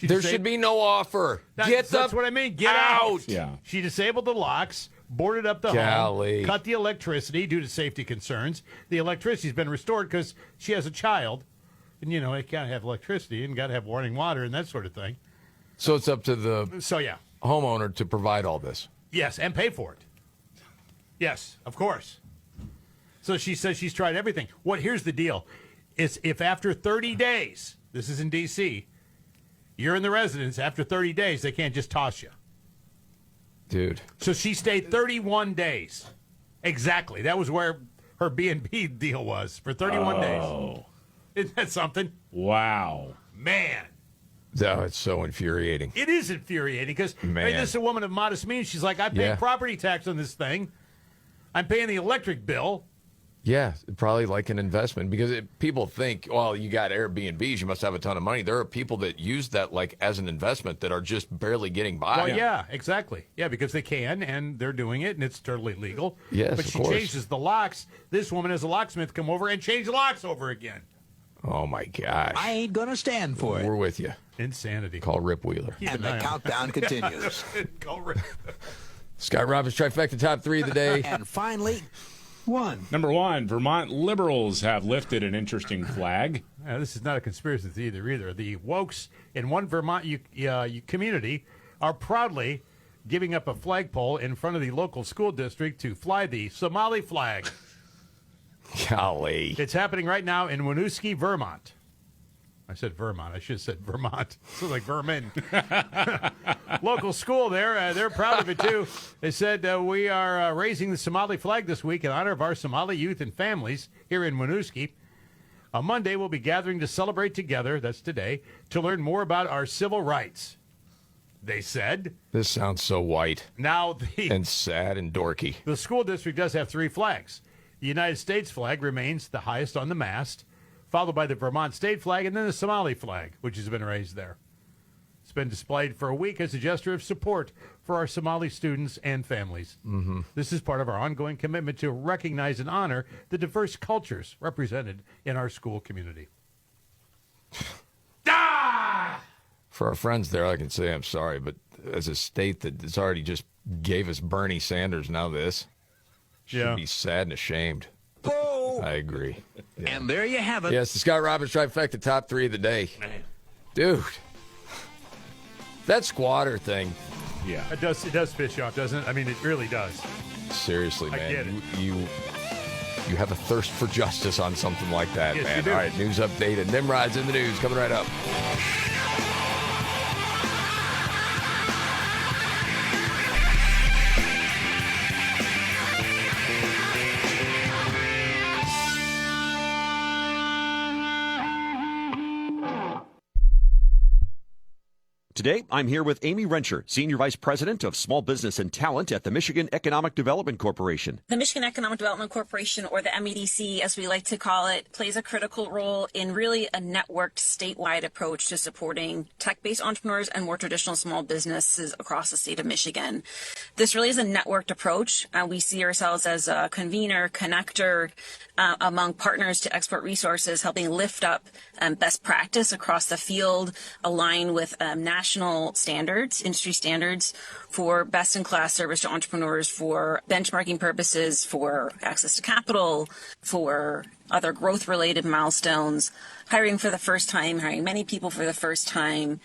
There should be no offer. That's what I mean. Get out. Yeah. She disabled the locks, boarded up the home, cut the electricity due to safety concerns. The electricity's been restored because she has a child. And, you know, it got to have electricity and got to have running water and that sort of thing. So it's up to the homeowner to provide all this. Yes, and pay for it. Yes, of course. So she says she's tried everything. Here's the deal. Is if after 30 days, this is in D.C., you're in the residence, after 30 days, they can't just toss you. Dude. So she stayed 31 days. Exactly. That was where her B&B deal was, for 31 days. Isn't that something? Wow. Man. Oh, it's so infuriating. It is infuriating because this is a woman of modest means. She's like, I pay property tax on this thing. I'm paying the electric bill. Yeah, probably like an investment because people think, well, you got Airbnbs, you must have a ton of money. There are people that use that like as an investment that are just barely getting by. Well, yeah, exactly. Yeah, because they can, and they're doing it, and it's totally legal. Yes, but of she course. changes the locks. This woman has a locksmith come over and change the locks over again. Oh, my gosh. I ain't going to stand for it. We're with you. Insanity. Call Rip Wheeler. And the countdown continues. Call Rip. Scott Robbins, trifecta top 3 of the day. And finally, one. Number 1, Vermont liberals have lifted an interesting flag. This is not a conspiracy either. The wokes in one Vermont community are proudly giving up a flagpole in front of the local school district to fly the Somali flag. Golly. It's happening right now in Winooski, Vermont. I said Vermont. I should have said Vermont. Sounds like vermin. Local school there. They're proud of it, too. They said, we are raising the Somali flag this week in honor of our Somali youth and families here in Winooski. On Monday, we'll be gathering to celebrate together, that's today, to learn more about our civil rights, they said. This sounds so white. Now and sad and dorky. The school district does have 3 flags. The United States flag remains the highest on the mast, followed by the Vermont state flag and then the Somali flag, which has been raised there. It's been displayed for a week as a gesture of support for our Somali students and families. Mm-hmm. This is part of our ongoing commitment to recognize and honor the diverse cultures represented in our school community. For our friends there, I can say I'm sorry, but as a state that has already just gave us Bernie Sanders, now this should be sad and ashamed. Whoa. I agree. Yeah. And there you have it. Yes, the Scott Robbins trifecta top 3 of the day. Dude, that squatter thing. Yeah. It does piss you off, doesn't it? I mean, it really does. Seriously, man. I get it. You have a thirst for justice on something like that, Yes, man. you do. All right, news update and Nimrod's in the news coming right up. Today, I'm here with Amy Rencher, Senior Vice President of Small Business and Talent at the Michigan Economic Development Corporation. The Michigan Economic Development Corporation, or the MEDC, as we like to call it, plays a critical role in really a networked statewide approach to supporting tech-based entrepreneurs and more traditional small businesses across the state of Michigan. This really is a networked approach. We see ourselves as a convener, connector among partners to export resources, helping lift up best practice across the field, align with national standards, industry standards for best-in-class service to entrepreneurs for benchmarking purposes, for access to capital, for other growth-related milestones, hiring for the first time, hiring many people for the first time.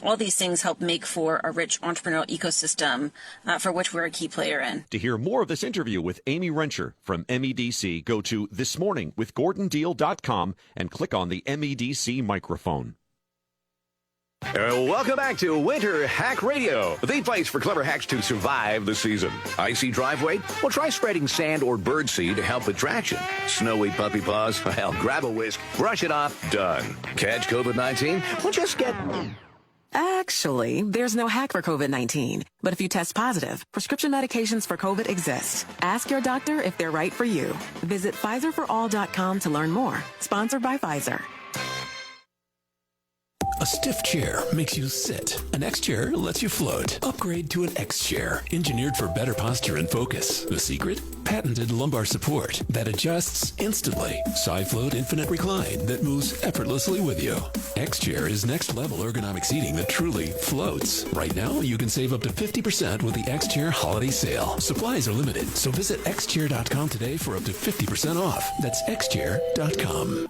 All these things help make for a rich entrepreneurial ecosystem for which we're a key player in. To hear more of this interview with Amy Rencher from MEDC, go to thismorningwithgordondeal.com and click on the MEDC microphone. Welcome back to Winter Hack Radio, the place for clever hacks to survive the season. Icy driveway? Well, try spreading sand or birdseed to help with traction. Snowy puppy paws? Well, grab a whisk, brush it off, done. Catch COVID-19? Well, just get... Actually, there's no hack for COVID-19. But if you test positive, prescription medications for COVID exist. Ask your doctor if they're right for you. Visit PfizerForAll.com to learn more. Sponsored by Pfizer. A stiff chair makes you sit. An X chair lets you float. Upgrade to an X chair, engineered for better posture and focus. The secret? Patented lumbar support that adjusts instantly. SiFloat Infinite Recline that moves effortlessly with you. X chair is next level ergonomic seating that truly floats. Right now, you can save up to 50% with the X Chair holiday sale. Supplies are limited, so visit xchair.com today for up to 50% off. That's xchair.com.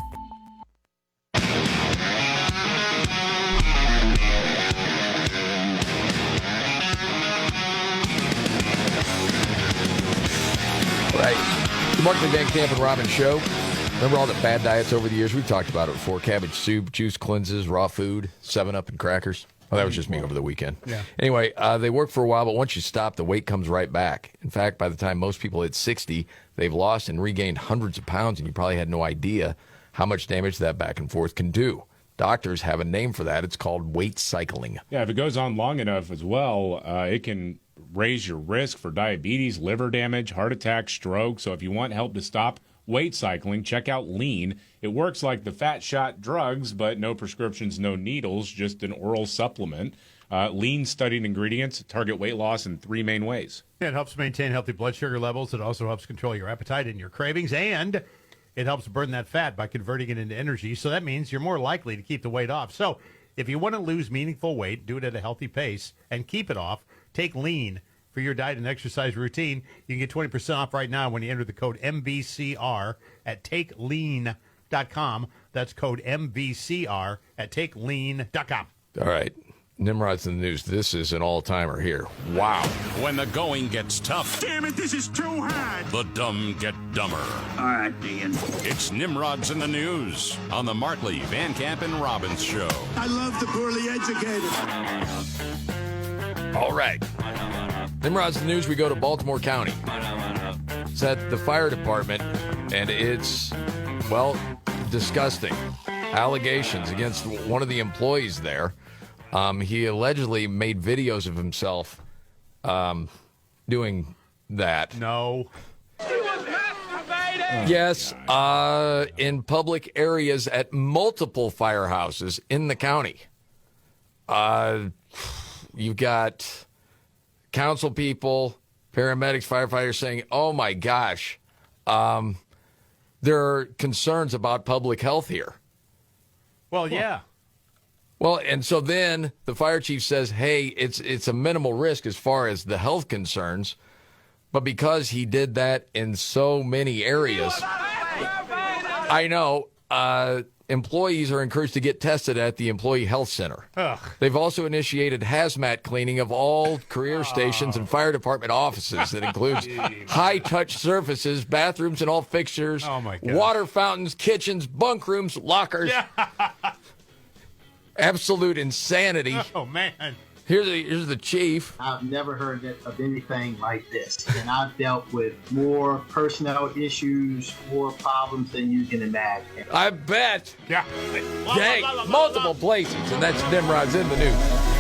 Right. The Markley Van Camp and Robbins Show. Remember all the bad diets over the years? We've talked about it before. Cabbage soup, juice cleanses, raw food, 7-Up and crackers. Well, that was just me over the weekend. Yeah. Anyway, they work for a while, but once you stop, the weight comes right back. In fact, by the time most people hit 60, they've lost and regained hundreds of pounds, and you probably had no idea how much damage that back and forth can do. Doctors have a name for that. It's called weight cycling. Yeah, if it goes on long enough as well, it can raise your risk for diabetes, liver damage, heart attack, stroke. So if you want help to stop weight cycling, check out Lean. It works like the fat shot drugs, but no prescriptions, no needles, just an oral supplement. Lean studied ingredients target weight loss in 3 main ways. It helps maintain healthy blood sugar levels. It also helps control your appetite and your cravings, and it helps burn that fat by converting it into energy. So that means you're more likely to keep the weight off. So if you want to lose meaningful weight, do it at a healthy pace, and keep it off, take Lean for your diet and exercise routine. You can get 20% off right now when you enter the code MVCR at takelean.com. That's code MVCR at takelean.com. All right. Nimrod's in the news. This is an all-timer here. Wow. When the going gets tough. Damn it, this is too hard. The dumb get dumber. All right, Dean. It's Nimrod's in the news on the Markley, Van Camp, and Robbins show. I love the poorly educated. All right. Nimrod's in the news. We go to Baltimore County. It's at the fire department, and it's, well, disgusting. Allegations against one of the employees there. He allegedly made videos of himself doing that. No. Yes, in public areas at multiple firehouses in the county. You've got council people, paramedics, firefighters saying, oh, my gosh, there are concerns about public health here. Well, yeah. Well, and so then the fire chief says, hey, it's a minimal risk as far as the health concerns, but because he did that in so many areas, I know, employees are encouraged to get tested at the Employee Health Center. Ugh. They've also initiated hazmat cleaning of all career stations and fire department offices that includes high-touch surfaces, bathrooms and all fixtures, water fountains, kitchens, bunk rooms, lockers. Yeah. Absolute insanity. Oh, man. Here's the chief. I've never heard of anything like this. And I've dealt with more personnel issues, more problems than you can imagine. I bet. Yeah. Dang, multiple places. And that's Nimrod's in the news.